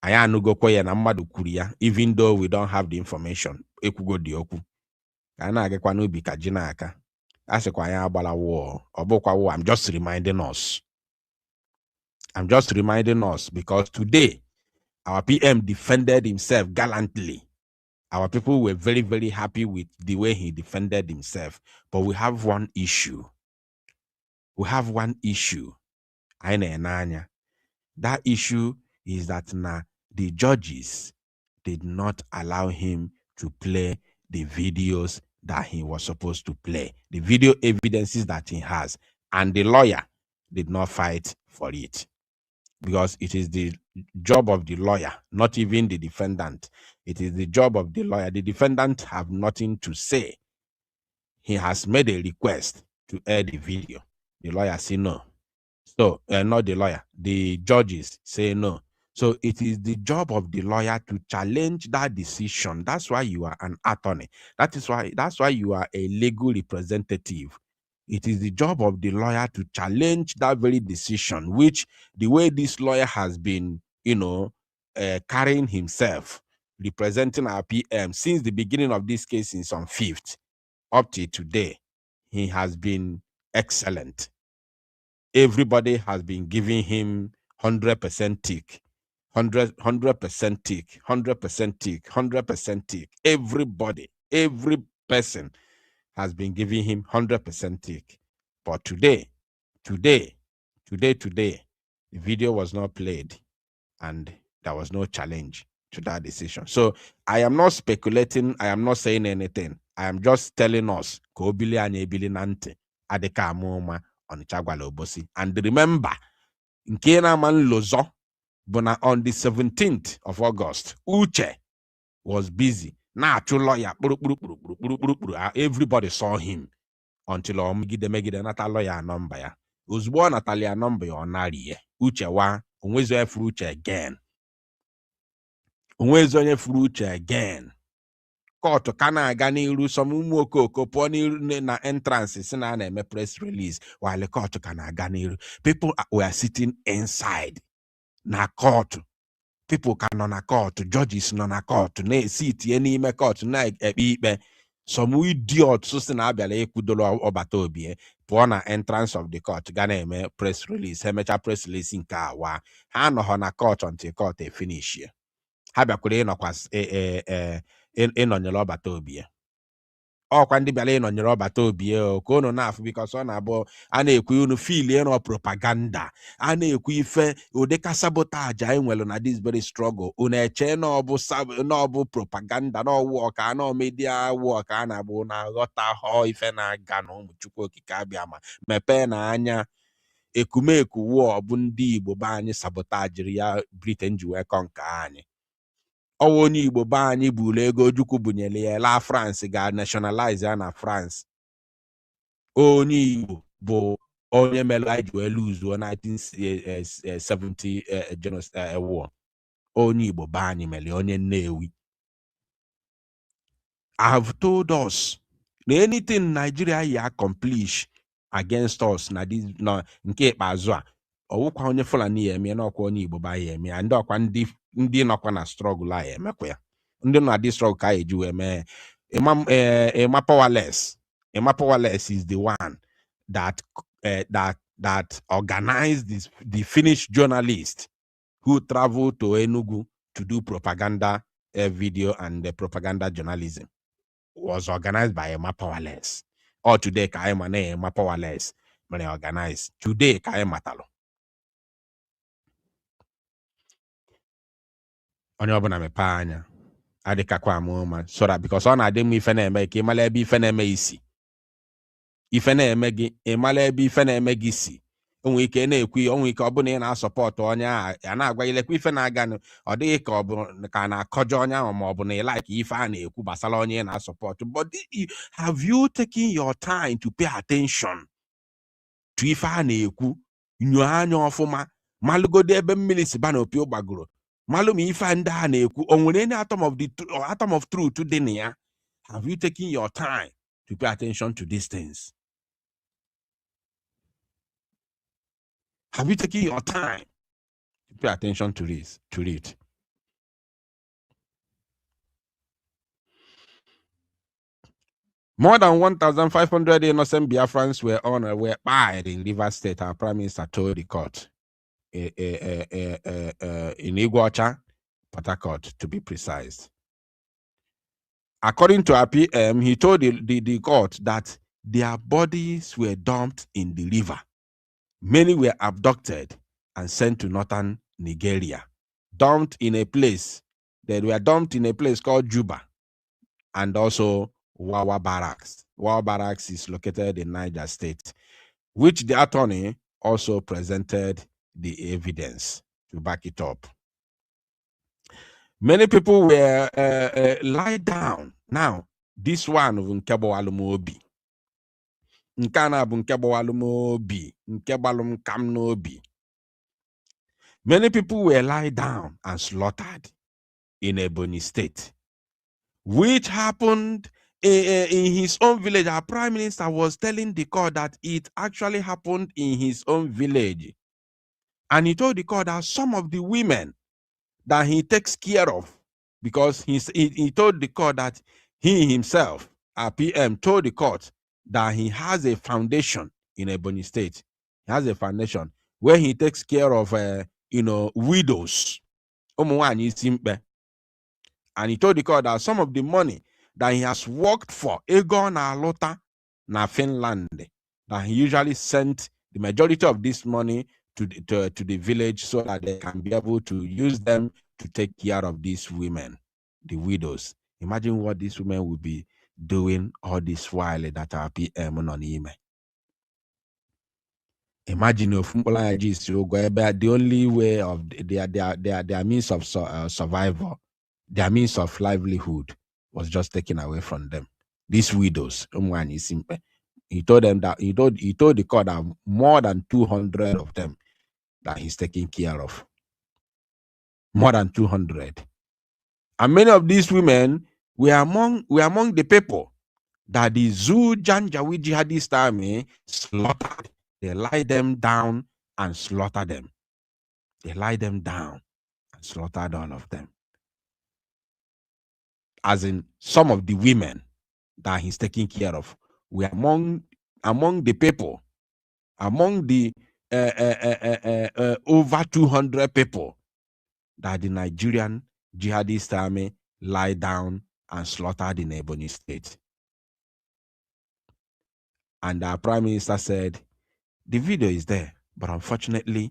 [SPEAKER 5] Aya no go koye na mmadu kuria, even though we don't have the information. Ekugo dioku. Kana agekwa no bi ka jina aka. Asekwa ya agbala war. Obokwa war. I'm just reminding us. I'm just reminding us because today our PM defended himself gallantly. Our people were very, very happy with the way he defended himself. But we have one issue. We have one issue. That issue is that now the judges did not allow him to play the videos that he was supposed to play, the video evidences that he has, and the lawyer did not fight for it because it is the job of the lawyer, not even the defendant. It is the job of the lawyer. The defendant have nothing to say. He has made a request to air the video. The lawyer say no. So, not the lawyer, the judges say no. So it is the job of the lawyer to challenge that decision. That's why you are an attorney. That's why you are a legal representative. It is the job of the lawyer to challenge that very decision, which the way this lawyer has been, carrying himself, representing our PM since the beginning of this case in some 5th up to today, he has been excellent. Everybody has been giving him 100% tick, 100% tick, 100% tick, 100% tick. Everybody, every person has been giving him 100% tick. But today, the video was not played and there was no challenge to that decision. So I am not speculating. I am not saying anything. I am just telling us, Kobili Anyebili Nante, Adeka Amoma, on Chagwalobosi. And remember, Nkena Man Lozo, Bona on the 17th of August, Uche was busy. Nah, true lawyer. Everybody saw him until Omigide Nata lawyer number. It was born Natalia number on Nari. Uche wa, Unwezo Uche again. Unwezo Uche again. Court kana aga n'iru some ụmụ okoko pụọ n'iru na entrance si na na-eme press release while court kana aga n'iru. People were sitting inside na court. People ka nọ na court, judges nọ na court, na-esi itinye n'ime court na-ekpe ikpe. some idiots so na abịala ekwudolo ọbata obi pụọ na entrance of the court ga na-eme press release emecha press release nke awa ha anọghọ na court until court finish ha bịakwara ịnọkwa ịnọnyere ọbata obi ọkwa ndị bịara ịnọnyere ọbata obi ka unu na-afụ bikos ọ na-abụ a na-ekwu unu filie nọ propaganda a na-ekwu ife ụdịka sabotage anyị nwere na this very struggle unu eche n'ọbụ propaganda n'ọwụ ọka nọ media wụ ọka a na-abụ na aghọtaghọ ife na-aga na ụmụ Chukwu okike abịa ma mepee na anya ekumeku wụọ bụ ndị Igbo be anyị sabotajiri ya Britain ji wee kọ nke anyị ọwụ onye Igbo be anyị buru ego Ojukwu bunyere ya la France ga nationalize ya na France onye Igbo bụ onye mere anyị ji wee luzuo 1970 genocide war onye Igbo be anyị mere onye Nnewi. I have told us na anything Nigeria ya accomplish against us na this no nke ikpeazụ a ọwụkwa onye Fulani ya eme n'ọkwa onye Igbo ba ya eme ya ndị ọkwa ndị nọkwa na struggle a ya emekwa ya ndị nọ na this struggle ka eji wee mee Emma Powerless is the one that organized the Finnish journalist who traveled to Enugu to do propaganda video and propaganda journalism was organized by Emma Powerless. Or today ka anyị ma na Emma Powerless mere organize today ka anyị matalụ onye ọbụla mepe anya adịkakwa amụma sora because ọ na-adị m ife na-eme ka ịmala ebe ife na-eme isi ife na-eme gị ịmala ebe ife na-eme gị si onwe ike na-ekwu onwe ike ọ bụ na ị na-asọpọtụ onye a na-agwa ilekwa ife na-aga ọ dịghị ka ọ bụ ka na-akọjọ onye ahụ ma ọ bụ na ịlaik ife a na-ekwu gbasara onye ị na-asọpọtụ but have you taken your time to pay attention to ife a na-ekwu nyuo anya ọfụma malụgodo ebe mmiri si ba na opi ụgbagoro malụ ma ife ndị a na-ekwu o nwere any atom of truth dị na ya? Have you taken your time to pay attention to these things? Have you taken your time to pay attention to this, to it? More than 1,500 innocent Biafrans were fired in Rivers State, our Prime Minister told the court. In Iguacha, Port Harcourt, to be precise. According to our PM, he told the court that their bodies were dumped in the river. Many were abducted and sent to northern Nigeria. They were dumped in a place called Juba and also Wawa Barracks. Wawa Barracks is located in Niger State, which the attorney also presented the evidence to back it up. Many people were lie down. Now, this one of Nkebo Alumobi. Nkana bu Nkebo Alumobi. Nkebalum Kamnobi. Many people were lie down and slaughtered in Ebonyi State, which happened in his own village. Our Prime Minister was telling the court that it actually happened in his own village. And he told the court that some of the women that he takes care of, because he told the court that he himself, our PM, told the court that he has a foundation in Ebonyi State. He has a foundation where he takes care of, widows. And he told the court that some of the money that he has worked for, Egon Alota, na Finland, that he usually sent the majority of this money to the village so that they can be able to use them to take care of these women, the widows. Imagine what these women will be doing all this while that our PM on email. Imagine if the only way of their means of survival, their means of livelihood was just taken away from them. These widows, he told them that he told the court that more than 200 of them that he's taking care of. More than 200. And many of these women were among the people that the Zoo Janjaweed Jihadist army slaughtered. They lied them down and slaughtered them. They lied them down and slaughtered all of them. As in some of the women that he's taking care of. We are among the people, among the over 200 people that the Nigerian jihadist army lie down and slaughtered in Ebonyi State. And our Prime Minister said, the video is there, but unfortunately,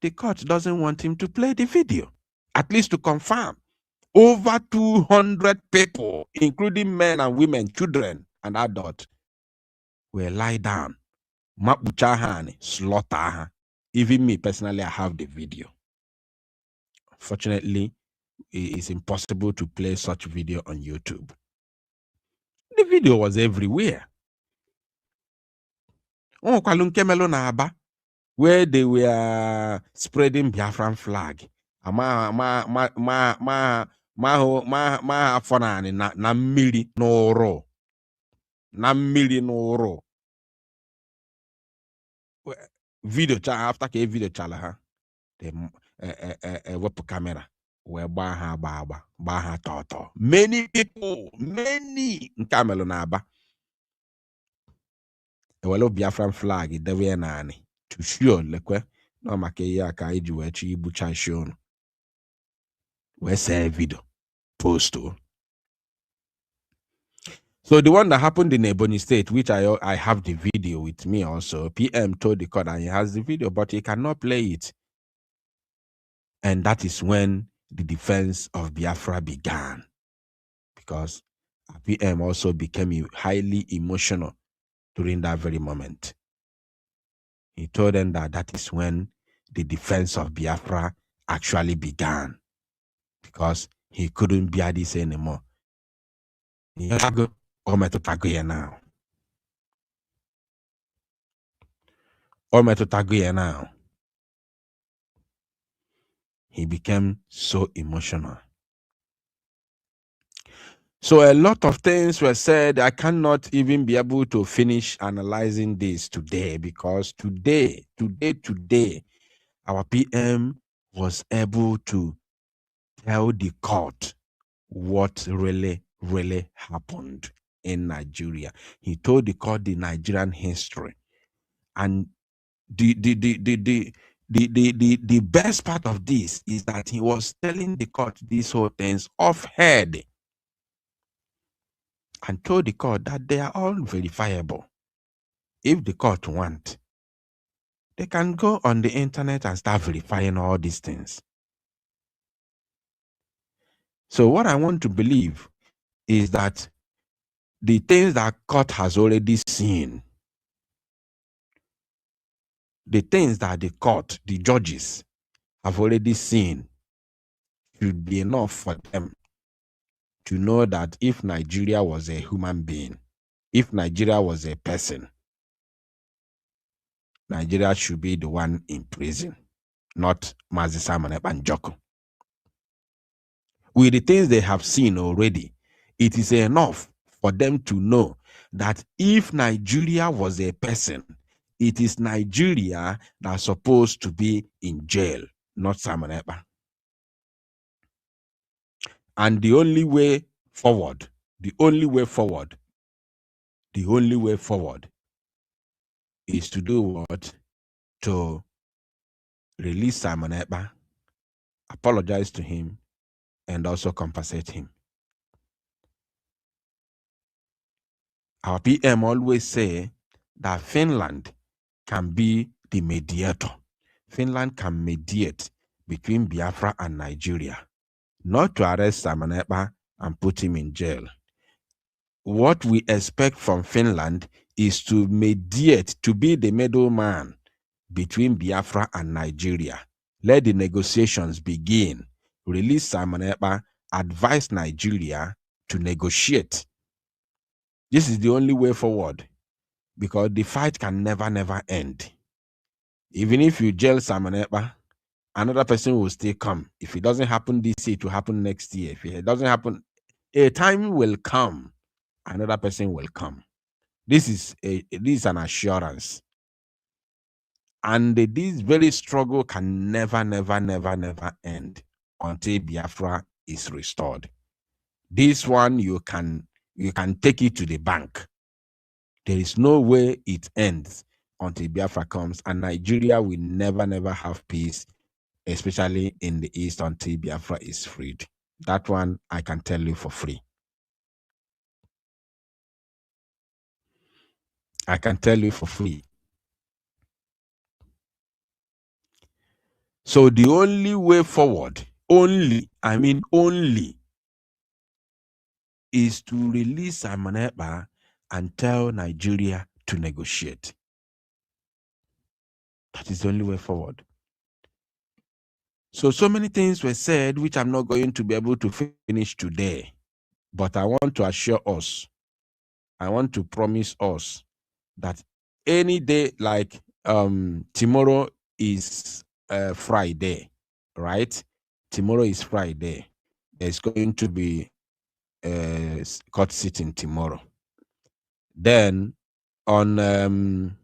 [SPEAKER 5] the court doesn't want him to play the video, at least to confirm. Over 200 people, including men and women, children and adults, were lie down, slaughter. Even me personally, I have the video. Fortunately, it is impossible to play such video on YouTube. The video was everywhere. Oh, Kwalunkemelo na Aba, where they were spreading Biafran flag. Afonani na mmiri n'ụrụ. Na mmiri n'ụrụ. Video cha after ke video chala ha. They web camera. Where baha toto. Many people, many Nkamelo na Aba. Ewelo Biafran flag idewe nani. To show lekwe no make ya ka iji we chi ibucha show. We say video post. So the one that happened in Ebonyi State, which I have the video with me also, PM told the court and he has the video, but he cannot play it. And that is when the defense of Biafra began. Because PM also became highly emotional during that very moment. He told them that that is when the defense of Biafra actually began. Because he couldn't bear this anymore. Now. He became so emotional. So a lot of things were said. I cannot even be able to finish analyzing this today because today, our PM was able to tell the court what really happened in Nigeria. He told the court the Nigerian history. And the best part of this is that he was telling the court these whole things off head and told the court that they are all verifiable. If the court want, they can go on the internet and start verifying all these things. So what I want to believe is that the things that court has already seen, the things that the court, the judges have already seen should be enough for them to know that if Nigeria was a human being, if Nigeria was a person, Nigeria should be the one in prison, not Mazi Simon Ebanjoko. With the things they have seen already, it is enough for them to know that if Nigeria was a person, it is Nigeria that's supposed to be in jail, not Simon Ekpa. And the only way forward is to do what? To release Simon Ekpa, apologize to him, and also compensate him. Our PM always say that Finland can be the mediator. Finland can mediate between Biafra and Nigeria, not to arrest Simon Ekpa and put him in jail. What we expect from Finland is to mediate, to be the middleman between Biafra and Nigeria. Let the negotiations begin. Release Simon Ekpa, advise Nigeria to negotiate. This is the only way forward because the fight can never end. Even if you jail Simon Ekpa, another person will still come. If it doesn't happen this year, it will happen next year. If it doesn't happen, a time will come, another person will come. This is an assurance. And this very struggle can never end until Biafra is restored. This one you can You can take it to the bank. There is no way it ends until Biafra comes, and Nigeria will never have peace, especially in the east, until Biafra is freed. That one I can tell you for free. I can tell you for free. So the only way forward, only, is to release Simon Ekpa and tell Nigeria to negotiate. That is the only way forward. So many things were said, which I'm not going to be able to finish today. But I want to assure us, I want to promise us that any day, like tomorrow is Friday, right? Tomorrow is Friday. There's going to be court sitting tomorrow. Then on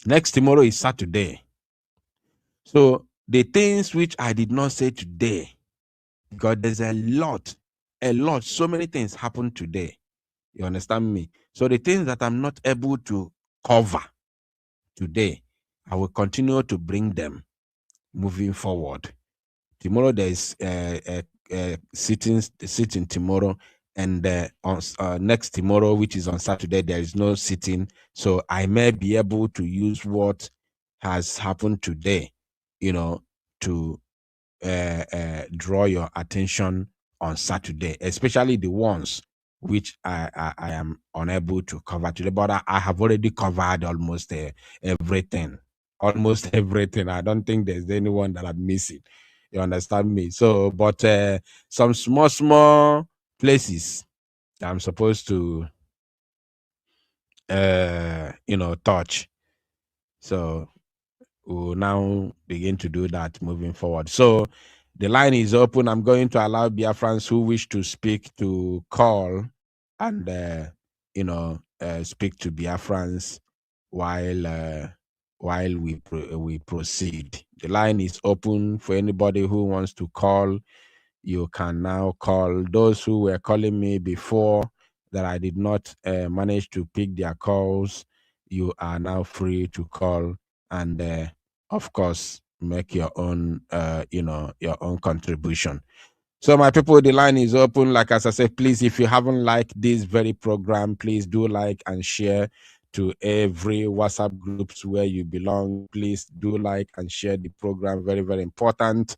[SPEAKER 5] next tomorrow is Saturday. So the things which I did not say today, because there's a lot, so many things happen today. You understand me? So the things that I'm not able to cover today, I will continue to bring them moving forward. Tomorrow there is sitting tomorrow, and on next tomorrow, which is on Saturday, there is no sitting. So I may be able to use what has happened today, to draw your attention on Saturday, especially the ones which I am unable to cover today. But I have already covered almost everything. Almost everything. I don't think there's anyone that I'm missing. You understand me? So, but some small places I'm supposed to, touch. So we'll now begin to do that moving forward. So the line is open. I'm going to allow Biafrans who wish to speak to call and, speak to Biafrans while we proceed. The line is open for anybody who wants to call. You can now call. Those who were calling me before that I did not manage to pick their calls, you are now free to call and, of course, make your own, your own contribution. So my people, the line is open. Like as I said, please, if you haven't liked this very program, please do like and share to every WhatsApp groups where you belong. Please do like and share the program. Very, very important.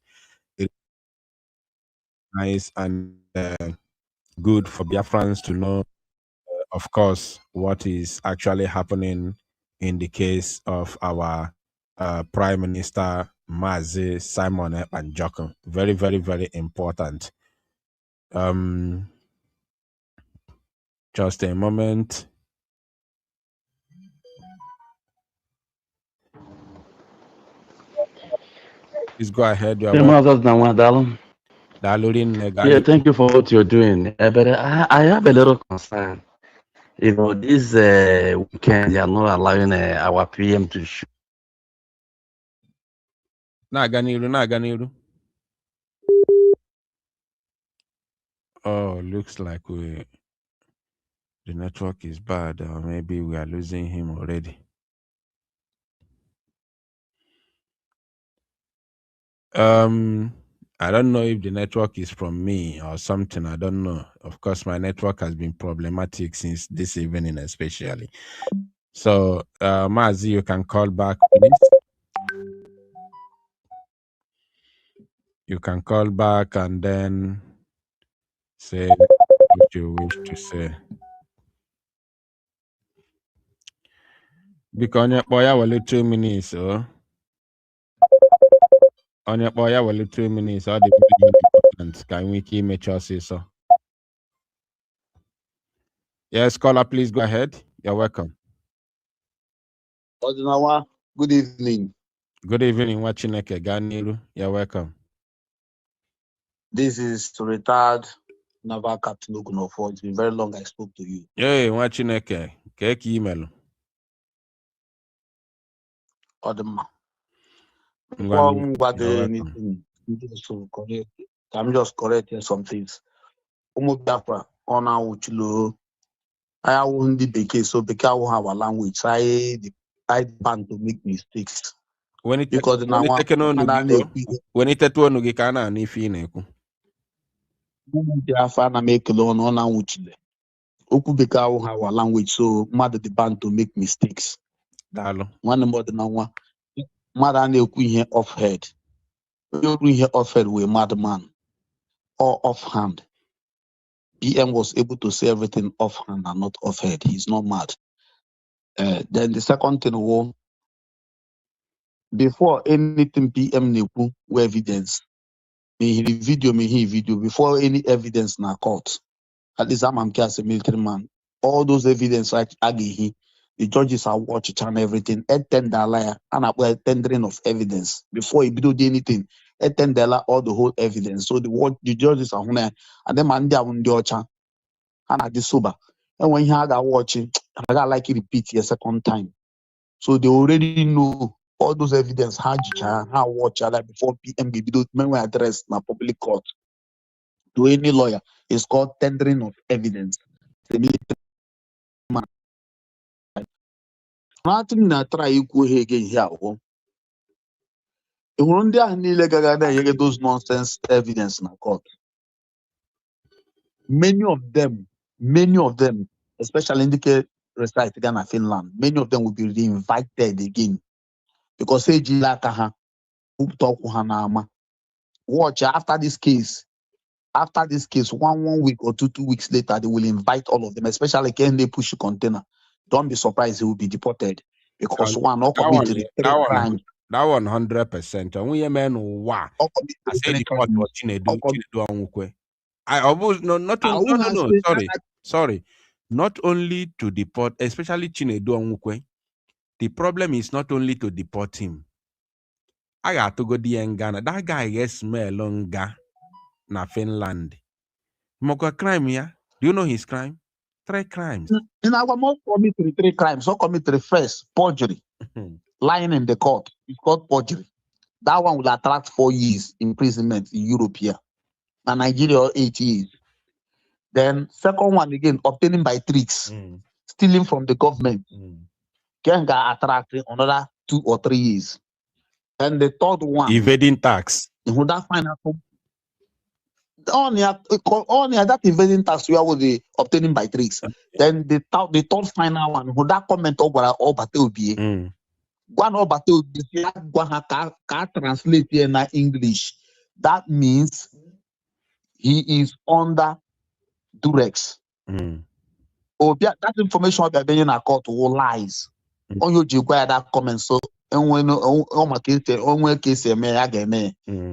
[SPEAKER 5] It's nice and good for Biafrans to know, of course, what is actually happening in the case of our Prime Minister Mazi Simon Ekpa Njoko. Very, very, very important. Just a moment. Please go ahead.
[SPEAKER 12] Yeah, thank you for what you're doing. But I have a little concern. This weekend, they are not allowing our PM to shoot.
[SPEAKER 5] Naganiru. Oh, looks like the network is bad, or maybe we are losing him already. I don't know if the network is from me or something. I don't know. Of course, my network has been problematic since this evening, especially. So, Mazi, you can call back, please. You can call back and then say what you wish to say. Because only 2 minutes, oh. On your boy, well, 2 minutes. All the important. Can we keep make sure say so? Yes, caller, please go ahead. You're welcome.
[SPEAKER 13] Good evening.
[SPEAKER 5] Good evening, Wachineke Ganiru. You're welcome.
[SPEAKER 13] This is to retired Naval Captain Ogunofo. It's been very long I spoke to you.
[SPEAKER 5] Hey, Wachineke. Keke email.
[SPEAKER 13] Odema. I'm just correcting some things. on our chulo. I won't the beke, so beke will have a language. I ban to make mistakes.
[SPEAKER 5] When it
[SPEAKER 13] Because now
[SPEAKER 5] when it at one Gikana and if you
[SPEAKER 13] na make alone on our chile. Oku beke will have a language, so mother the ban to make mistakes.
[SPEAKER 5] Dalo.
[SPEAKER 13] One more than one. Mother ne here off head. You here off head with madman or offhand. PM was able to say everything offhand and not off head. He's not mad. Then the second thing was before anything PM neku evidence. Me video before any evidence na court. At least I'm as a military man. All those evidence like agi the judges are watching and everything. $10 and a tendering of evidence before he do anything. $10 all the whole evidence. So the judges are here and then man they are on and at the sober. And when you got watching, I got like it repeat a second time. So they already know all those evidence, how watch like before PM those men were addressed in a public court. To any lawyer, it's called tendering of evidence. The military man. Nothing na try equal here again here. If one day I need get those nonsense evidence in a court. Many of them, especially in the case reside Ghana, Finland, many of them will be reinvited again because watch after this case, one week or 2 weeks later, they will invite all of them, especially when they push a container. Don't be surprised he will be deported because one or committed three crimes.
[SPEAKER 5] That 100%. And we men wow. I say the court was Chinedu I almost no. Sorry. Not only to deport, especially Chinedu Onwukwe. The problem is not only to deport him. I got to go there in Ghana. That guy gets smell longer na Finland. Moko crime yeah. Do you know his crime? 3 crimes.
[SPEAKER 13] In our most committed 3 crimes, so committed first, perjury. Lying in the court. It's called perjury. That one will attract 4 years imprisonment in Europe here. And Nigeria 8 years. Then second one again, obtaining by tricks, stealing from the government. Can get attracted another 2 or 3 years. And the third one,
[SPEAKER 5] evading tax.
[SPEAKER 13] That final only that evading tax we are the obtaining by tricks. Then the third final one, who that comment over all but will be one over to translate here in English. That means he is under duress. Oh, that information about being a court will lies. On you require that comment so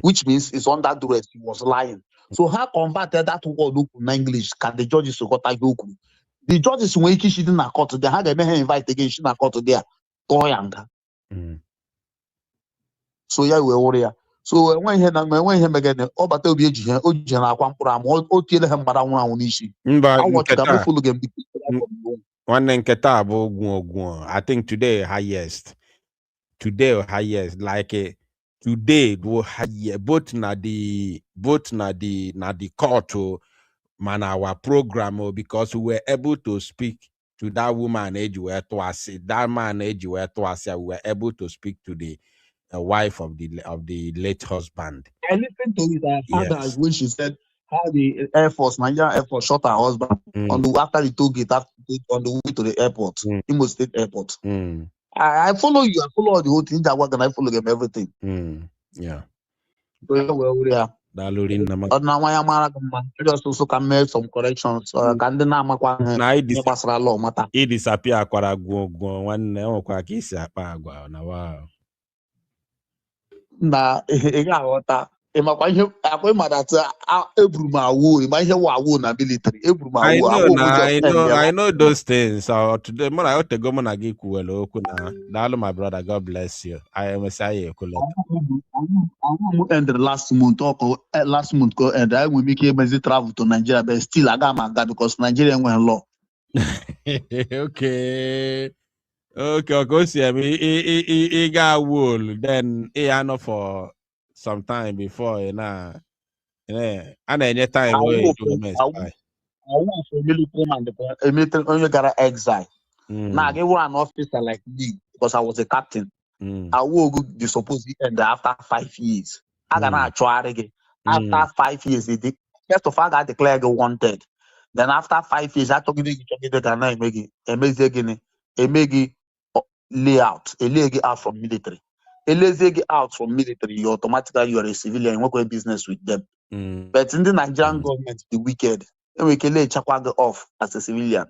[SPEAKER 13] which means it's under duress. He was lying. So how converted that word in English can the judges got the judges when she didn't court they had a invite again she na court there. So yeah, we worry. So when he again, oh, but they'll be here, oh, Jana Quampram, oh, tell him, but I want to see. I watch the full game.
[SPEAKER 5] One Nketa, I think today highest. Like today do high both na the court man our program because we were able to speak to that woman age where that man age where we were able to speak to the wife of the late husband.
[SPEAKER 13] I listened to his father when she said how the Nigerian Air Force shot her husband after the toll gate on the way to the airport, Imo State Airport. I follow you. I follow the whole thing. That work and I follow them everything.
[SPEAKER 5] Yeah.
[SPEAKER 13] So we are. Now I am just also can make some corrections. Can the name law matter?
[SPEAKER 5] It disappear kwara go one kwa kisi apa agwa na wow.
[SPEAKER 13] Na ega wata e makwa ihe akwa ma that ebruma wo e ma ihe wa wo na military ebruma wo
[SPEAKER 5] I know those things. So today more I ought to go na gi kuwelo kuna dalo my brother, God bless you. I am say
[SPEAKER 13] end last month go and I will make a travel to Nigeria but still I got my God because Nigeria went law.
[SPEAKER 5] Okay, go see me. He got wool. Then he had for some time before, and any time
[SPEAKER 13] I want for military man, a military only got exile. Now I get an officer like me because I was a captain. I will go the supposed end after 5 years. I got try again. After 5 years, first of all, I got declared wanted. Then after 5 years, I took it and I make it layout, a lay out from military. A lazy out from military, you automatically you are a civilian, you work with business with them. But in the Nigerian government, the wicked, we can lay chakwaga off as a civilian.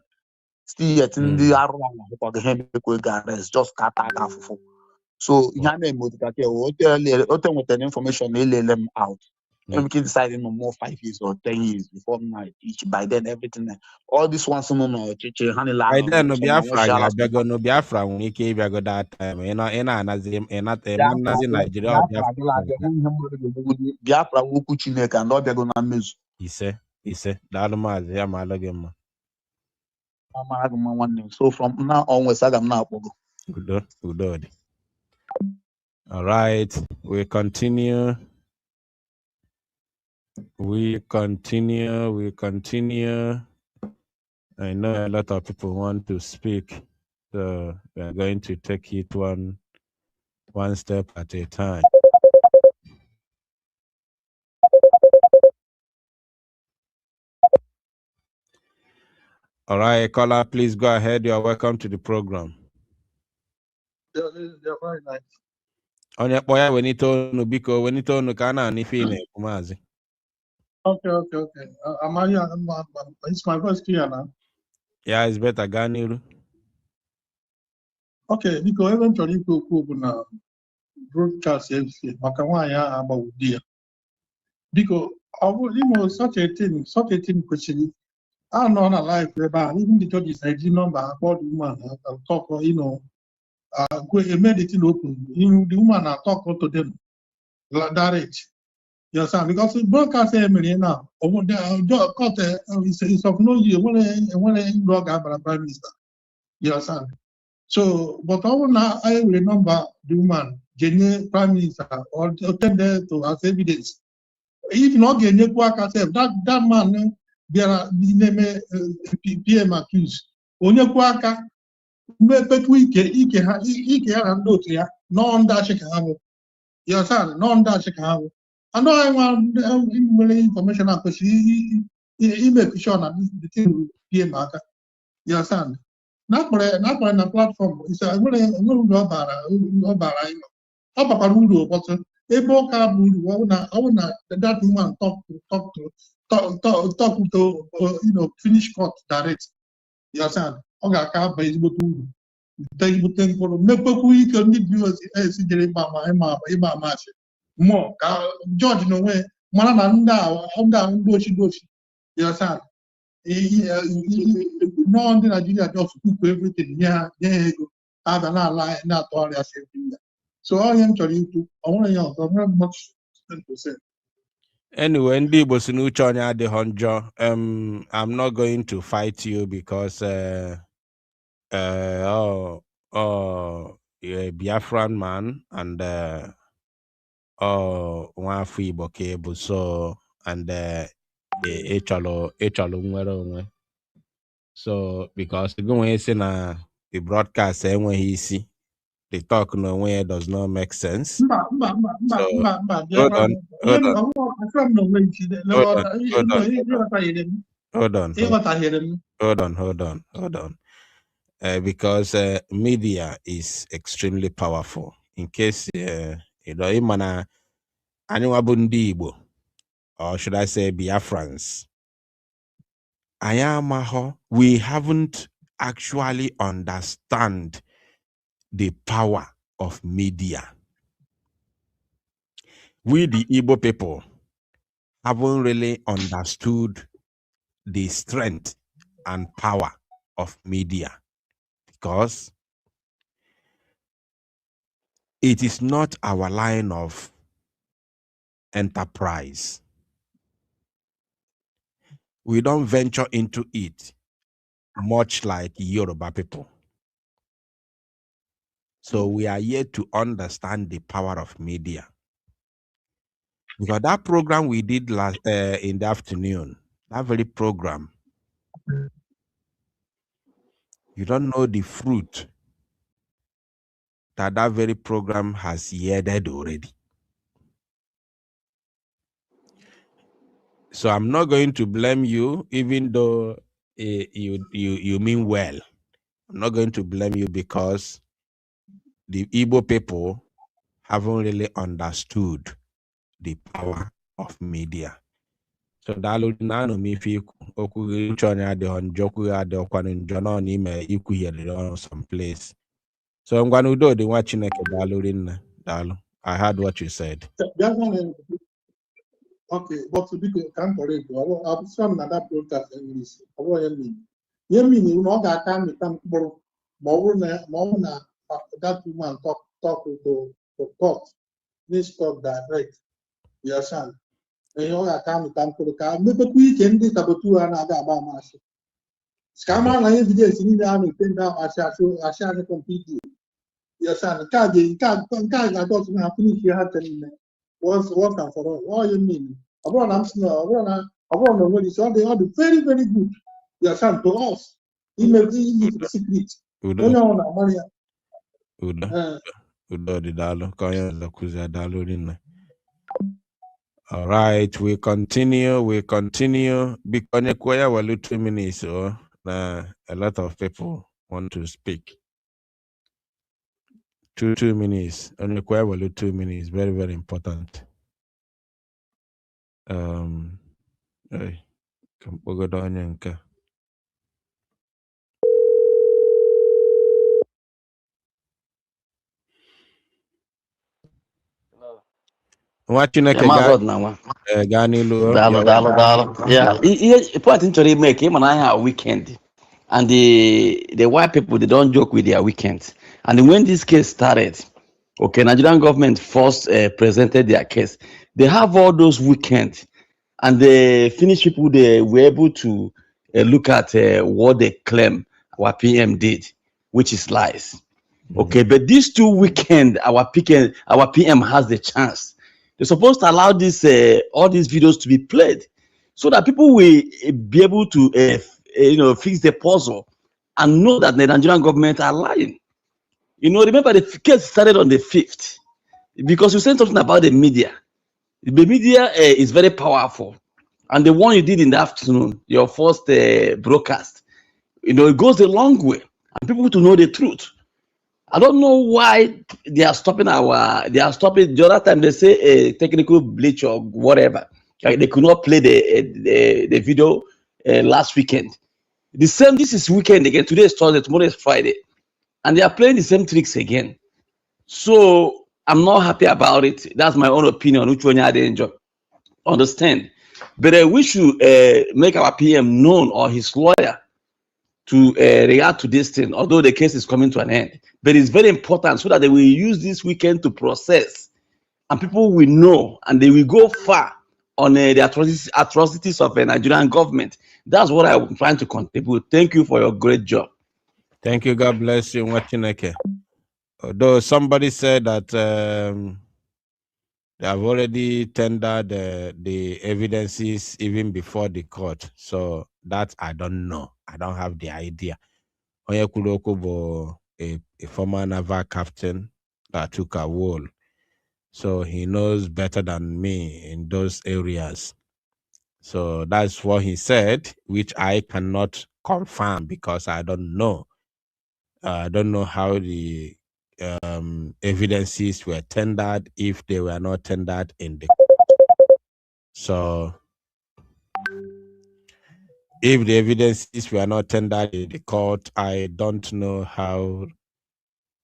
[SPEAKER 13] Still yet in the arrest, just cut. So you have with an information, they lay them out. And we can decide in no more 5 years or 10 years before night. By then, everything, all this ones, no,
[SPEAKER 5] I don't know Biafra, no Biafra, when he came back that time, Nazi Nigeria,
[SPEAKER 13] Biafra, Wuku Chineke, and all they're gonna miss.
[SPEAKER 5] He said, the Almaz, Yamalagama.
[SPEAKER 13] So from now onwards, I'm now.
[SPEAKER 5] Good. All right, we continue. I know a lot of people want to speak, so we are going to take it one step at a time. All right, caller, please go ahead. You are welcome to the program.
[SPEAKER 14] They're very nice.
[SPEAKER 5] Onye boy, we need to know because we need to know kana ni fine kumazi.
[SPEAKER 14] Okay. It's my voice clear now.
[SPEAKER 5] Yeah, it's better Ganiru.
[SPEAKER 14] Okay, because eventually people na broadcast everything. Makawaya about dia. Because such a thing question. I know on a life whereby even the judges ID number about the woman talk go made it open. The woman talk to them direct. You understand? Because the broadcast now, it's of no use when a blog prime minister. You understand? So, but I remember the woman, Jenny Prime Minister, or attend there to as evidence. If not Jenny Kwaka, that man, there are PM accused. Onye Kwaka, but we can do to ya, no on that Chicago. You understand? No on that Chicago. I know I want information because he make sure that the thing PM. You understand? Not for a platform. It's a but that woman talk to finish court direct. You understand? More George no way. You understand? No one in Nigeria just cook everything. Yeah, I don't lie, not all the same thing. So I am telling you, I want to know, I'm not much to say.
[SPEAKER 5] Anyway, I'm not going to fight you because you're a Biafran man and one free bokeh so and so because the broadcast when he see the talk no way does not make sense. So hold on. Because media is extremely powerful. In case anyone Igbo, or should I say Biafrans, we haven't actually understand the power of media. We the Igbo people haven't really understood the strength and power of media because it is not our line of enterprise. We don't venture into it much like Yoruba people. So we are yet to understand the power of media. Because that program we did last in the afternoon, that very program, You don't know the fruit that that very program has yielded already. So I'm not going to blame you, even though you mean well. I'm not going to blame you because the Igbo people haven't really understood the power of media. So dalu nano mi fi oku chonya de on joku ya de okwanu njono ni me iku here on some place. So ngwanu do the watching dalu rin dalu. I heard what you said.
[SPEAKER 14] Okay, but to be can correct, I'm some another protest English. I want you mean. You mean you know that time you come to more that woman talk to court. This talk direct. Yes, sir. And you know that time you come to the car. Maybe we can do about 2 and other about mass. Scammer and evidence in the army came down as I shall completely. Yes, sir. Can't I got to finish your hat once and for all. What you mean? I want to know what is all the very, very good. Yes, sir, to us. He may be the secret.
[SPEAKER 5] All right, we continue. Because we're 2 minutes, so a lot of people want to speak. 2 minutes. Only 2 minutes. Very, very important. Hey, come on, watching a
[SPEAKER 12] yeah, point into make him and I are weekend, and the white people they don't joke with their weekends. And when this case started, okay, Nigerian government first presented their case. They have all those weekends, and the Finnish people they were able to look at what they claim our PM did, which is lies. Okay, but these 2 weekends, our PM has the chance. They're supposed to allow this all these videos to be played, so that people will be able to fix the puzzle and know that the Nigerian government are lying. Remember the case started on the 5th because you said something about the media. The media is very powerful, and the one you did in the afternoon, your first broadcast, it goes a long way, and people to know the truth. I don't know why they are stopping the other time they say a technical glitch or whatever. Like they could not play the video last weekend. This is weekend again. Today is Thursday, tomorrow is Friday. And they are playing the same tricks again. So I'm not happy about it. That's my own opinion, which one I didn't enjoy. Understand. But we should make our PM known or his lawyer to react to this thing, although the case is coming to an end. But it's very important so that they will use this weekend to process, and people will know, and they will go far on the atrocities of the Nigerian government. That's what I'm trying to contribute. Thank you for your great job.
[SPEAKER 5] Thank you. God bless you. Watching. Although somebody said that they have already tendered the evidences even before the court. So that I don't know. I don't have the idea. Onyekwudoku a former naval captain that took a role. So he knows better than me in those areas. So that's what he said, which I cannot confirm because I don't know. I don't know how the evidences were tendered if they were not tendered in the court. So if the evidences were not tendered in the court, I don't know how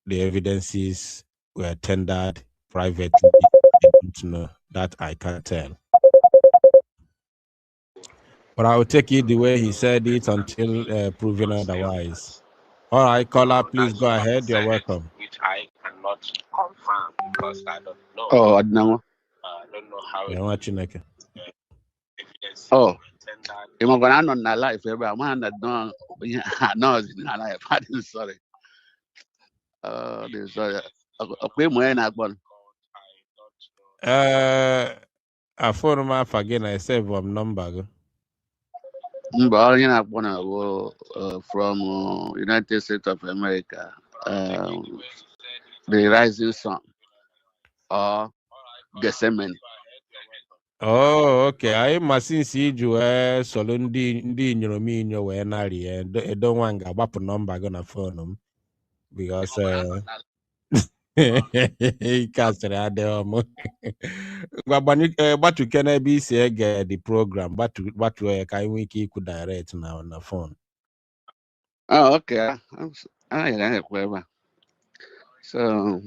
[SPEAKER 5] the evidences were tendered privately. I don't know. That I can't tell. But I will take it the way he said it until proven otherwise. All right, caller, please go ahead. You're welcome. Which I cannot confirm because I don't know.
[SPEAKER 13] Oh, no.
[SPEAKER 5] I don't know how. You're watching like.
[SPEAKER 13] Oh, I'm going on my life. I'm not no, no, life. I'm sorry. Sorry.
[SPEAKER 5] I phone my again. I save number.
[SPEAKER 15] But you know, from United States of America, the Rising Sun or Gethsemane.
[SPEAKER 5] Oh, okay. I must see you solo ndi inyo wee nari edo nwa nga gbapụ nọmba gị na phone because ike asịrị adịghị m. Gbatuke n'ebe isi ege the program gbatuo ya ka anyị nwee ike ikwu direct na phone.
[SPEAKER 15] Oh, okay. I whatever. So,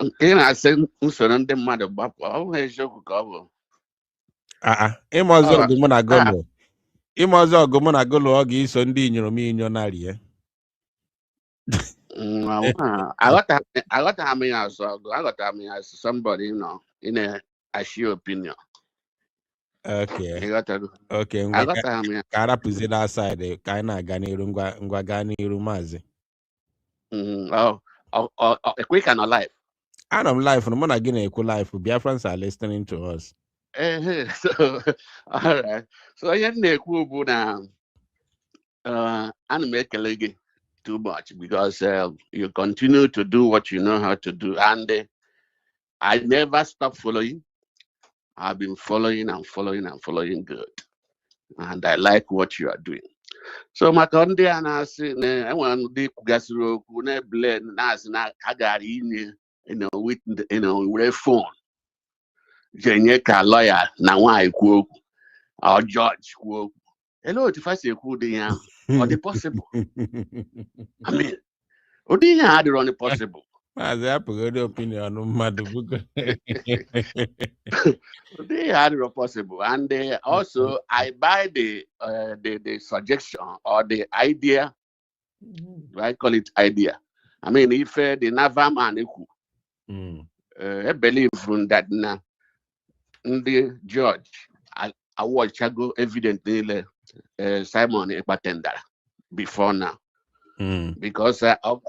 [SPEAKER 15] nke na-asị usoro ndị mmadụ gbapụ ọ bụ eziokwu ka ọ bụ.
[SPEAKER 5] Ịma ọzọ ọgụ mụ na golo ọ ga-iso ndị inyo narie.
[SPEAKER 15] Aghọtara m ya azụ ọgụ, aghọtara m ya as somebody in a share opinion.
[SPEAKER 5] Okay,
[SPEAKER 15] aghọtara m ya.
[SPEAKER 5] ka arapụzi that side ka anyị na-aga n'iru ngwa gaa n'iru maazị.
[SPEAKER 15] Ekwe ka nọ live.
[SPEAKER 5] Anọ m live, mụ na gị na-ekwu live. Biafrans are listening to us.
[SPEAKER 15] So, all right. So ihe m na-ekwu bụ na ana m ekele gị too much because you continue to do what you know how to do, and I never stop following. I've been following and following and following good, and I like what you are doing. So maka ndị a na-asị na enwere ndị kwugasịrị okwu na-ebule na-asị na ha gara inye were phone jenye ka lawyer na nwaanyị kwuo okwu or judge kwuo okwu. Ele otu fasi ekwu ụdị ya ọ dị possible? I mean, ụdị ihe a adịrọ dị possible.
[SPEAKER 5] Maazị apụghị opinion mmadụ bugo.
[SPEAKER 15] Ụdị ihe adịrọ possible, and also I buy the suggestion or the idea. Do I call it idea? I mean, if the naval man ekwu, I believe that na ndị judge awọchago evidently Simon Ekpatendara before now. Because ọ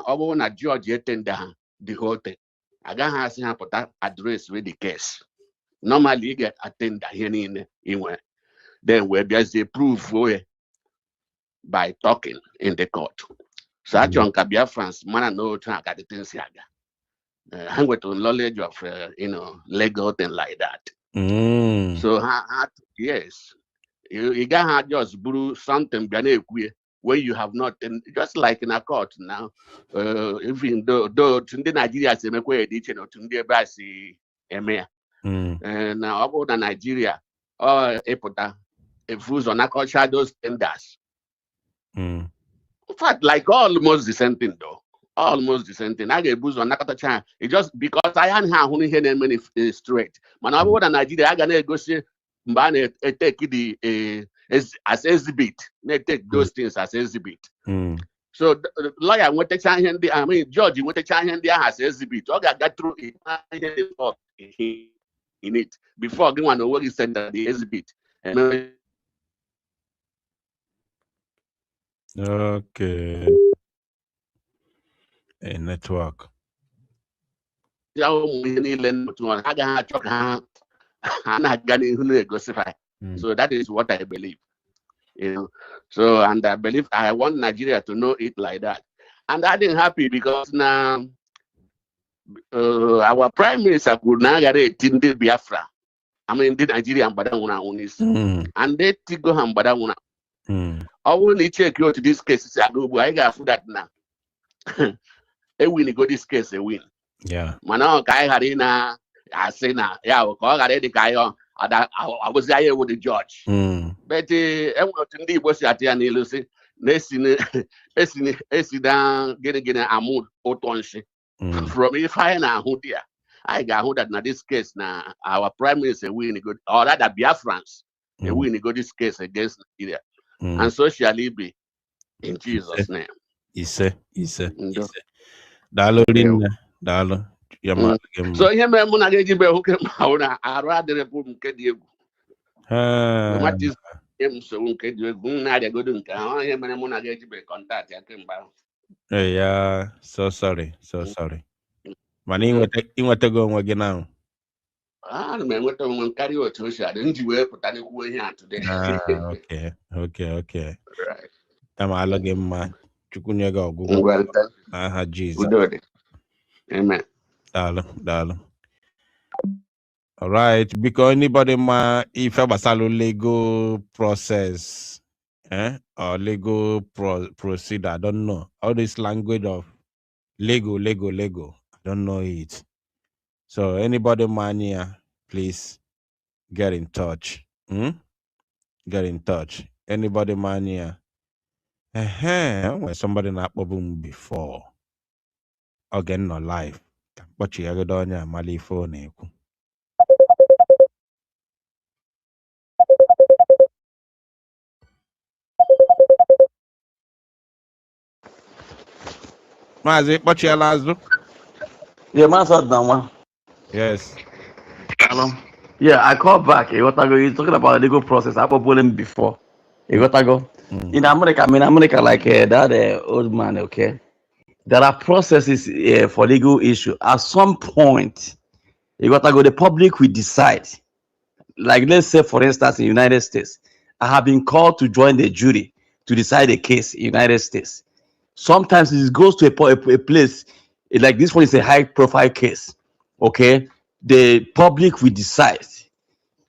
[SPEAKER 15] bụrụ na judge etenda the whole thing, agaghị asị ha pụta address with the case. Normally you get attend ihe niile inwe, then we bịazie prove by talking in the court. So achọ nka Biafrans mana na otu ha ka the things aga. Ha nwetara knowledge of legal thing like that. So yes, you can't just brew something when you have not, just like in a court now. Even though the Nigeria say make way ditch no to the embassy emea. Now about Nigeria epota fools on a shadows tenders. In fact, like almost the same thing though. Almost the same thing. I get booze on Nakata China. It's just because I am only here many straight. Man, I want Nigeria. I gonna go see Mbane take the as exhibit. They take those things as exhibit. So the lawyer went to China. I mean, George went to China as exhibit. I got through it in it before going to work. He said that the exhibit.
[SPEAKER 5] Okay. A network.
[SPEAKER 15] So that is what I believe. So and I believe I want Nigeria to know it like that. And I didn't happy because now our prime minister could now get a Biafra. I mean the Nigerian Badawuna onis. And they go ham Badawuna. I will need check you to this case. I got that now. A win, go this case, a win.
[SPEAKER 5] Yeah.
[SPEAKER 15] Mano, Kai Harina, I say now, yeah, the guy on. I was there with the judge. But I was at the end, Lucy. Let's down, getting a mood otonshi. From if I know who dear, I got who that now this case now, our prime minister win good, or rather Biafrans, they win go this case against Nigeria. And so shall it be in Jesus' name.
[SPEAKER 5] Ise. Dalo rinne, dalo.
[SPEAKER 15] So here me muna geji be huke mauna ara de repu nke diegu. What is him so nke diegu na de godu nke ha here me muna geji be contact ya kemba.
[SPEAKER 5] Yeah, so sorry. Mani inwete go onwe gị now.
[SPEAKER 15] I remember when we carry out social, didn't you wear put any here today?
[SPEAKER 5] Okay.
[SPEAKER 15] Right.
[SPEAKER 5] I'm a log in my Chukunyega
[SPEAKER 15] Well,
[SPEAKER 5] Google. Jesus.
[SPEAKER 15] do it. Amen.
[SPEAKER 5] Darling. All right, because anybody if I was a legal process, or legal procedure, I don't know. All this language of Lego. I don't know it. So anybody mania, please get in touch. Get in touch. Anybody mania. When somebody not boom before. Again no life. But you have done your mali phone. Mazi, what you last do?
[SPEAKER 12] Yeah, man, said that one.
[SPEAKER 5] Yes.
[SPEAKER 12] Hello. Yeah, I called back. You're talking about the legal process. I was him before. You got to go. In America, like that old man, okay? There are processes for legal issue. At some point, you got to go. The public will decide. Like let's say, for instance, in the United States, I have been called to join the jury to decide a case in the United States. Sometimes it goes to a place like this one is a high-profile case. Okay, the public will decide.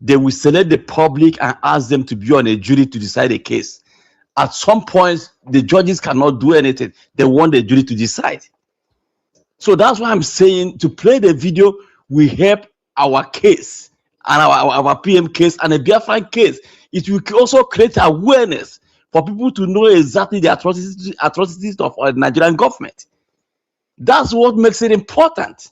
[SPEAKER 12] They will select the public and ask them to be on a jury to decide a case. At some point, the judges cannot do anything. They want the jury to decide. So that's why I'm saying to play the video will help our case and our PM case and a Biafran case. It will also create awareness for people to know exactly the atrocities of our Nigerian government. That's what makes it important.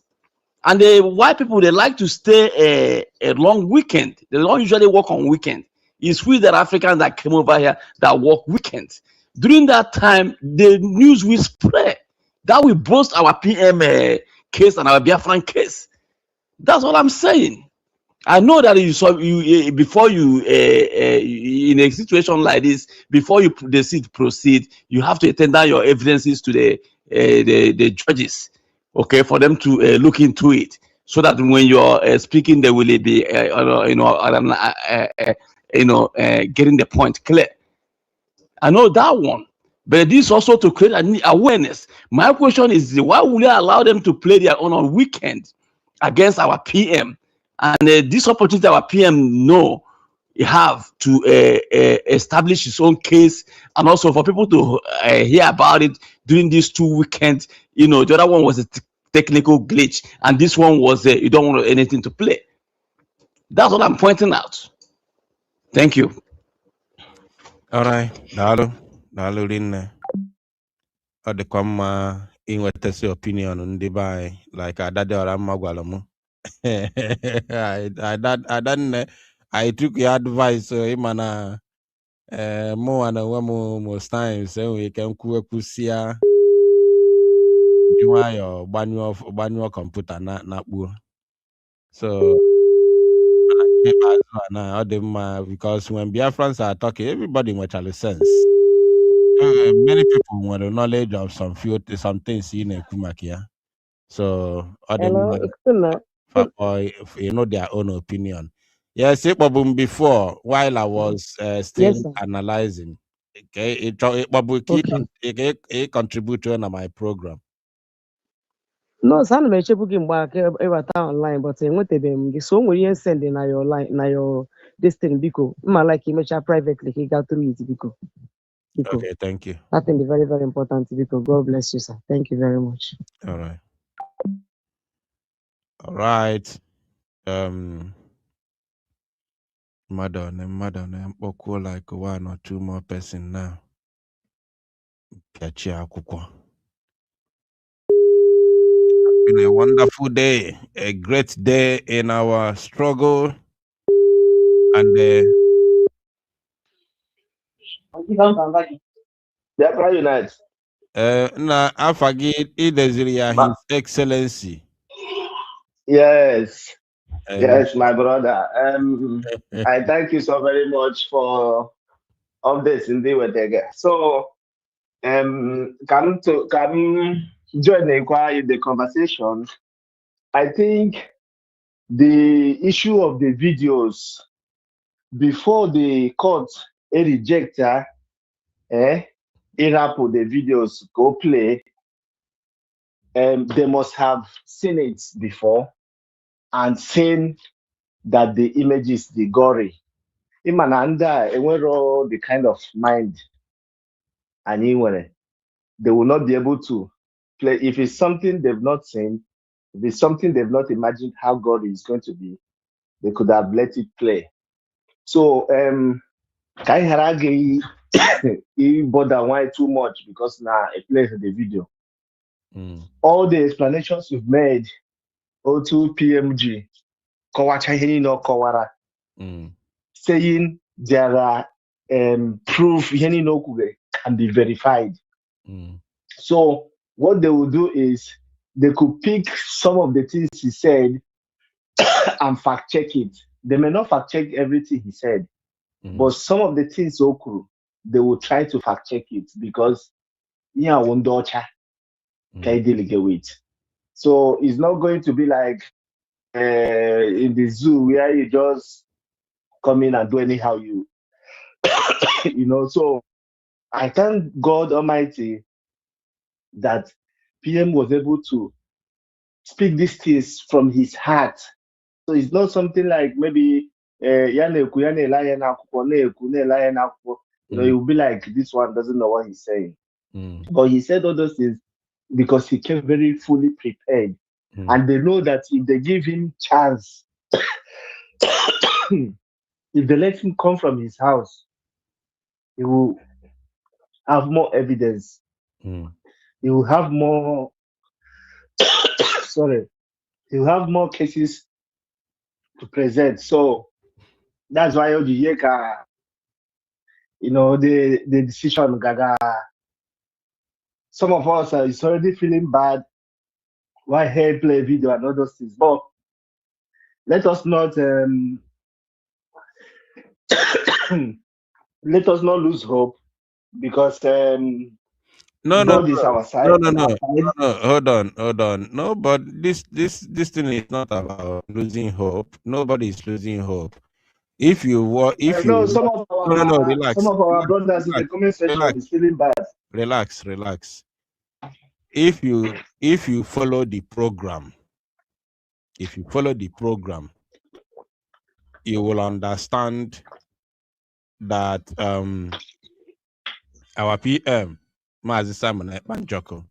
[SPEAKER 12] And the white people, they like to stay a long weekend. They don't usually work on weekend. It's we that Africans that came over here that work weekends. During that time, the news will spread. That will boost our PM case and our Biafran case. That's what I'm saying. I know that before you in a situation like this, before you proceed, you have to tender your evidences to the judges, okay, for them to look into it, so that when you're speaking, they will be getting the point clear. I know that one, but this also to create an awareness. My question is, why will you allow them to play their own on weekend against our PM? And this opportunity our PM have to establish his own case, and also for people to hear about it during these 2 weekends. The other one was a technical glitch, and this one was you don't want anything to play. That's what I'm pointing out. Thank you.
[SPEAKER 5] All right. Dalu rinne. Ọ dịkwa mma inwetasi opinion ndị be anyị like Adadora Magwalamu. Adanne, I took your advice, so imana more and most times we can kusia your manual computer na so because when Biafrans are talking, everybody will have a sense. Many people want the knowledge of some things in Kumakia. So
[SPEAKER 16] Hello,
[SPEAKER 5] you know their own opinion. Yes, before while I was still
[SPEAKER 16] yes, sir.
[SPEAKER 5] analyzing. Okay, it contribute to my program.
[SPEAKER 16] No, sana m echebu gị mgbe aka ịbata online, but enwetabeghị m gị, so o nwere ihe send na your line na your destiny biko mma like imecha privately ka ị gaa through it biko.
[SPEAKER 5] Okay, thank you.
[SPEAKER 16] That thing is very, very important biko. God bless you, sir. Thank you very much.
[SPEAKER 5] All right. Madam, like 1 or 2 more person now. It's been a wonderful day, a great day in our struggle, and
[SPEAKER 17] Biafra Unite.
[SPEAKER 5] I forget His Excellency.
[SPEAKER 17] Yes. Yes, my brother. I thank you so very much for updates in the Wedega. So come join in the conversation. I think the issue of the videos before the court a rejecter, Irap the videos go play. They must have seen it before and seen that the image is the gory. Imananda, the kind of mind, and they will not be able to play. If it's something they've not seen, if it's something they've not imagined how gory is going to be, they could have let it play. So, Kai Harage, he bother why too much because now it plays the video. All the explanations you've made, O2 PMG, Kawachahini no Kawara, saying there are proof Heni no Kube can be verified. So what they will do is they could pick some of the things he said and fact check it. They may not fact check everything he said, but some of the things Okuru, they will try to fact check it because wondocha can delegate with. So it's not going to be like in the zoo where you just come in and do anyhow you So I thank God Almighty that PM was able to speak these things from his heart. So it's not something like maybe it will be like this one doesn't know what he's saying. But he said all those things because he came very fully prepared. And they know that if they give him chance, if they let him come from his house, he will have more evidence. He will have more sorry, he will have more cases to present. So that's why Ojiyeka, the decision Gaga. Some of us is already feeling bad. Why he play video and all those things? But let us not let us not lose hope because God is our side.
[SPEAKER 5] No. Hold on. No, but this thing is not about losing hope. Nobody is losing hope. If you
[SPEAKER 17] some of our
[SPEAKER 5] relax.
[SPEAKER 17] Some of our brothers in the comment section is feeling bad.
[SPEAKER 5] Relax. If you follow the program, you will understand that our PM, Mazi Simon Banjoko,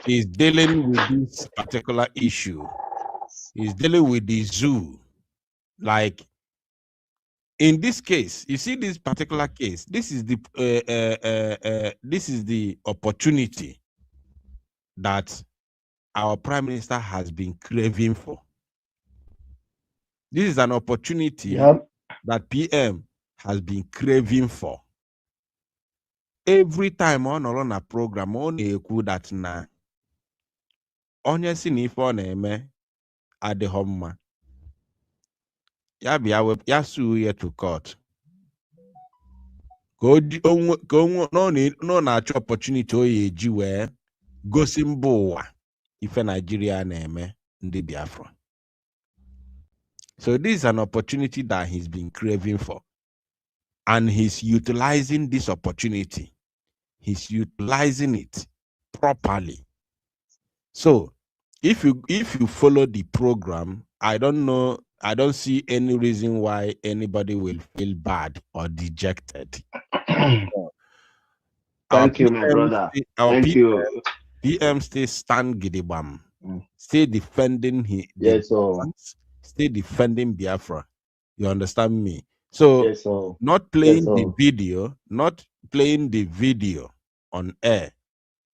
[SPEAKER 5] is dealing with this particular issue. He's dealing with the zoo. Like in this case, you see this particular case. This is the opportunity that our Prime Minister has been craving for. This is an opportunity that PM has been craving for. Every time on a program, on a that na onye si n'ife ọ na-eme adịghị mma. Ya bịa ya sue ya to court. Ka ọ na-achọ opportunity o ya eji wee gosi mba ụwa ife Nigeria na-eme ndị Biafra. So this is an opportunity that he's been craving for. And he's utilizing this opportunity. He's utilizing it properly. So if you follow the program, I don't see any reason why anybody will feel bad or dejected.
[SPEAKER 17] Thank you, my brother. Thank you.
[SPEAKER 5] PM still stand Gidibam, still defending still defending Biafra. You understand me? So not playing the video on air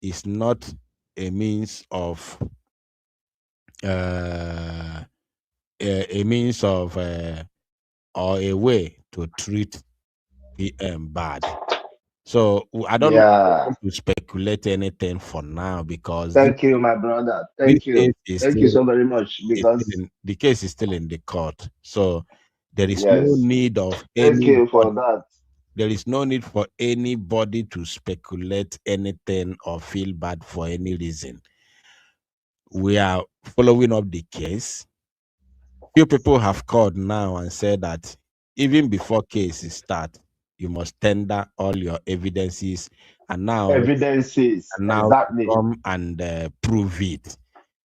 [SPEAKER 5] is not a means of or a way to treat PM bad. So I don't want to speculate anything for now because
[SPEAKER 17] thank you, my brother. Thank you so very much because
[SPEAKER 5] the case is still in the court. So there is no need of
[SPEAKER 17] thank you for that.
[SPEAKER 5] There is no need for anybody to speculate anything or feel bad for any reason. we are following up the case. Few people have called now and said that even before cases start, you must tender all your evidences and now
[SPEAKER 17] Exactly.
[SPEAKER 5] come and prove it.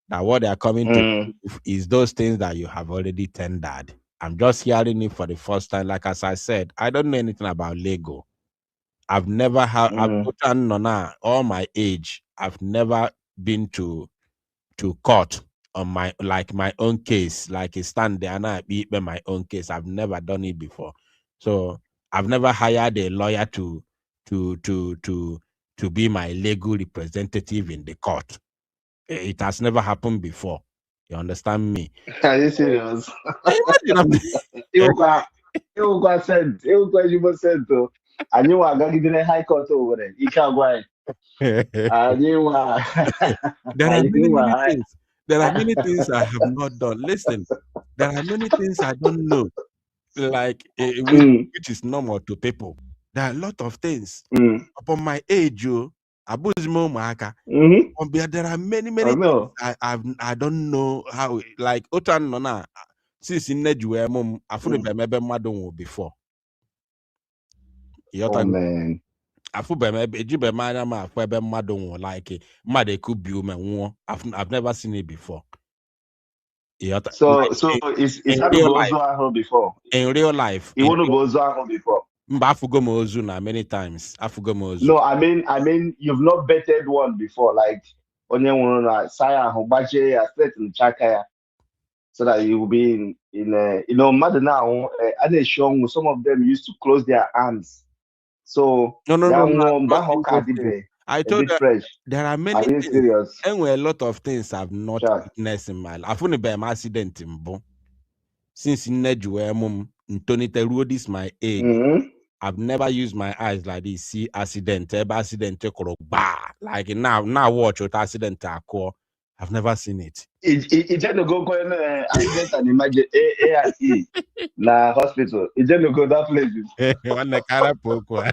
[SPEAKER 5] Now what they are coming to prove is those things that you have already tendered. I'm just hearing it for the first time. Like as I said, I don't know anything about Lego. I've never had all my age. I've never been to court on my own case, like a stand there and I beat my own case. I've never done it before. So I've never hired a lawyer to be my legal representative in the court. It has never happened before. You understand me?
[SPEAKER 17] Are you serious?
[SPEAKER 5] Imagine
[SPEAKER 17] Ịwụkwa sent, ịwụkwa ezigbo sent o. Anyị nwa agagidere high court Owerri, ike agwa anyị. Anyị nwa.
[SPEAKER 5] There are many things. There are many things I have not done. Listen, there are many things I don't know, like which is normal to people. There are a lot of things. Upon my age, there are many things I don't know how. Like Otan Nona, since in Nedjue mum, I thought maybe madon before.
[SPEAKER 17] Oh man.
[SPEAKER 5] I've never seen it before.
[SPEAKER 17] So it's
[SPEAKER 5] in
[SPEAKER 17] real
[SPEAKER 5] real life
[SPEAKER 17] before.
[SPEAKER 5] In real life,
[SPEAKER 17] You want to go before.
[SPEAKER 5] Many times.
[SPEAKER 17] No, I mean you've not betted one before, like onye nwụrụ saya ahụ gbachie ya straight in chaka, so that you will be in mother now some of them used to close their hands. So
[SPEAKER 5] No,
[SPEAKER 17] I
[SPEAKER 5] told you there are many
[SPEAKER 17] you
[SPEAKER 5] things.
[SPEAKER 17] Serious?
[SPEAKER 5] And a lot of things I've not witnessed in my life. I've only been accident in Bo. Since in Nedjue Tony this my age. I've never used my eyes like this. See accident, like now watch what accident I call. I've never seen it.
[SPEAKER 17] It just go accident and imagine A&E na hospital. It just go that place.
[SPEAKER 5] One the cara poco.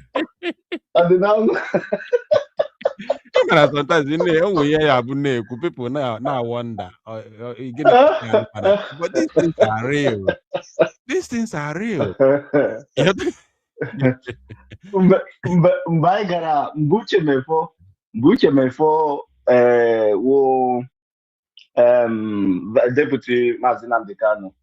[SPEAKER 17] And now
[SPEAKER 5] sometimes people now wonder. But these things are real. These things are real.
[SPEAKER 17] Mgbe anyị gara Mbuche Mefo wo deputy Maazị Nnamdi Kanu.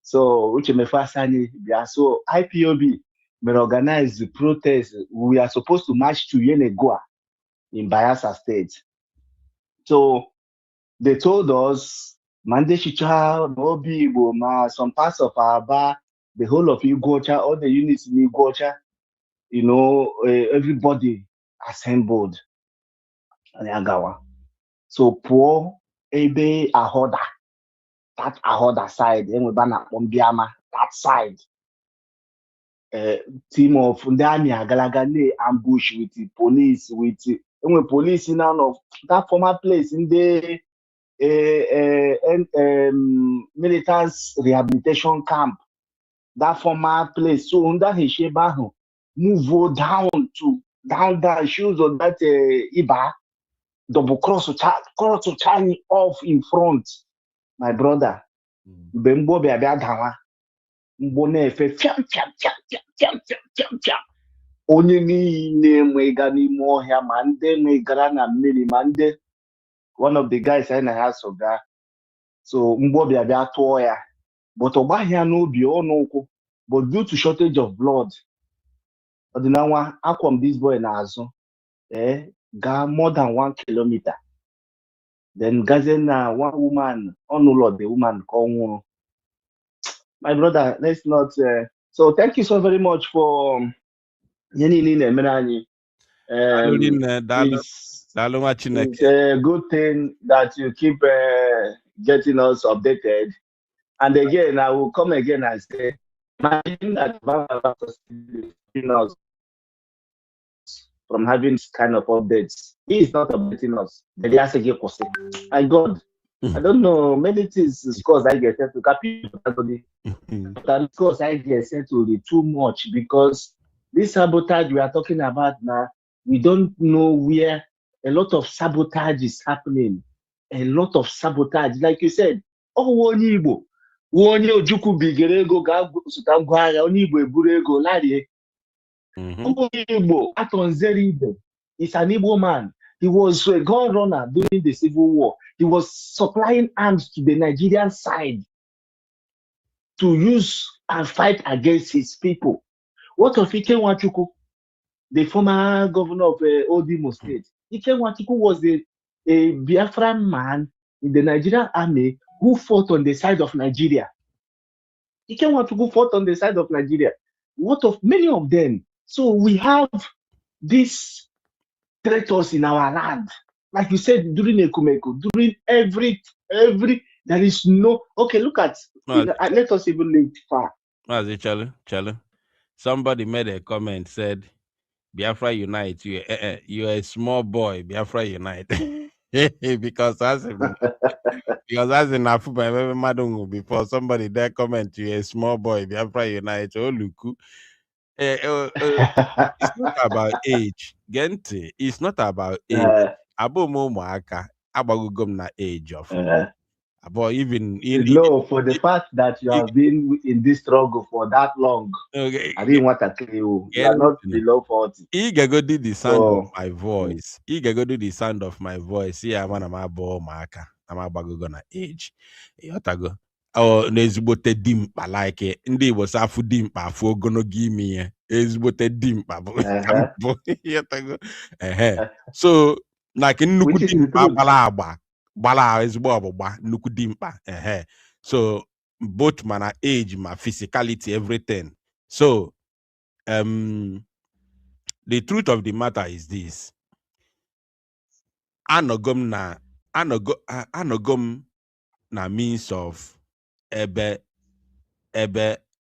[SPEAKER 17] So Uche Mefo asani bịa, so IPOB may organize the protest. We are supposed to march to Yenegoa in Bayelsa State. So they told us Mande Shicha, Nobi Igbo, some parts of Aba, the whole of Igbocha, all the units in Igbocha, everybody assembled in Agawa. So poor Ebe Ahoda, that Ahoda side, and we banner Ombiama, that side. Team of Ndani Agalagale ambush with the police, police in of that former place in the militants rehabilitation camp, that former place. So under Heshebahu, move down shoes on that Iba, double cross to Chani off in front. My brother, Bembo Beadawa, Mbone fiam. Onye niile nwega n'ime ọhịa ma ndị nwegara na mmiri ma ndị one of the guys I na ha soga, so mgbo bịa tụọ ya, but ọgbaghị ya n'obi ọnụ ụkwụ, but due to shortage of blood ọdịnanwa akwọm this boy n'azụ gaa more than 1 kilometer, then gazie na one woman ọnụụlọ the woman ka ọ nwụrụ. My brother, let's not so thank you so very much for it's a good thing that you keep getting us updated. And again, I will come again and say, imagine that us from having this kind of updates. He is not updating us. My God, I don't know. Many things scores I get to copy, but scores I get to too much, because this sabotage we are talking about now, we don't know where a lot of sabotage is happening. a lot of sabotage. Like you said, oh, onye Igbo, onye Ojukwu bigere ego ga-zụta ngwa agha, onye Igbo eburu ego larie. Onye Igbo, Atonzeri Ibe, is an Igbo man. He was a gun runner during the Civil War. He was supplying arms to the Nigerian side to use and fight against his people. What of Ike Nwachukwu, the former governor of Old Imo State? Ike Nwachukwu was a Biafran man in the Nigerian army who fought on the side of Nigeria. Ike Nwachukwu fought on the side of Nigeria. What of many of them? So we have these traitors in our land. Like you said, during Ekumeko, during every, there is no, okay, look at, let us even link far.
[SPEAKER 5] Chalo. Somebody made a comment, said, Biafra Unite, you're a small boy, Biafra Unite. because as in Afuba Madungu before somebody there comment, you're a small boy, Biafra Unite. Oh, Luku. It's not about age. Gente, it's not about age. Abo mo mwaka, abagugum na age of. But even
[SPEAKER 17] for the fact that you have been in this struggle for that long,
[SPEAKER 5] okay,
[SPEAKER 17] I didn't want to kill you. You are not below 40.
[SPEAKER 5] Iga go do the sound of my voice. Iga go do the sound of my voice. Yeah, man, I'm a boy, maka. I'm a bago na age. Yotago. Oh, nezbote dimpa like it. Ndi was afu dimpa for gonna give me ezbote dimpa. Yotago. So, like in nuku dimpa bala ezbo abba nuku dimpa. So, both my age, my physicality, everything. So, the truth of the matter is this. Anogom na means of ebe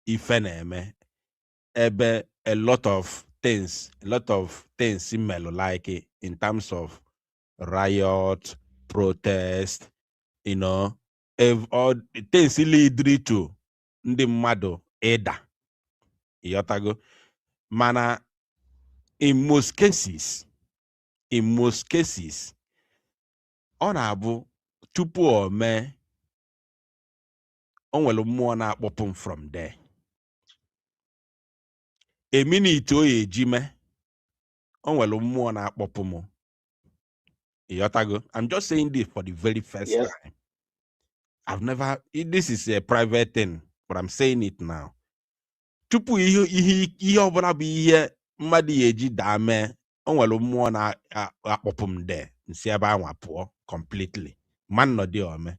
[SPEAKER 5] ifeneme ebe a lot of things similar like it in terms of riot, protest, you know, all things lead to ndị mmadụ ịda. Yotago. Mana in most cases, ọ na-abụ tupu o mee o nwere mmụọ na-akpọpụ m from there. A minute o eji mee o nwere mmụọ na-akpọpụ m. Yotago. I'm just saying this for the very first time. I've never, this is a private thing, but I'm saying it now. Tupu ihe ọbụla bụ ihe mmadụ ya eji daa mee o nwere mmụọ na-akpọpụ m there nsi ebe anwa pụọ completely. Man no dey ome.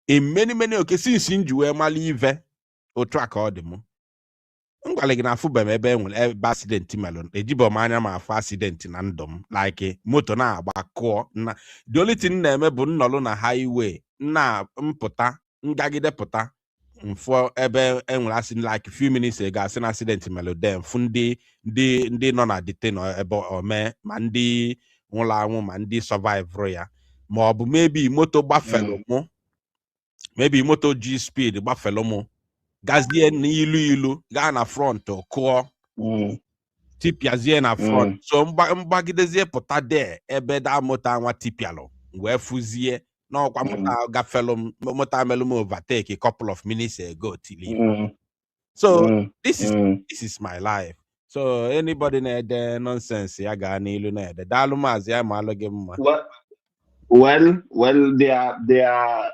[SPEAKER 5] In many occasions since wee mali ive o track ọ dị m. Ngwale gị na afụbe m ebe enwere accident melon. Ejibo m anya ma afọ accident na ndụ m. Like moto na-agba kụọ. The only thing na-eme bụ nnọlụ na highway. Na mpụta ngagide pụta mfọ ebe enwere accident like few minutes ago asị na accident melon dem fụ ndị nọ na detain ebe ome ma ndị nwụrụ anwụ ma ndị survive ya. Ma ọ bụ maybe moto gbafelu mụ. Maybe moto G speed gbafelu mụ. Gazie n'ilu gaa na front kụọ. Tipiazie na front. So mgbagidezie pụta there ebe da moto anwa tipialụ. Wee fụzie n'ọkwa moto gafelu m moto amelu m overtake a couple of minutes ago till So this is my life. So anybody na-ede nonsense ya gaa n'ilu na-ede. Daalụ maazị ya ma alụ gị mma.
[SPEAKER 17] Well, they are they are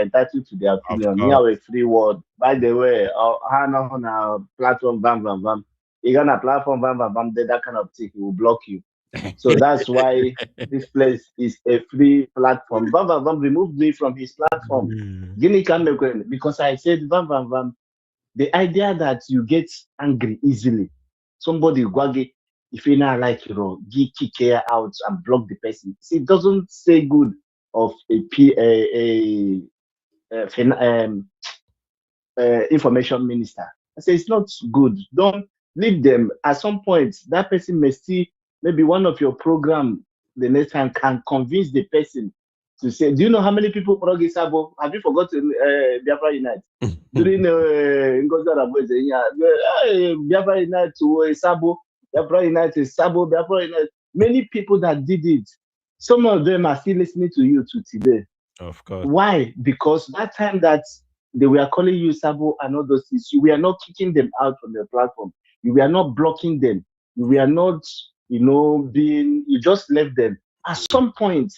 [SPEAKER 17] entitled to their opinion. You have a free word. By the way, on a platform bam. You got a platform bam, that kind of thing, he will block you. So that's why this place is a free platform. Bam removed me from his platform. Because I said bam. The idea that you get angry easily, somebody gwage. If you not like kick her out and block the person. See, it doesn't say good of information minister. I say it's not good. Don't leave them. At some point, that person may see maybe one of your program the next time can convince the person to say, do you know how many people prog Sabo? Have you forgotten Biafra Unite? During Ngozi Arabo Biafra Unite to Sabo. Biafra United, Sabo, Biafra United, many people that did it. some of them are still listening to you to today.
[SPEAKER 5] Of course.
[SPEAKER 17] Why? Because that time that they were calling you Sabo and all those things, you were not kicking them out from the platform. You were not blocking them. You were not, you just left them. At some point,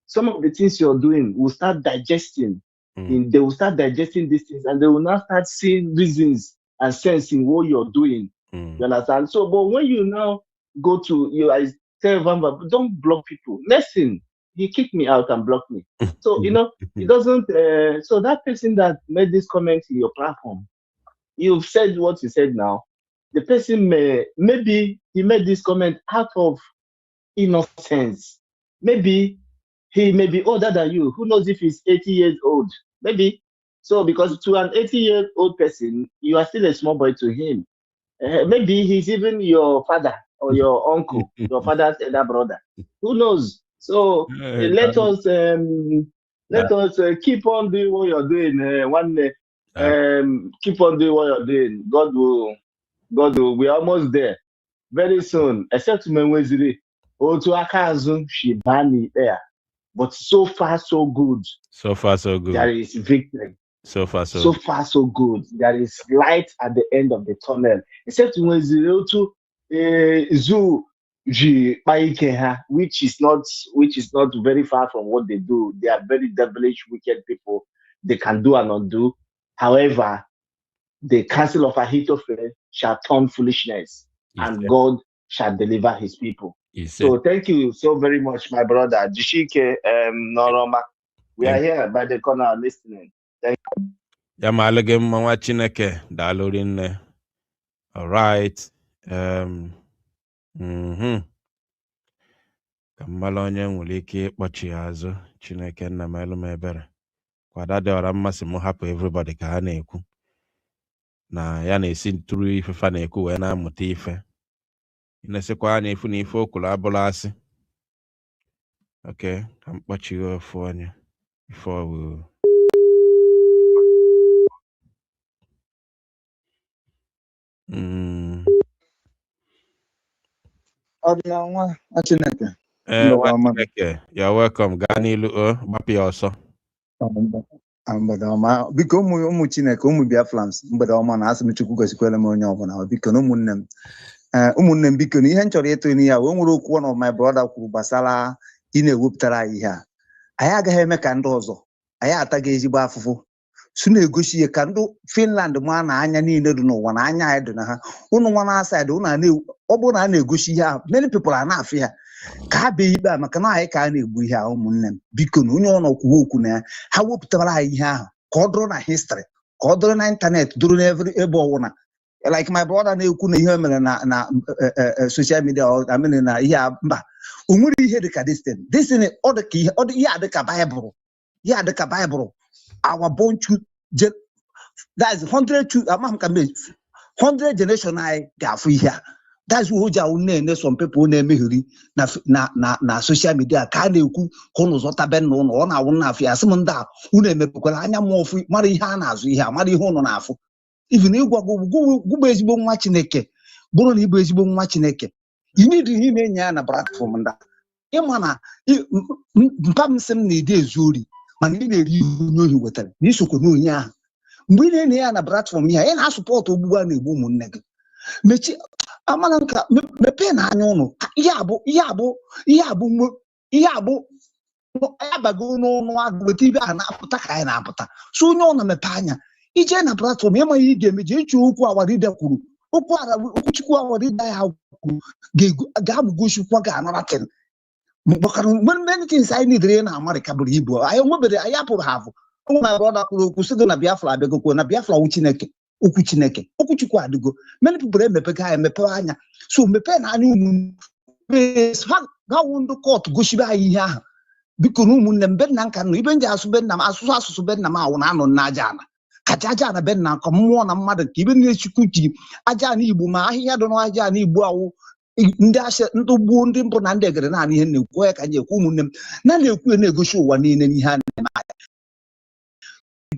[SPEAKER 17] some of the things you're doing will start digesting. They will start digesting these things, and they will now start seeing reasons and sense in what you're doing. You understand? So, but when you now go to, I tell Vamba, don't block people. Listen, he kicked me out and blocked me. So, it doesn't, so that person that made this comment in your platform, you've said what you said now. The person maybe he made this comment out of innocence. Maybe he may be older than you. Who knows if he's 80 years old? Maybe. So, because to an 80-year-old person, you are still a small boy to him. Maybe he's even your father or your uncle, your father's elder brother. Who knows? So let us keep on doing what you're doing. One day, keep on doing what you're doing. God will. We're almost there. Very soon. Except Menweziri, Otu Akazu Shibani there. But so far, so good.
[SPEAKER 5] So far, so good.
[SPEAKER 17] There is victory.
[SPEAKER 5] So far,
[SPEAKER 17] so good. There is light at the end of the tunnel. Except when Otu Zoo which is not very far from what they do. They are very devilish, wicked people. They can do and not do. However, the counsel of Ahithophel shall turn foolishness, and God shall deliver his people. So thank you so very much, my brother. Jishike Noroma. We are here by the corner listening. Thank you.
[SPEAKER 5] Yamalege mwa Chineke dalorin. All right. Kamala onye nwere ike ịkpọchi azụ Chineke nna m elu m ebere. Kwada dị ọra mmasị m hapụ everybody ka ha na-ekwu. Na ya na-esi ntụrụ ifefa na-ekwu wee na-amụta ife. Inesikwa anya ifu na ife okwulu abụla asị. Okay, ka mkpọchighe ofu onye before we
[SPEAKER 18] Chineke.
[SPEAKER 5] Chineke, you're welcome. Gaa n'ilu gbapụ ya ọsọ.
[SPEAKER 18] Mgbede ọma, biko ụmụ Chineke, ụmụ Biafrans, mgbede ọma na asị m Chukwu gosikwele m onye ọbụla. Biko na ụmụnne m biko na ihe m chọrọ ịtụ n'ihe a, o nwere okwu one of my brother kwuru gbasara ị na-ewepụtara anyị ihe a. Anyị agaghị eme ka ndị ọzọ, anyị ataghị ezigbo afụfụ. Su na-egosi ihe ka ndị Finland ma na anya niile dị n'ụwa na anya anyị dị na ha. Ụnụ nwa na asaịd ọ bụrụ na a na-egosi ihe ahụ, many people a na-afụ ya ka ha bee ikpe a maka na anyị ka a na-egbu ihe ahụ. Ụmụnne m biko na onye ọ nọkwuwe okwu na ya, ha wepụtara anyị ihe ahụ ka ọ dụrụ na histrị, ka ọ dụrụ na ịntanetị, dụrụ n'ebe ọwụna. Like my brother na-ekwu na ihe mere na social media, na ihe mba o nwere ihe dịka destin ọ dịka ihe adịka Baịbụl, ihe adịka Baịbụl. Our born that's 100 generation anyị ga-afụ ihe a. That's what ụja na-ene some people na-emegheri na social media ka a na-ekwu ka ụnụ zọta be nna ụnụ, ọ na-awụ na afọ ya sị m ndị a unu emepekwala anya m ọfụ mara ihe a na-azụ ihe a, mara ihe ụnụ na-afụ. Even ịgwa gụgba ezigbo nwa Chineke bụrụ na ịbụ ezigbo nwa Chineke, ị na-edi ihe na-enye ya na platform ndị ịma na mpa m sị m na ide ezu ori mana ị na-eri ihe onye ohi wetara na isokwa n'onye ahụ. Mgbe ị na-enye ya na platform ihe ị na-asụpọtụ ogbugbu a na-egbu ụmụnne gị. Mechi amala nka mepee na anya ụnụ. Ihe abụ abago n'ọnụ agụ weta ibe a na-apụta ka anyị na-apụta. So onye ọ na-emepe anya ije na platform ịma ihe ị ga-emeji eji okwu awaride kwuru, okwuchukwu awaride ya kwuru ga-abụgochikwa ga-anaratin. Many things anyị nidere na Amerịka bụrụ ibu anyị nwebere anyị apụrụ ha afụ. Ụmụ na brọda kwuru okwu sị gị na Biafra abịagokwo na Biafra wụ Chineke, okwu Chineke, okwuchukwu adịgo. Many people emepega ha emepe anya. So mepee na anya ụmụ ha wụ ndị kọt gosibe anyị ihe ahụ. Biko na ụmụnne m be nna nka nọ ibe nji asụ be nna m asụsụ be nna m awụ na anọ n'aja ana kacha aja ana be nna nkọ mmụọ na mmadụ ka ibe na-echukwu ji aja ana Igbo ma ahịhịa dị n'aja ana Igbo awụ ndị asị ndị gbuo ndị mbụ na ndị egere naanị ihe na-ekwu ya ka anyị ekwu. Ụmụnne m na-ekwu na-egosi ụwa niile n'ihe a na-eme anya.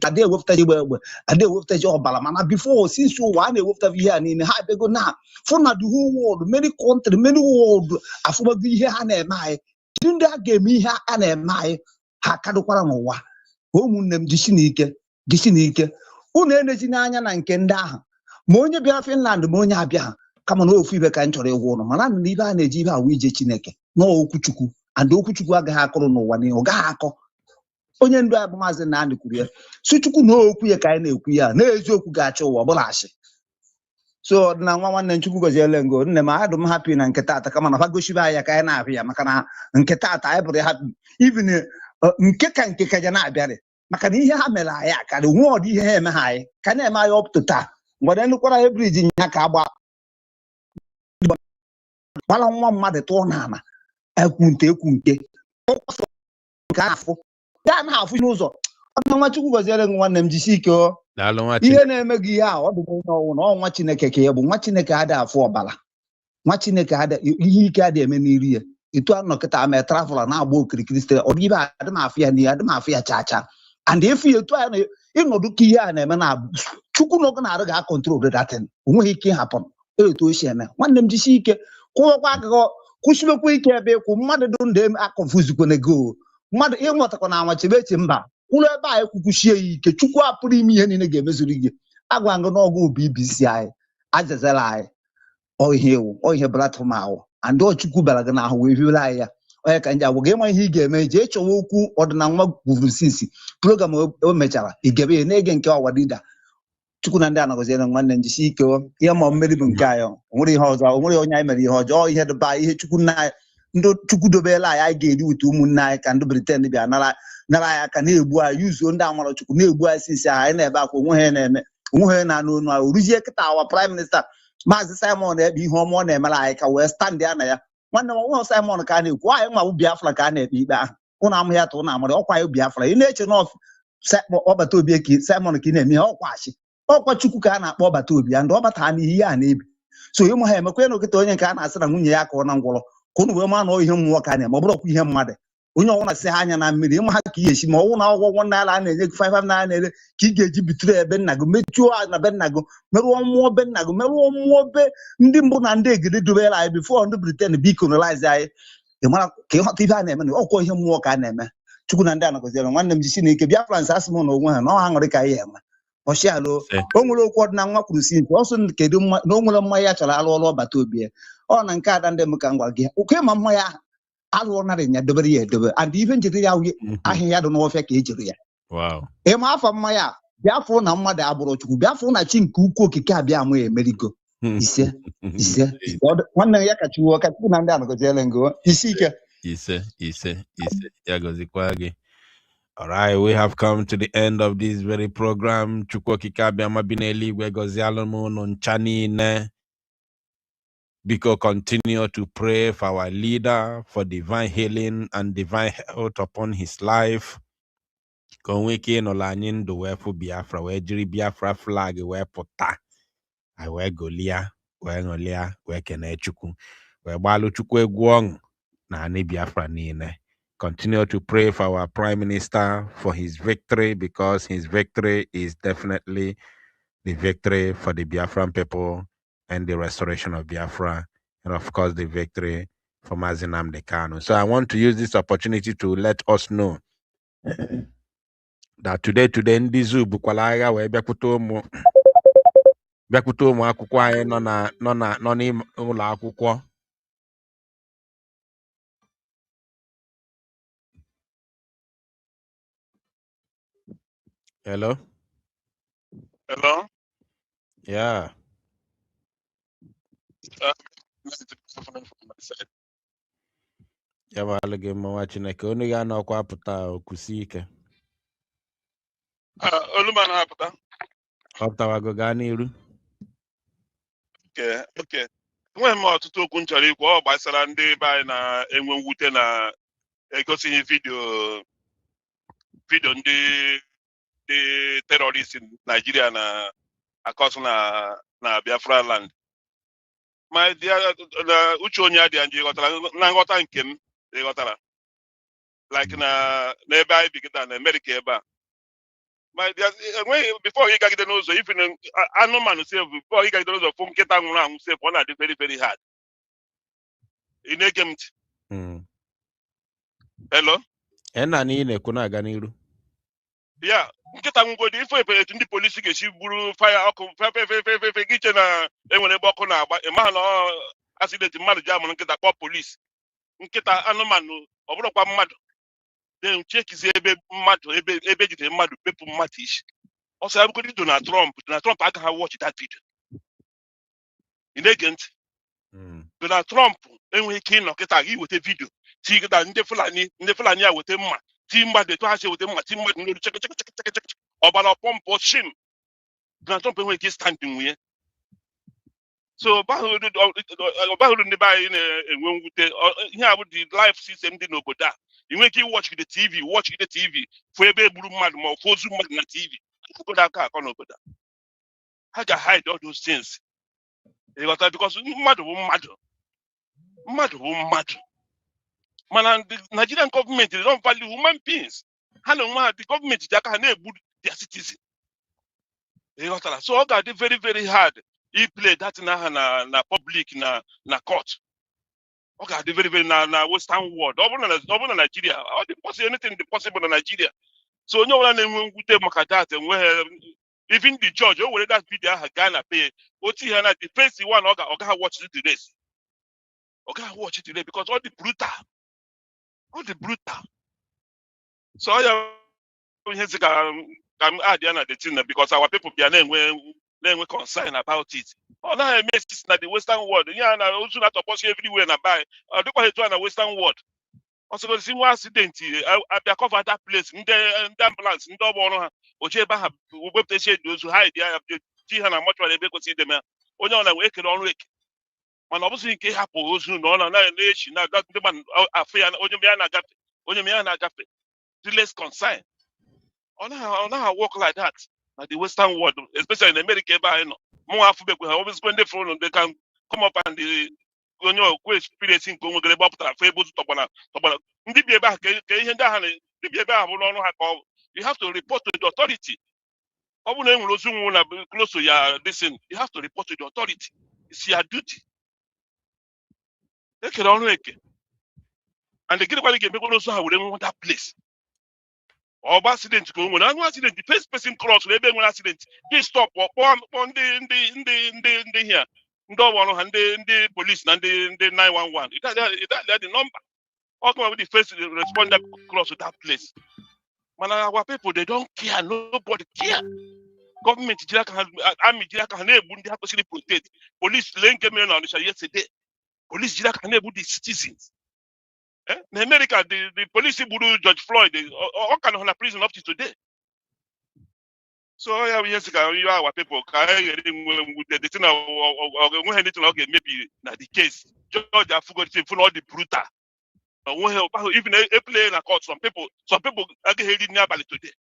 [SPEAKER 18] Ada ewepụta igbe egbe, ada ewepụta ji ọbara, mana before since ụwa a na-ewepụta ihe a niile ha abịago na fụ na the whole world, many country, many world afụbago ihe ha na-eme anyị. kedu ndị a ga-eme ihe a na-eme anyị ha kadokwara n'ụwa ụmụnne m jisi n'ike unu enezina anya na nke ndị ahụ ma onye bịara Finland ma onye abịa ha kama na ofu ibe ka m chọrọ ịgwa ụnụ mana na ibe a na-eji ibe awụ ije Chineke na okwuchukwu and okwuchukwu agaghị akụrụ n'ụwa n'ihe ọ gaghị akọ onye ndu anyị bụ maazị Nnamdi kwuru ya si Chukwu na okwu ya ka anyị na-ekwu ya n'eziokwu ga-achị ụwa ọbụla asị so ọdịna nwa nwanne Chukwu goziele ngo nne m adụ m hapi na nke taata kama na ha gosibe anyị ya ka anyị na-abịa ya maka na nke taata anyị bụrụ hapi even nke ka ya na-abịarị maka na ihe ha mere anyị akarị nwe ọdị ihe ha eme ha anyị ka na-eme anyị ọpụtụ taa mgbe nnukwara ihe briji nya ka gbara nwa mmadụ tụọ n'ala ekwu nke nke afụ ya na-afụ n'ụzọ nwa Chukwu goziere gị nwanne m jisi ike ihe na-eme gị ihe a ọ dịghị n'ọnwụ na ọnwa Chineke ka ya bụ nwa Chineke adịghị afụ ọbara nwa Chineke ihe ike adịghị eme n'iri ya etu anọkịta ame travela na-agba okirikiri sitere ọ dịbe adị m afụ ya n'ihe adị m afụ ya chacha and efu ya etu anyị ịnọdụ ka ihe a na-eme na Chukwu n'oge na-arụ ga-akọntrol datin onweghị ike ịhapụ etu o si eme nwanne m jisi ike kwụwakwa akụkọ kwụsịbekwa ike ebe ịkwụ mmadụ dị ndụ akọnfuzikwana go mmadụ ịnwetakwa na anwa chebe echi mba kwụrụ ebe anyị kwukwuchie ya ike Chukwu apụrụ ime ihe niile ga-emezuru gị agwa ngụ n'ọgụ BBC anyị ajazela anyị ọihe ewu ihe platfọm ahụ andị Chukwu bara gị n'ahụ wee hiere anyị ya onye ka nji agwa gị ịma ihe ị ga-eme jee chọwa okwu ọdịna nwa gwuru sisi program o mechara igebe ya na-ege nke ọwadida Chukwu na ndị a nagọziere nwanne njisi ike ihe ma mmeri bụ nke anyị onwere ihe ọzọ onwere onye anyị mere ihe ọjọọ ihe dịba ihe Chukwu nna anyị ndị Chukwu dobela anyị ga-eri wute ụmụnne anyị ka ndị Britain bịa nara anyị aka na-egbu anyị yuzuo ndị amara Chukwu na-egbu anyị sisi anyị na-ebe akwa onwe ha na-eme onwe ha na-anụ onu ahụ ruzie kịta awa Prime Minister Maazị Simon ebe ihe ọma ọ na-emere anyị ka wee stand ya na ya nwanne m nwa Simon ka a na-ekwu anyị nwa bụ Biafra ka a na-ekpe ikpe ahụ ụnụ amụghị atụ ụnụ amara ọkwa ya Biafra ị na-eche na ọbata obi ka Simon ka ị na-eme ihe ọkwa Chukwu ka a na-akpọ ọbata obi ya ndị ọbata n'ihe ya na-ebi so ịmụ ha emekwe na okịta onye nke a na-asị na nwunye ya ka ọ na ngwọrọ ka ụnụ wee maa na ihe mmụọ ka a na-eme ọ bụrụkwa ihe mmadụ onye ọnwụna si ha anya na mmiri ịma ha ka ihe esi ma ọnwụ na ọgwụgwọ naira a na-enye gị 5 naira na-ere ka ị ga-eji bitere ebe nna gị mechuo na be nna gị merụọ mmụọ be nna gị merụọ mmụọ be ndị mbụ na ndị egede dobere anyị bifo ndị Britain bi kolonize anyị ịmara ka ịghọta ihe a na-eme na ọkwọ ihe mmụọ ka a na-eme Chukwu na ndị a nagọziere nwanne m jisi na ike bịa Frans asị m na onwe ha na ọha ṅụrị ka anyị eme ọchịalụ o nwere okwu ọdịna nwa kwuru si ọsọ kedu na o nwere mmanya ya chọrọ alụ ọlụ ọbata obi ya ọ na nke ada ndị m ka m gwa gị oke ma mmanya alụọ narị ya dobere ya edobe and ihe njiri ya ahịhịa dị n'ọfịa ka ejiri ya ịma afọ mmanya bịa fụrụ na mmadụ abụrụ Chukwu bịa fụrụ na chi nke ukwu okike abịa amụ ya emerigo ise nwanne ya ka Chukwu na ndị anọgoziele ngo isi ike
[SPEAKER 5] ise ya gozikwa gị. All right, we have come to the end of this very program. Chukwu Kikabia Mabineli Wegozialomo Nonchanine. Biko continue to pray for our leader for divine healing and divine health upon his life. Konwiki no lanin do we for Biafra, we jiri Biafra flag, we pota. I we golia, we ngolia, we kene Chukwu. We balu Chukwu Gwong na ni Biafra nine. Continue to pray for our Prime Minister for his victory, because his victory is definitely the victory for the Biafran people and the restoration of Biafra, and of course the victory for Mazi Nnamdi Kanu. So I want to use this opportunity to let us know that today Ndizu bukwalaga we bịakwute ụmụ akwụkwọ anyị nọ n'ime ụlọ akwụkwọ. Hello?
[SPEAKER 7] Hello?
[SPEAKER 5] Yeah.
[SPEAKER 7] From my side.
[SPEAKER 5] Ya bụ alụ gị mmanwa Chineke onu ga anọkwa apụta okusi ike.
[SPEAKER 7] Oluman hapụta.
[SPEAKER 5] Ọ pụtawago gaa n'iru.
[SPEAKER 7] Okay. Enweghị m ọtụtụ okwu m chọrọ ikwu, ọ gbasara ndị be anyị na-enwe mwute na egosighị vidio ndị terrorists in Nigeria na akọsụ na Biafra land. My dear, uche onye adị anyị ghọtara na nghọta nke m ịghọtara like na n'ebe anyị bigida na America ebe a. My dear, before you gagide n'ụzọ, even anụmanụ sef, before you gagide n'ụzọ fụ nkịta nwụrụ anwụ sef, ọ na-adị very very hard. Ị na-ege m ntị? Hello?
[SPEAKER 5] Ena ni ne kuna ganiru.
[SPEAKER 7] Yeah, nkịta ngwodi ife epe etu ndị polisi ga-esi buru fire ọkụ fefe gị che na enwere ebe ọkụ na-agba ịma na asidenti mmadụ ji amụrụ nkịta kpọọ polisi nkịta anụmanụ ọ bụrụkwa mmadụ chekizie ebe mmadụ ebe ejidere mmadụ bepụ mmadụ isi ọsọ ya bụgodị Donald Trump agaghị watch that video ị na-ege ntị Donald Trump enweghị ike ịnọ kịta gị weta vidio ti kịta ndị Fulani a weta mma ti mmadụ etu ha si weta mma ti mmadụ n'olu chekechekechekecheke ọbara pọmpụ shim Donald Trump enweghị ike stand nwunye so ọbahụrụ ndị be anyị na-enwe mwute ihe a bụ the life system dị n'obodo a ị nwere ike iwọchigide TV fụ ebe egburu mmadụ ma ọ fụ ozu mmadụ na TV obodo aka akọ n'obodo ha ga-hide all those things ịghọta because mmadụ bụ mmadụ mana the Nigerian government they don't value human beings ha na onwe ha the government ji aka ha na-egbu their citizen ịghọtara so ọ ga-adị very very hard play that na public na court ọ ga-adị very very na western world ọ bụrụ na Nigeria ọ dị possible anything dị possible na Nigeria so onye ọbụla na-enwe mwute maka that enweghị even the judge o were that video ahụ gaa na pay otu ihe na the first one ọ ga watch the race ọ ga watch the race because all the brutal so ya ihe zi ka m add ya na the thing because our people bịa na-enwe concern about it ọ naghị eme sis na the western world ya na ozu na-atọpọsi everywhere na buy ọ dịkwa etu a na western world ọsọgosi nwa accident abịa cover that place ndị ambulance ndị ọgbọ ọrụ ha oche ebe ha wepụta esi eji ozu ha ya ji ha na mọchụarị ebe kwesịrị ideme ya onye ọ na-wee ekere ọrụ eke mana ọ bụghị nke ịhapụ ozu na ọ na-echi na ndị mmadụ afọ ya onye m ya na-agafe less concern ọ naghị work like that na the western world especially in America ebe anyị nọ mụnwa afụbekwe ha obezikwe ndị fụrụ they can come up and onye okwu experience nke onwe gere gbapụtara afọ ebe ozu tọgbara ndị bi ebe ahụ ka ihe ndị agha ndị bi ebe ahụ bụ n'ọrụ ha ka ọ you have to report to the authority ọ bụrụ na e nwere ozu nwụ na close to ya listen you have to report to the authority it's your duty ekere ọrụ eke and gịnịkwa ga-emekwa ozu ha were nwụ that place ọba accident ka o nwere anụ accident the first person cross ebe nwere accident dị stop kpọọ ndị here ndị ọrụ ọrụ ha ndị police na ndị 911 it the number all the first responder cross to that place mana our people they don't care nobody care government jiri aka ha army jiri aka ha na-egbu ndị ha kwesịrị protect police lee nke mere na Ọnịsha yesterday police jiri aka ha na-egbu the citizens in America the police gburu George Floyd ọ ka nọ na prison up to today so ya bụ ihe sị ka our people ka anyị ghere nwe mwute dị na onweghị ndị ọ ga-emebi na the case George afụgochi fụ na ọ dị brutal even play na court some people agaghị eri n'abalị today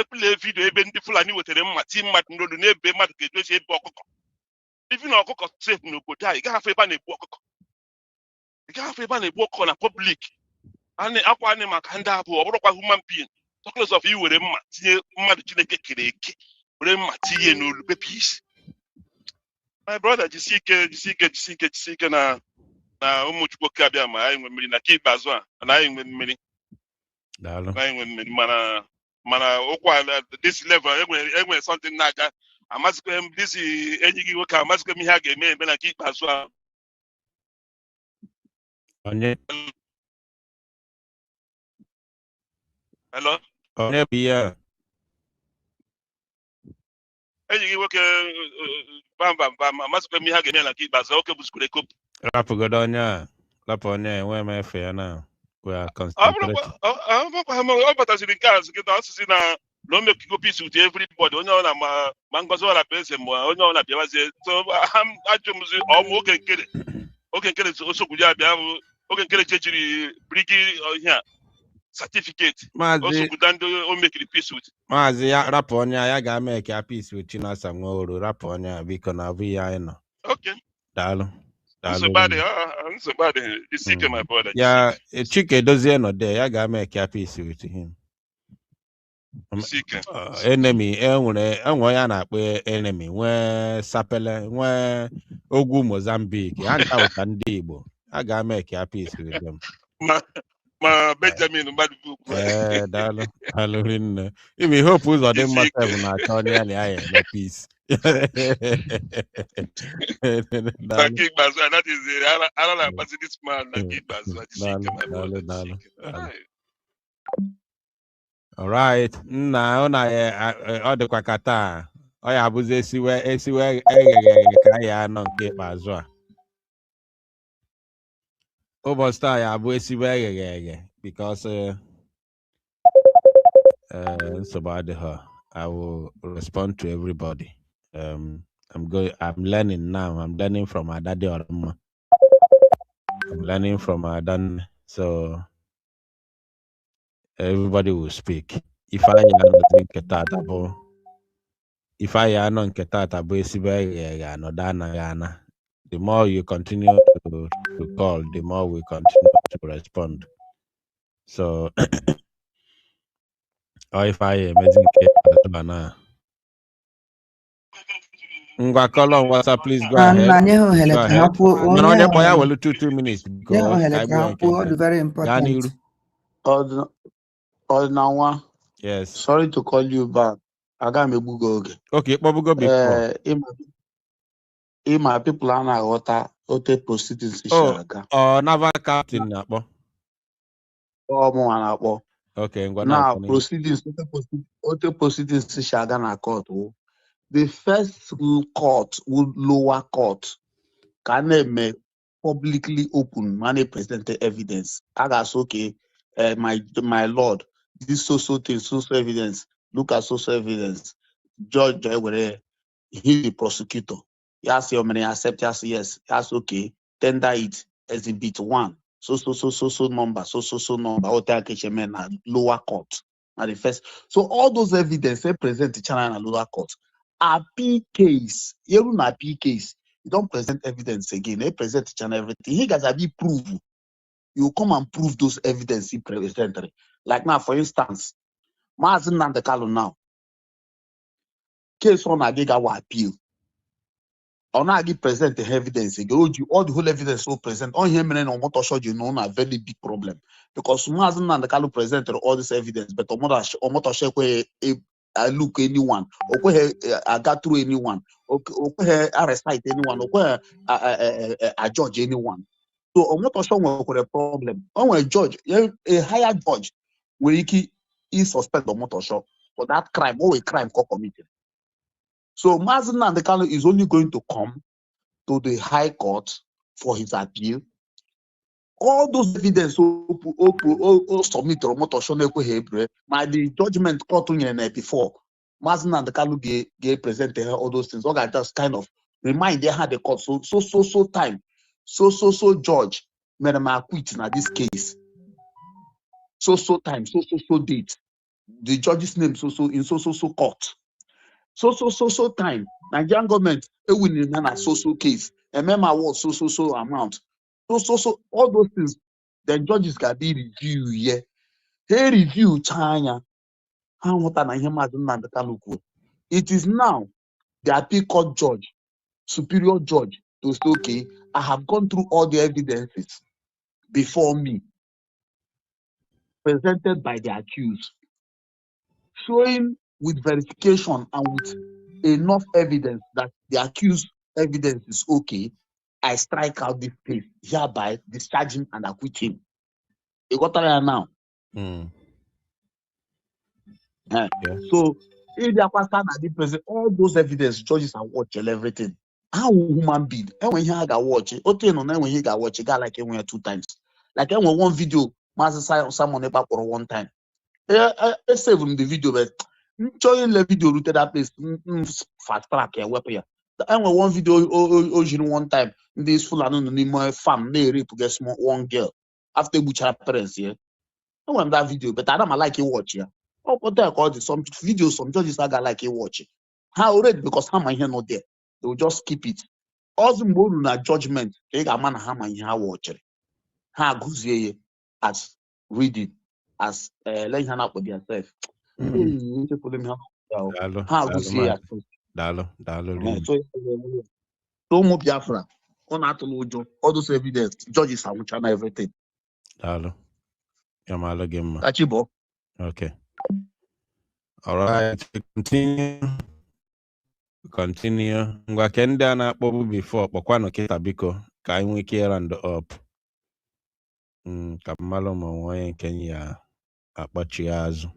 [SPEAKER 7] play video ebe ndị Fulani wetara mma ti mmadụ n'olu n'ebe mmadụ ga-eju esi ebe ọkụkọ even ọkụkọ safe n'obodo a ị gaghị afọ ebe a na-egbu ọkụkọ na public akwa anyị maka ndị abụọ ọ bụrụkwa human being talkless of iwere mma tinye mmadụ Chineke kere eke were mma tinye n'olu bepụ isi my brother jisi ike na ụmụ Chukwu ka abịa ma anyị nwe mmiri na ka ikpeazụ a na anyị nwe mmiri mana ụkwa this level enwere something na-aga amazikwa m this enyi gị nwoke amazikwa m ihe a ga-eme eme na ka ikpeazụ a
[SPEAKER 5] onye
[SPEAKER 7] hello
[SPEAKER 5] onye bụ ya
[SPEAKER 7] enyi gị nwoke bam amazikwa m ihe a ga-eme na ka ikpeazụ oke bụzikwara ekopụ
[SPEAKER 5] rapụgodo onye a rapụ onye enwe m efe ya na
[SPEAKER 7] ọ bataziri nke azụ gị na ọsịsị na o mekigo peace with everybody onye ọ na ma ngozi ọra bụ eze ma onye ọ na-abịawazie ajụmzi ọmụ oge nkere osogwu ya bịa bụ oge nkere jejiri brigi ihe a certificate osogwuda ndị o mekiri peace with
[SPEAKER 5] maazị ya rapụ onye ya ga-eme ka peace with Chinasa Nwaoru rapụ onye biko na abụ ya anyị nọ daalụ ya Chike dozie nọde ya ga-eme ka peace with him enemy enwe ya na-akpọ enemy nwee sapele nwee ogwu Mozambique ya nchawụta ndị Igbo a ga-eme ka peace with them
[SPEAKER 7] ma Benjamin Madubuku.
[SPEAKER 5] Dalo rinne. Imi hope ụzọ dị mma sef na-achọ onye ya na ya eme peace. Dalo.
[SPEAKER 7] That is the Arala this man na Kigbazu.
[SPEAKER 5] Dalo. All right. Nna ọ na ọ dịkwa ka taa. Ọ ya abụzi esiwe eghe ka ya anọ nke ikpeazụ a. Ụbọchị taa ya abụ esiwe eghe because nsogbu adịghị. I will respond to everybody. I'm learning now. I'm learning from Adade Orama. I'm learning from Adan. So everybody will speak. If I am not Ketata, the more you continue to call, the more we continue to respond. So or if I am amazing call on WhatsApp, please go ahead. Go ahead. No, 2 minutes because
[SPEAKER 8] very important.
[SPEAKER 13] Ordinary.
[SPEAKER 5] Yes.
[SPEAKER 13] Sorry to call you back. I got me Bugo.
[SPEAKER 5] Okay, Bugo before.
[SPEAKER 13] My people are not water proceedings.
[SPEAKER 5] Naval captain. Okay,
[SPEAKER 13] now proceedings. Proceedings. Shagana court. The first court would lower court can make publicly open money presented evidence. I guess okay, my lord, this social thing, social evidence. Look at social evidence. Judge, he's the prosecutor. Yes, your money accept. Yes, that's okay. Tender it exhibit 1. So number. So number. Lower court. Now the first. So all those evidence they present to China and lower court. Appeal case. Even appeal case. You don't present evidence again. They present to China everything. He guys have be prove. You come and prove those evidence he presented. Like now, for instance, Mazin Nandekalo now. Case on Agiga appeal. On Agi present the evidence again. All the whole evidence will present on him and on what showed you know a very big problem. Because Mazin Nandekalo presented all this evidence, but on what showed I look anyone, or I got through anyone, or I recite anyone, or I judge anyone. So on what show a problem? On a judge, a higher judge, will he suspend the motor show for that crime or a crime committed. So Mazin Nandekalo is only going to come to the High Court for his appeal. All those evidence submit or motor show my the judgment court before Mazin Nandekalo gave presented all those things. Okay, just kind of remind they had the court so time. So judge Merema quit in this case. So time, so date. The judge's name in so court. So time. Nigerian government winning in a so case. A member was so amount. So all those things. The judges can be review. Yeah, they review China. It is now the appeal court judge, superior judge, to say, okay, I have gone through all the evidences before me, presented by the accused, showing with verification and with enough evidence that the accused evidence is okay. I strike out this case, hereby discharge him and acquit him. You got that now? So, if the pastor and present all those evidence, judges are watching everything. How human being? And when he got watch it, okay, no, when he got watch it, got like it went 2 times. Like when one video, master someone about for 1 time. I save him the video, but showing the video routed that place fast track here, weapon. And when one video, 1 time, this full anonymous farm, they rape get small 1 girl after butcher parents here. I want that video, but I don't like it watch here. Oh, but there called some videos, some judges I got like it watch. How already because how my here not there, they will just keep it. Also, more than judgment, they got man how my here watch it. How goes here as reading, as letting hand up with yourself. How goes here? So more Biafra. On all those evidence, judges are watching everything.
[SPEAKER 18] Kachibo.
[SPEAKER 5] Okay. All right. Continue. Ngwa kende a na-akpọbu before kpọkwanụ kịta biko ka anyị nwee ike round up. Ka mmalụ ma onwe nke ya akpachi azụ.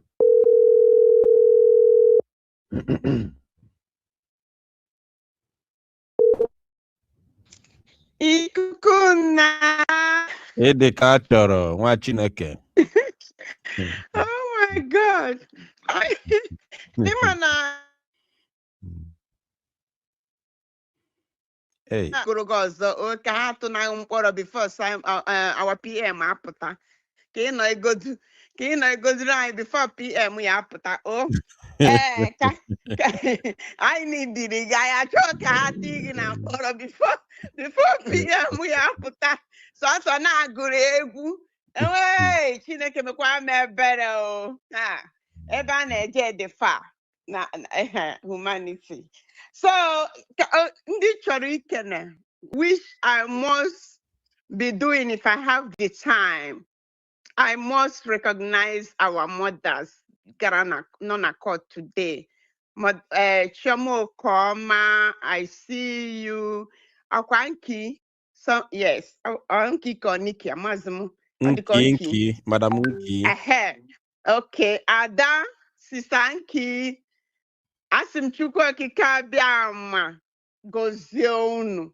[SPEAKER 9] Ikukuna.
[SPEAKER 5] Ede ka chọrọ nwa Chineke.
[SPEAKER 9] Oh my God. Dimana.
[SPEAKER 5] Hey.
[SPEAKER 9] Gurugozo o ka ha tụ na mkpọrọ before our PM apụta. Ka ị nọ egodiri anyị before PM ya apụta. O ka anyị nidiri gị anyị achọ ka ha tị gị na mkpọrọ before PM ya apụta. Sọsọ na-agụrụ egwu. Enwee Chineke mekwa m ebere o. Ebe a na-eje dị fa na humanity. So, ndị chọrọ ikene, which I must be doing if I have the time. I must recognize our mothers non court today. Chomo Koma, I see you. Akwanki, so yes, Anki Koniki, Amazimu.
[SPEAKER 5] Nki, Madam Nki.
[SPEAKER 9] Okay, Ada, Sister Anki. Asim chukwu kika biama gozie unu.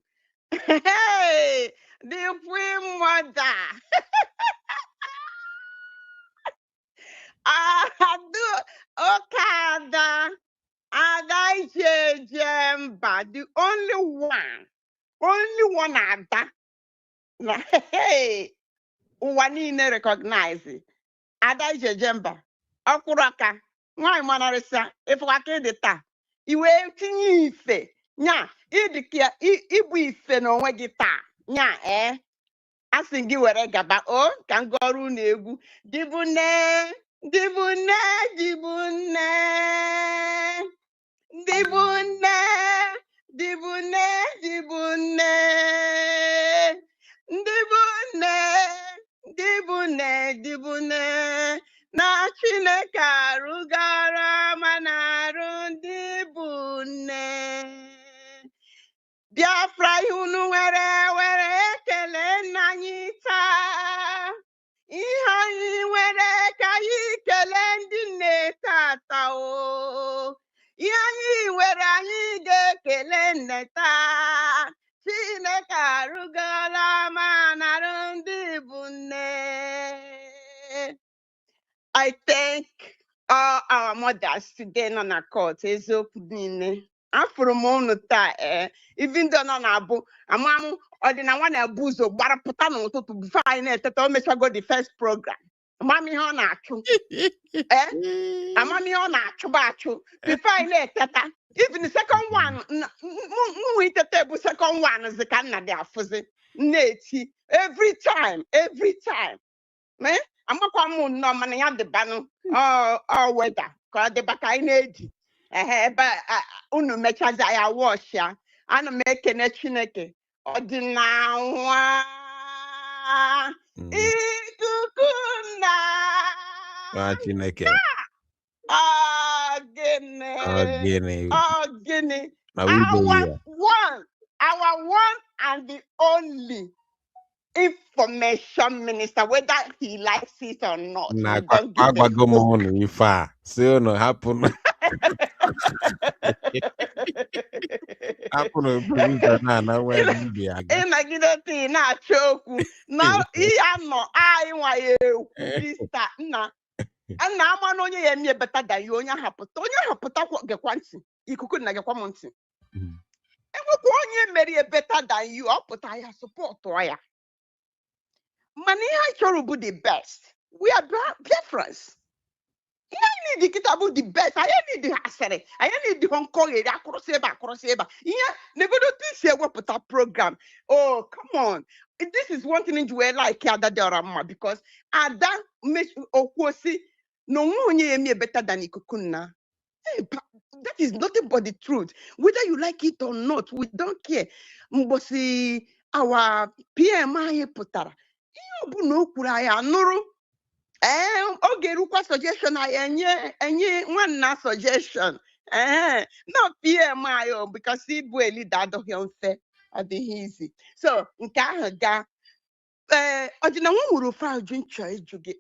[SPEAKER 9] Hey, the queen mother. Okada, Ada Jemba, the only one Ada. Hey, Uwanine recognize Ada Jemba. Okuraka. Nwaanyị manarịsa ịfụwaka dị taa iwe tinye ife nya ịdịka ịbụ ife n'onwe gị taa nya asị gị were gaba o ka ngọrụ na-egwu dibune dibune dibune dibune dibune dibune dibune dibune dibune na Chineke arụgara mana arụ ndị bụ nne Biafra unu were ekele nna anyị taa ihe anyị nwere ka anyị kelee ndị nne tata o ihe anyị nwere anyị ga-ekele nne taa Chineke arụgara mana arụ ndị bụ nne. I thank all our mothers today on our court. Even though no na bu amamu or the na one abuzo baraputa no to before I net to make sure go the first program. Mami ho na achu. Amami ho na achu ba achu. Before I net tata. Even the second one we tete second one is the can na there fuzi. Neti every time. Man, I'm not coming no man ya the banu weather cause the back I need but unu mechaza ya wash ya ana make na Chineke odinawa ikukuna
[SPEAKER 5] Chineke
[SPEAKER 9] Gini our one and the only information minister, whether he likes it or not.
[SPEAKER 5] Na agwagomono ifa. So no happen. Happen na where be aga.
[SPEAKER 9] Inagidoti na choku. No iya no ai wa you. Sister na. And na ama no onye yemi better than you onye haputa. Onye haputa kwa gekwanti. Ikuku na gekwa monti. Enwe onye meri better than you. Oputa ya support ya. Money I sure will be the best. We are Biafrans. I need the kitabu the best. I need the hasere. I need the Hong Kong area. Crosseba. Yeah, never do this we put a program. Oh, come on. This is one thing you like that there are because Ada make okwosi no one me better than Ikukuna. That is nothing but the truth. Whether you like it or not, we don't care. Mbosi our PMI putara.
[SPEAKER 19] Oge rukwa suggestion enye nwanna suggestion. No PM ayo because Ibu a leader adọghị mfe adịghị easy. So nke ahụ ga ọdịna nwa nwere ofe ajụ nchọ ịjụ gị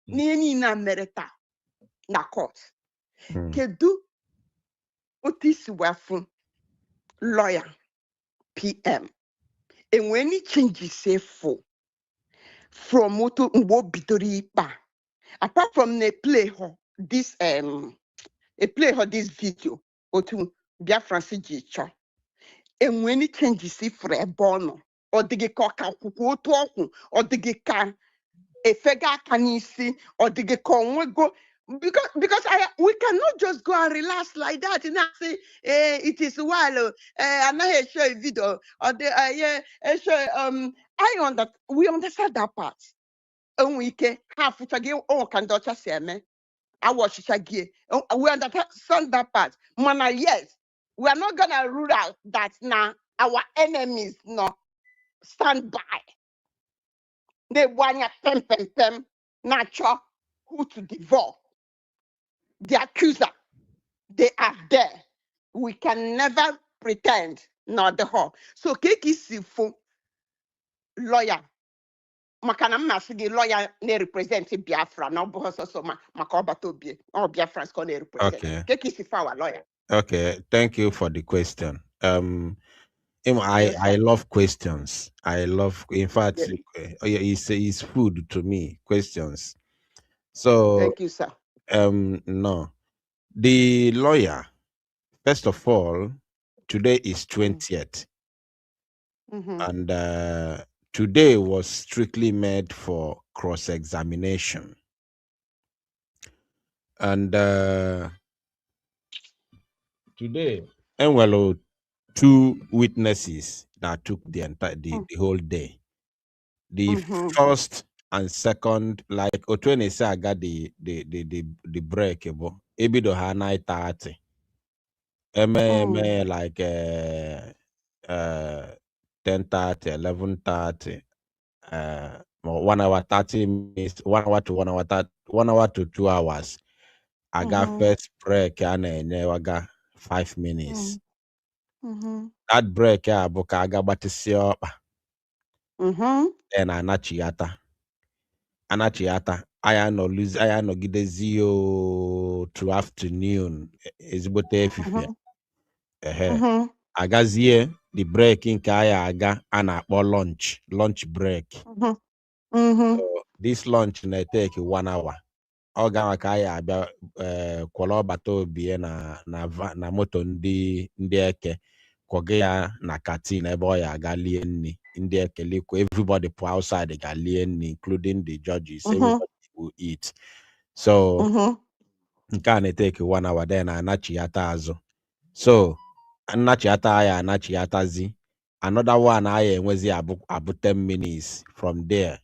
[SPEAKER 19] n'ihe niile mere taa na court. Kedu otu isi wafu lawyer PM enwe any changes efu from otu mgbe o bidoro ikpe a? Apart from the play this video otu Biafra si ji chọ enwe any changes ifuru ebe ọ nọ ọ dịghị ka ọka akwụkwọ otu ọkwụ ọ dịghị ka efega aka n'isi ọ dịghị ka onwego because we cannot just go and relax like that and say it is while anaghị show a video or we understand that part. Onwe ike ha afụcha gị ka ndị ọcha si eme awọchicha gị we understand that part mana yes we are not gonna rule out that now our enemies no stand by na-egbu anya pem na-achọ who to devour. The accuser, they are there. We can never pretend not the whole. So keki sifu lawyer makana mmasị gị lawyer na-represent Biafra na ọ bụ ọsọsọ maka ọbata obi ọ Biafra ska na-represent.
[SPEAKER 5] Okay.
[SPEAKER 19] Keki sifu our lawyer.
[SPEAKER 5] Okay, thank you for the question. I love questions. I love, in fact, it's food to me, questions. So
[SPEAKER 19] Thank you, sir.
[SPEAKER 5] No. The lawyer, first of all, today is 20th. And today was strictly made for cross-examination. And today, well, 2 witnesses that took the whole day. The first and second, like Otwene said, I got the break. Ebido ha 9:30. Like 10:30, 11:30. 1 hour 30 minutes, 1 hour to 1 hour 1 hour to 2 hours. I got first break and I got 5 minutes. That break book I got batisi up. Then anachiata. I no gidezio to afternoon. Ezigbote efifia. Agazie the break in kaya aga anakpo lunch break. So this lunch na take 1 hour. Oga kaya abia kwolo bato bie na moto ndị eke kwoge ya na katin ebe ọ ya aga lie nni ndị eke likwo everybody put outside ga lie nni including the judges. Everybody will eat. So nke a na-take 1 hour then anachiata azụ. So anachiata ya anachiatazi another one aya enwezi abu 10 minutes from there.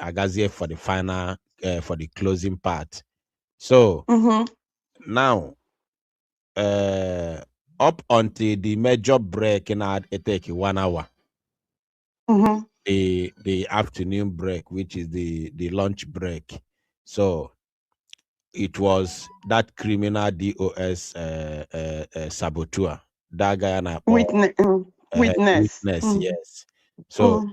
[SPEAKER 5] Agazie for the final for the closing part. So now up until the major break it take 1 hour. The afternoon break, which is the lunch break. So it was that criminal DOS saboteur. That guy and witness, yes. So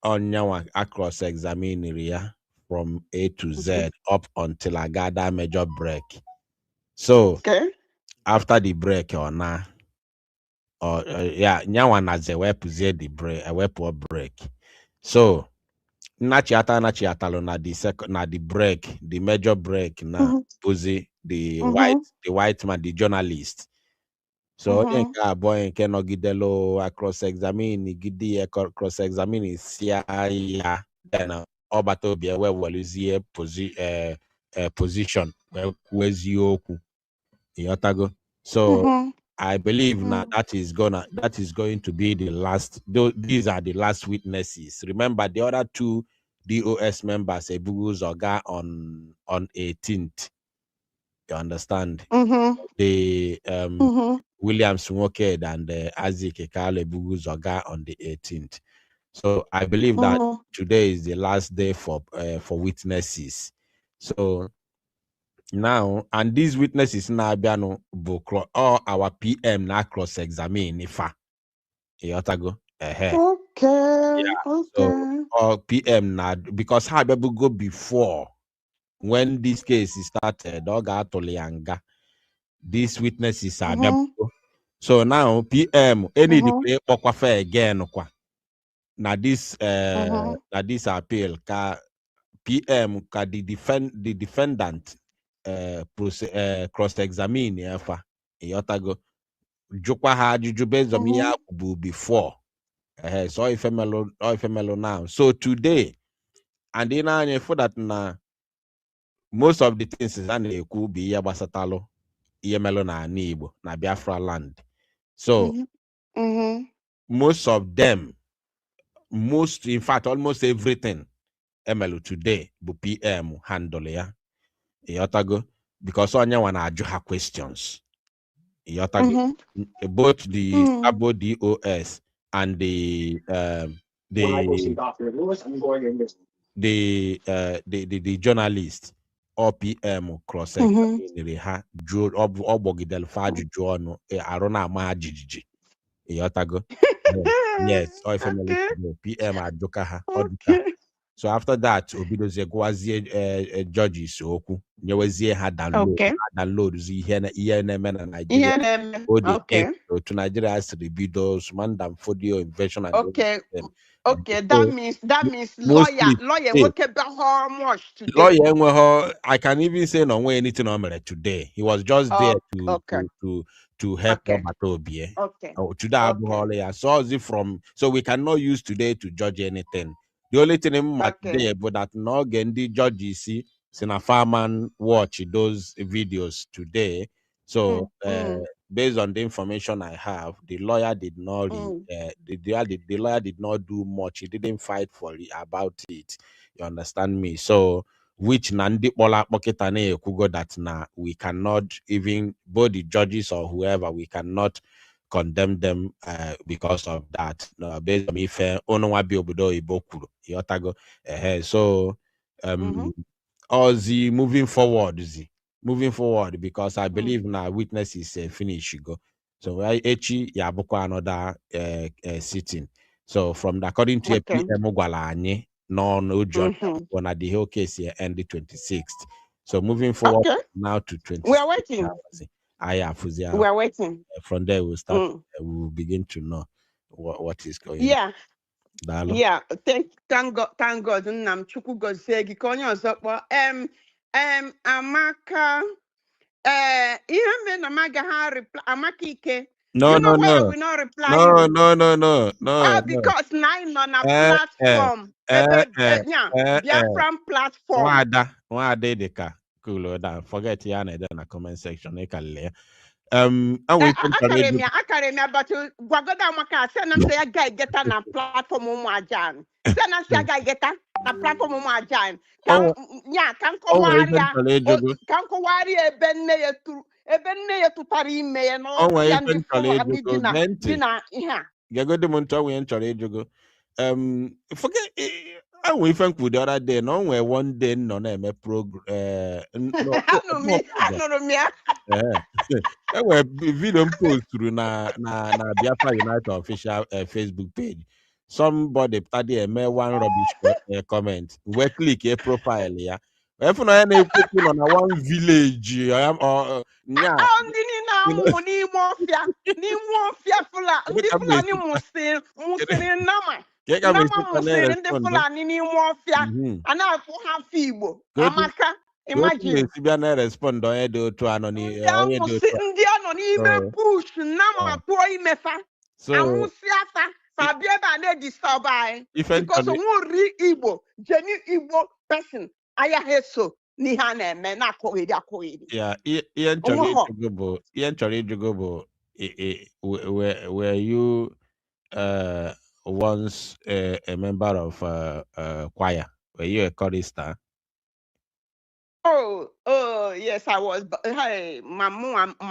[SPEAKER 5] on your across examining from A to Z up until I got that major break. So after the break or now, nyawa na ze wepuzie the break, a wepo break. So nachiata lo na the second na the break, the major break na puzi the white man, the journalist. So boy cannot gidelo cross examine gidi cross examine sia ya then obato be where waluzie position where's yoku yotago. So I believe now that is going to be the last. These are the last witnesses. Remember the other 2 DOS members, Ebugu Zoga on 18th. You understand? The William Smoked and Azik Ekale Ebugu Zoga on the 18th. So I believe that today is the last day for witnesses. So now, and these witnesses now all our PM now cross examine if Yotago.
[SPEAKER 19] Okay.
[SPEAKER 5] So
[SPEAKER 19] Okay.
[SPEAKER 5] all PM now because how people go before when this case is started, these witnesses are so now PM any declare fair again now this appeal ka PM ka the defendant cross examine yafa Yotago jukwa ha juju based on ya before so if femelo now so today and then for that na most of the things is an ekwu be ya basatalo yemelo na Igbo na Biafra land. So most of them, in fact, almost everything emelu today bu PM handle ya. Yotago because onye wana aju ha questions. Yotago both the Sabo DOS and the journalist or PM cross examine ha ogbogidel fa ajụjụ ọnụ arụ na ama ajijiji Yotago yes or PM ajụka ha so after that obidozie gwazie judges okwu nyewezie ha download ihe na-eme na Nigeria to Nigeria siri bido Sumanda Fodio invasion and
[SPEAKER 19] that means lawyer much today.
[SPEAKER 5] Lawyer I can even say no way anything on today. He was just there to help Matobie. Today so we cannot use today to judge anything. The only thing today but that no the judges see Sina Farman watch those videos today. So based on the information I have, the lawyer did not the lawyer did not do much. He didn't fight for it about it. You understand me? So which Nandi Bola Poketane Kugo that na we cannot even both the judges or whoever we cannot condemn them because of that. Based on if Onowabi Obodo Ibokuro Yotago. So or the moving forward because I believe now witness is finished go. So Echi Yabuko another sitting. So from the according to PM Ogwala no John when at the whole case here end the 26th. So moving forward now to 26th.
[SPEAKER 19] We are waiting.
[SPEAKER 5] We
[SPEAKER 19] are waiting.
[SPEAKER 5] From there we'll start. We'll begin to know what is going
[SPEAKER 19] on.
[SPEAKER 5] Dalo.
[SPEAKER 19] Yeah, thank God. Nam Chukwu gozie gị ka onye ọzọ kpọọ Amaka ihe mbe na maga ha reply Amaka Ike.
[SPEAKER 5] No,
[SPEAKER 19] you know
[SPEAKER 5] no,
[SPEAKER 19] why
[SPEAKER 5] no.
[SPEAKER 19] I will not reply you?
[SPEAKER 5] No.
[SPEAKER 19] Because now I'm on a platform. Biafran platform.
[SPEAKER 5] Wada deka cool that forget ya na na comment section
[SPEAKER 19] Akaremia but gwagoda Amaka say na say guy get na platform ụmụ ajan. Say na say guy get na platform ụmụ ajan. Kan kọwari ebe nne ya tụtara ime ya n'ọfịa ndị Fulani dị na ihe a.
[SPEAKER 5] Gagode monto we nchọrọ ejogo. Forget I will thank you the other day. No, where one day no na program. Anyway, video post through na Biafra United official Facebook page. Somebody study one rubbish comment. We click a profile here. If no any people on one village, I am
[SPEAKER 19] Fulani musiri nama. Ndị Fulani n'ime ọfịa a na-afụ ha afọ Igbo. Amaka, imagine.
[SPEAKER 5] Ndị
[SPEAKER 19] anọ n'ime push nama tụọ imefa. Anwụsị afa sabịa ebe a na-edisturb anyị. Because nwuri Igbo, jeni Igbo person ayaghị eso n'ihe a na-eme na-akụghịrị.
[SPEAKER 5] Yeah, Ian Chori Jugobo, were you once a member of choir? Were you a chorister?
[SPEAKER 19] Oh, yes, I was. Hey, my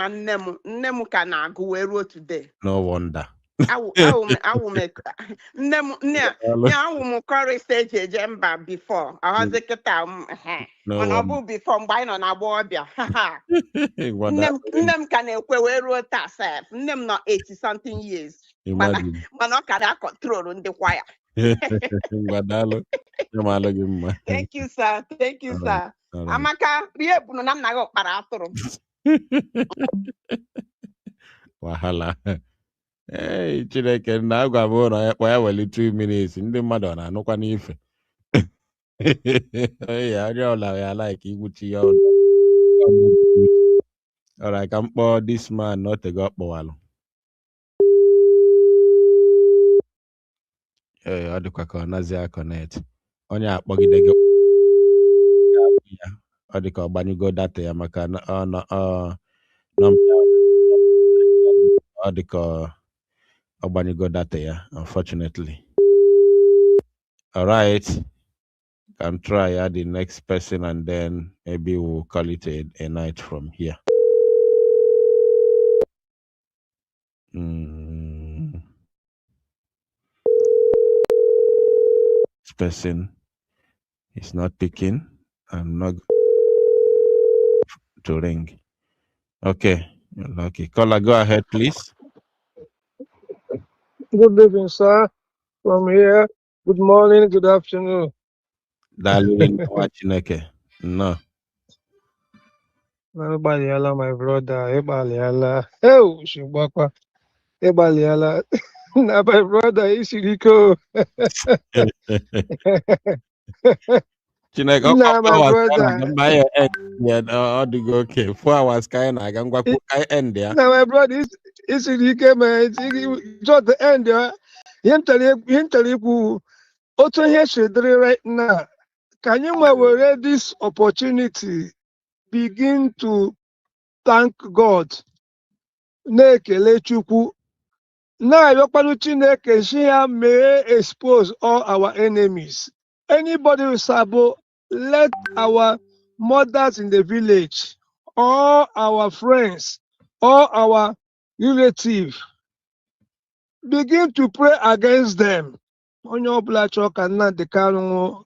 [SPEAKER 19] name can go where today.
[SPEAKER 5] No wonder.
[SPEAKER 19] I will make them curry stage agenda before. I was a on before buying on a warbia. Nem can equate herself. Nem not 80 something years.
[SPEAKER 5] Imagine.
[SPEAKER 19] But can control on the wire. Thank you, sir. Thank you, sir. Amaka, I'm not going
[SPEAKER 5] Wahala. Hey, Chineke na agwa m na ya kpọ ya weli 2 minutes ndị mmadụ ọ na-anụkwa n'ife. Ya onye ọla ya like igwuchi ya ọnụ. Alright, ka m kpọọ this man na otego ọ kpọwalụ. Ee, ọ dịkwa ka ọ nazi connect. Onye akpọgide gị ya, ọ dị ka ọ gbanyụgo data ya maka ọ dị ka ọ gbanyụgo data ya, unfortunately. All right, can try the next person and then maybe we'll call it a night from here. This person is not picking. I'm not to ring. Okay, lucky. Caller, go ahead, please.
[SPEAKER 20] Good evening, sir. From here, good morning, good afternoon.
[SPEAKER 5] No.
[SPEAKER 20] Ebaliala, my brother. Ebaliala. Oh, Shubakwa. Ebaliala. Now, my brother, Ishiriko.
[SPEAKER 5] Nah,
[SPEAKER 20] my brother.
[SPEAKER 5] Okay, 4 hours kind I can go end there.
[SPEAKER 20] Now, my brother, Ishiriko, man. It's just the end there. Him tell you, also here, right now. Can you wear this opportunity? Begin to thank God. Na-ekele Chukwu. Na-ayọkwanụ Chineke si ya may expose all our enemies. Anybody who sabo, let our mothers in the village, all our friends, all our relatives, begin to pray against them. Onye ọbụla chọrọ ka Nnamdi Kanu nwụọ,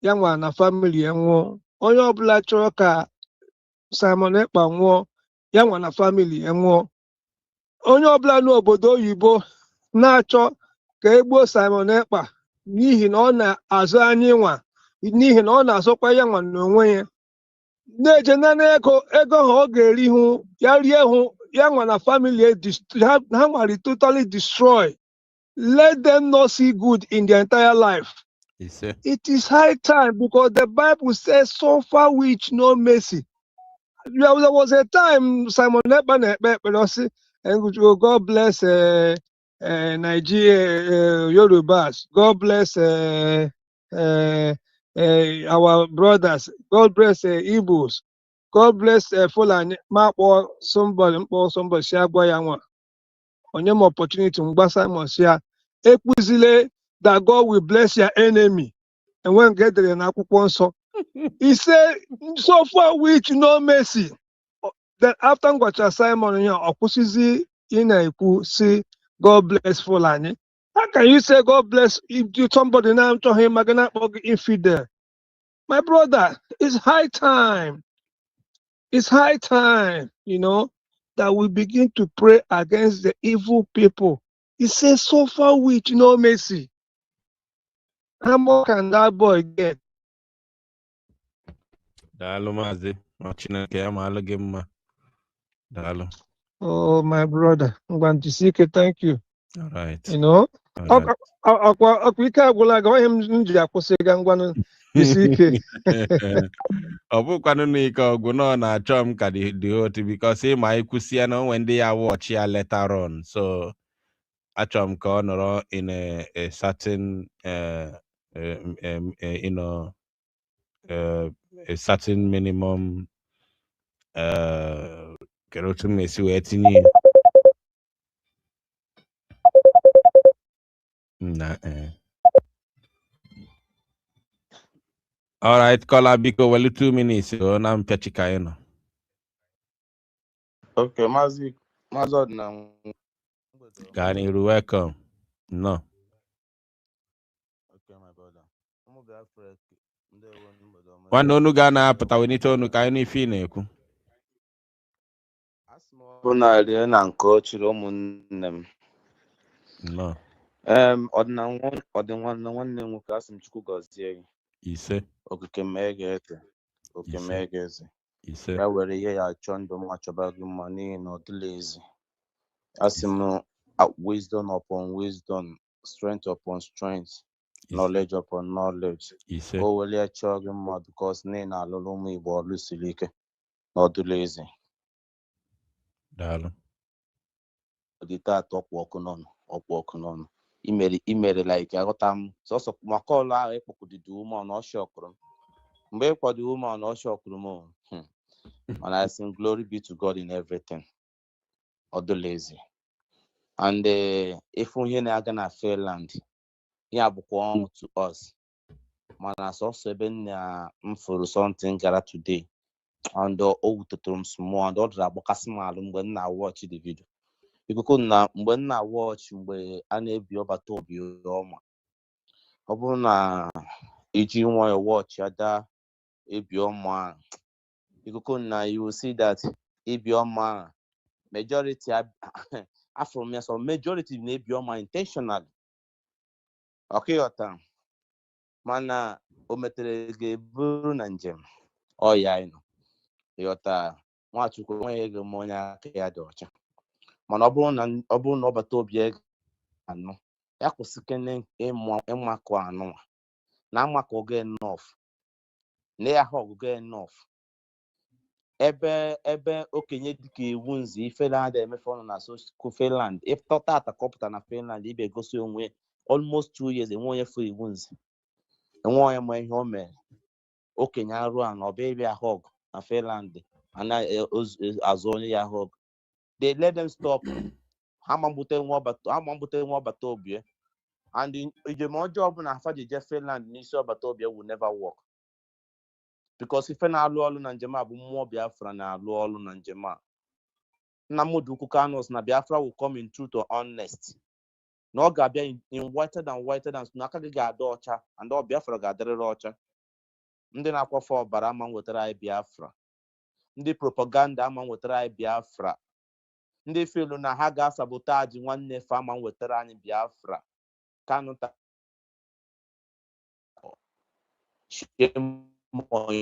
[SPEAKER 20] ya nwa na family ya nwụọ. Onye ọbụla chọrọ ka Simon Ekpa nwụọ, ya nwa na family ya nwụọ. Onye ọbụla n'obodo oyibo na-achọ ka egbuo Simon Ekpa n'ihi na ọ na-azụ anyị nwa, n'ihi na ọ na-azụkwa ya nwa n'onwe ya. Na-eje nana ego ha ọ ga-eri hụ ya rie hụ ya nwa na family ha nwere totally destroy. Let them not see good in their entire life. It is high time because the Bible says, suffer which no mercy. There was a time Simon Ekpa and God bless Nigeria, Yorubas. God bless our brothers. God bless Igbos. God bless Fulani. Somebody share on your opportunity Simon share. Ekwuzile that God will bless your enemy. And when get there in Akwụkwọ he said, so far which no mercy. Then after Ngwacha Simon, Okusizi Inaiku say, God bless Fulani. How can you say God bless if you somebody now to him Magana infidel? My brother, it's high time. It's high time, that we begin to pray against the evil people. He says, so far which no mercy. How much can that boy get?
[SPEAKER 5] Dalo mazi, Chineke ya maala gị mma. Dalo.
[SPEAKER 20] Oh, my brother, I'm going to seek it. Thank you.
[SPEAKER 5] All right.
[SPEAKER 20] Ike agwụla gị onye m ji akwụsị ga ngwanụ isi ike.
[SPEAKER 5] Ọ bụkwanụ na ike ọgwụ na ọ na-achọ m ka dị otu because ịma ikwụsị ya na onwe ndị ya watch ya later on. So achọ m ka ọ nọrọ in a certain a certain minimum kere otu m esi wee tinye all right, caller biko welu 2 minutes na mpịachika ịnọ.
[SPEAKER 21] Okay, Mazi Odina
[SPEAKER 5] Ganiru, welcome. No.
[SPEAKER 12] Okay, my brother. I'm gonna be
[SPEAKER 5] Nwanne onu ga na-apụta wenite onu ka anyị n'ife ị na-ekwu.
[SPEAKER 12] bụ na rie na nke o chiri ụmụnne m.
[SPEAKER 5] No.
[SPEAKER 12] Ọdịnwanne nwanne m nwoke asị m Chukwu gọzie gị.
[SPEAKER 5] Ise.
[SPEAKER 12] Okike mee gị eze. Oke mee gị eze.
[SPEAKER 5] Ise.
[SPEAKER 12] Ya were ihe ya chọọ ndụ m achọba gị mma n'ihi na ọ dịla ezi. Asị m wisdom upon wisdom, strength upon strength, knowledge upon knowledge.
[SPEAKER 5] Ise.
[SPEAKER 12] O were chọọ gị mma because n'ihi na alụlụ ụmụ Igbo ọlụ siri ike na ọ dịla ezi.
[SPEAKER 5] Daalụ.
[SPEAKER 12] Ọdịte atọ ọkpụ ọkụ n'ọnụ. Imere like aghọta m sọsọ maka ọlụ ahụ ịkpọkụdịdị ume ọ na ọshọkụrụ m. Mgbe ịkwado ume ọ na ọshọkụrụ m. And I sing glory be to God in everything. Ọ dịla ezi. And ifu ihe na-aga na Finland, ya bụkwa ọṅụ to us. Mana sọsọ ebe nna m fụrụ something gara today. And o wutetụrụ m small and ọ dịrị agbakasị m alụ mgbe m na-watch the video. Ikuku na mgbe m na-watch mgbe a na-ebi ọbata obi ọma. Ọ bụrụ na iji nwayọ watch ada ebi ọma. Ikuku na you will see that ebi ọma majority afro me so majority na-ebi ọma intentionally. Okay, ọta mana o metere ga-eburu na njem ọ ya ịnọ ịghọta Nwachukwu enweghị ego ma onye aka ya dị ọcha mana ọ bụrụ na ọbata obi ego anọ ya kwụsịkene ịmakụ anụ na amakụ oge enough na ya ha ọgụgụ enough ebe okenye dịka iwu nzi ife na-ada emefe ọnụ na sosku Finland ịpụta atakọpụta na Finland ibe egosi onwe almost 2 years enwe onye fụ iwu nzi enwe onye ma ihe o mere okenye arụ a na ọbịa ịbịa hug na Finland azụ onye ya hug they let them stop ha mambute nwe ọbata obi and njem ọjọọ ọbụla afa ji je Finland n'isi ọbata obi will never work because ife na-alụ ọlụ na njem a bụ mmụọ Biafra na-alụ ọlụ na njem a Nnamdi Ukwu Kanu na Biafra will come in truth or honest na ọ ga-abịa in whiter and na aka gị ga-adị ọcha and ọ Biafra ga-adịrịrị ọcha ndị na-akwafe ọbara ama nwetara anyị Biafra ndị propaganda ama nwetara anyị Biafra ndị filu na ha ga-asabotaji nwanne fe ama nwetara anyị Biafra Kanu shame on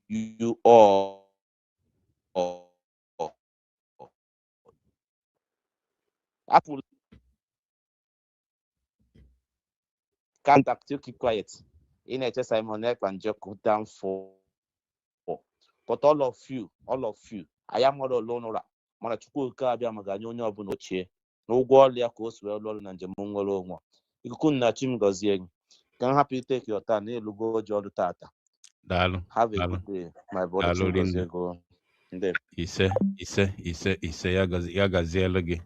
[SPEAKER 12] you all. Apple can't keep quiet. In a Simon Ek and Joko down for. But all of you, I am not alone. Akachukwu Di Ya maganye onye ọbụla ochie na ụgwọ ọrụ ya ka o si wee lụọ ọrụ na njem nwere onwe ikuku nna chi m gọzie gị ka m hapụ iteke your time n'elugo oji ọrụ tata.
[SPEAKER 5] Daalụ.
[SPEAKER 12] Have a good day, my brother.
[SPEAKER 5] Ise ya gazielu gị.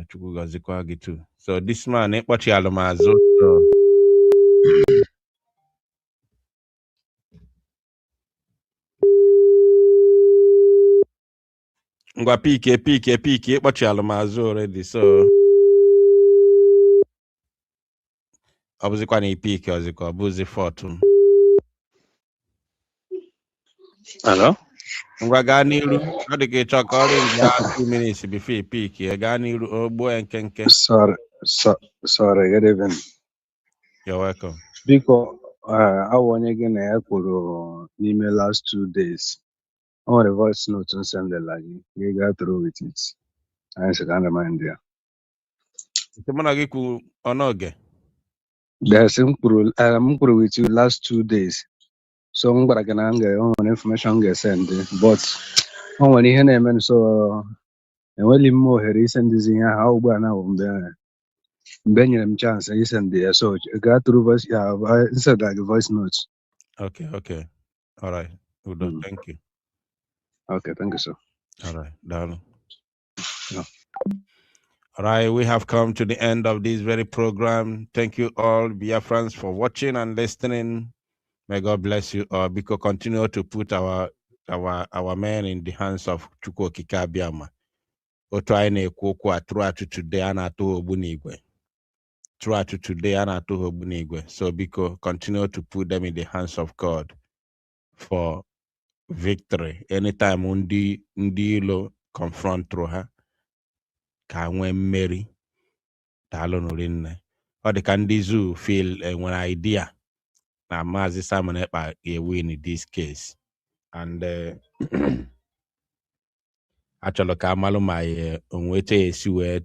[SPEAKER 5] Chukwu gọzikwa gị too. So this man ịkpọchi alụmazụ. Ngwa pike ịkpọchi alụmazụ already so ọ bụzikwa na ipike ọzikwa ọ bụzi fọtụ.
[SPEAKER 12] Hello?
[SPEAKER 5] Ngwa gaa n'iru ọ dị ka ịchọ ka ọrụ nga 2 minutes before ipike gaa n'iru ogbuo nkenke.
[SPEAKER 21] Sorry, good evening.
[SPEAKER 5] You're welcome.
[SPEAKER 21] Biko awụ onye gị na ya kwuru n'ime last 2 days. O nwere voice note m sendela gị gị gaa through with it. Anyị sị ka a remind ya.
[SPEAKER 5] Mụ na gị kwu ọnọge.
[SPEAKER 21] Yes, m kwuru with you last 2 days. So m gwara gị na o nwere information m ga-esend but o nwere ihe na-eme so enweghị m ohere isendizi ihe ahụ ugbu a na mgbe nyere m chance isendi ya so gaa through voice ya instead like voice note.
[SPEAKER 5] Okay. All right. Udo, thank you.
[SPEAKER 21] Okay, thank you, sir.
[SPEAKER 5] All right, Dalo.
[SPEAKER 21] Yeah.
[SPEAKER 5] All right, we have come to the end of this very program. Thank you all, Biafrans, for watching and listening. May God bless you all. Because continue to put our men in the hands of Chukwu Di Ya. otu anyị na-ekwu okwu a throughout today a na-atụ ogbu n'igwe. Throughout today a na-atụ ogbu n'igwe. So biko continue to put them in the hands of God for victory. Anytime ndị ilo confront through ha ka nwee mmeri. Daalụ n'rinne. Ọ dị ka ndị zoo feel nwere idea na Maazị Simon Ekpa ga-win in this case. And achọrọ ka amalụ ma onwete esi wee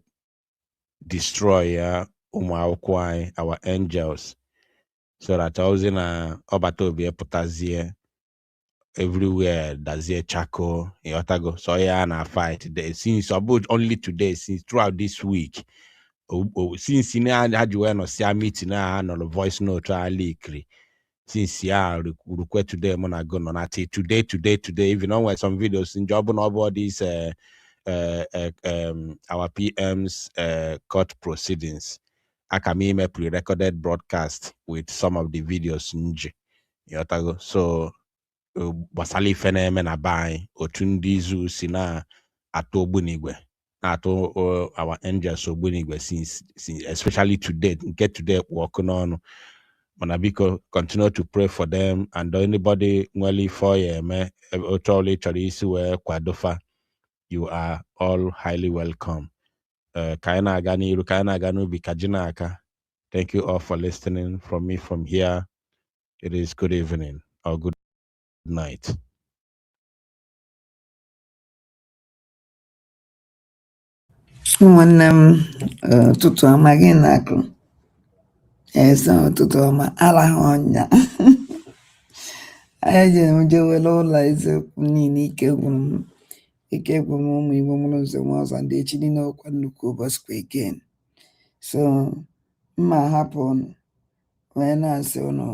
[SPEAKER 5] destroy ya ụmụ akwụkwọ anyị, our angels, so that ozi na ọbata obi pụtazie everywhere dazie chako ịghọtago. So ya na fight since about only today, since throughout this week, since na ha ji wee nọsia meeting na nọ voice note a likri since ya rukwe today mụ na go nọ na today even on some videos in job on all these our PM's court proceedings. Akamime pre-recorded broadcast with some of the videos nje yotago. So basali feneme na bai otundi zu sina ato bunigwe ato our angels obunigwe since especially today get today working on Manabiko. Continue to pray for them, and anybody nweli for me totally where kwadofa, you are all highly welcome. Kaina Agani Rukaina Aganu Bikajinaka. Thank you all for listening from me from here. It is good evening or good night.
[SPEAKER 8] Nwanne m ụtụtụ ọma gị na-akụ eze ụtụtụ ọma alahụ ọnya anyị jere m jewele ụlọ eziokwu niile ike gwụrụ m ụmụ Igbo mụrụ ụzọ m ọzọ ndị echi niile ọkwa nnukwu ụbọchị kwa again. So mma hapụ ụnụ wee na-asị ụnụ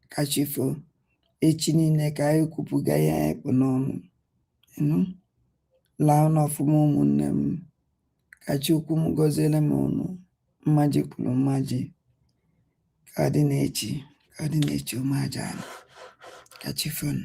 [SPEAKER 8] kachifo echi niile ka anyị kwupụga ya anyị kpụ n'ọnụ laa ụnụ ọfụma ụmụnne m. Kachukwu m gọziele m ụnụ mmaji kwuru mmaji ka ọ dị n'echi ụmụaja anyị. Kachifonu.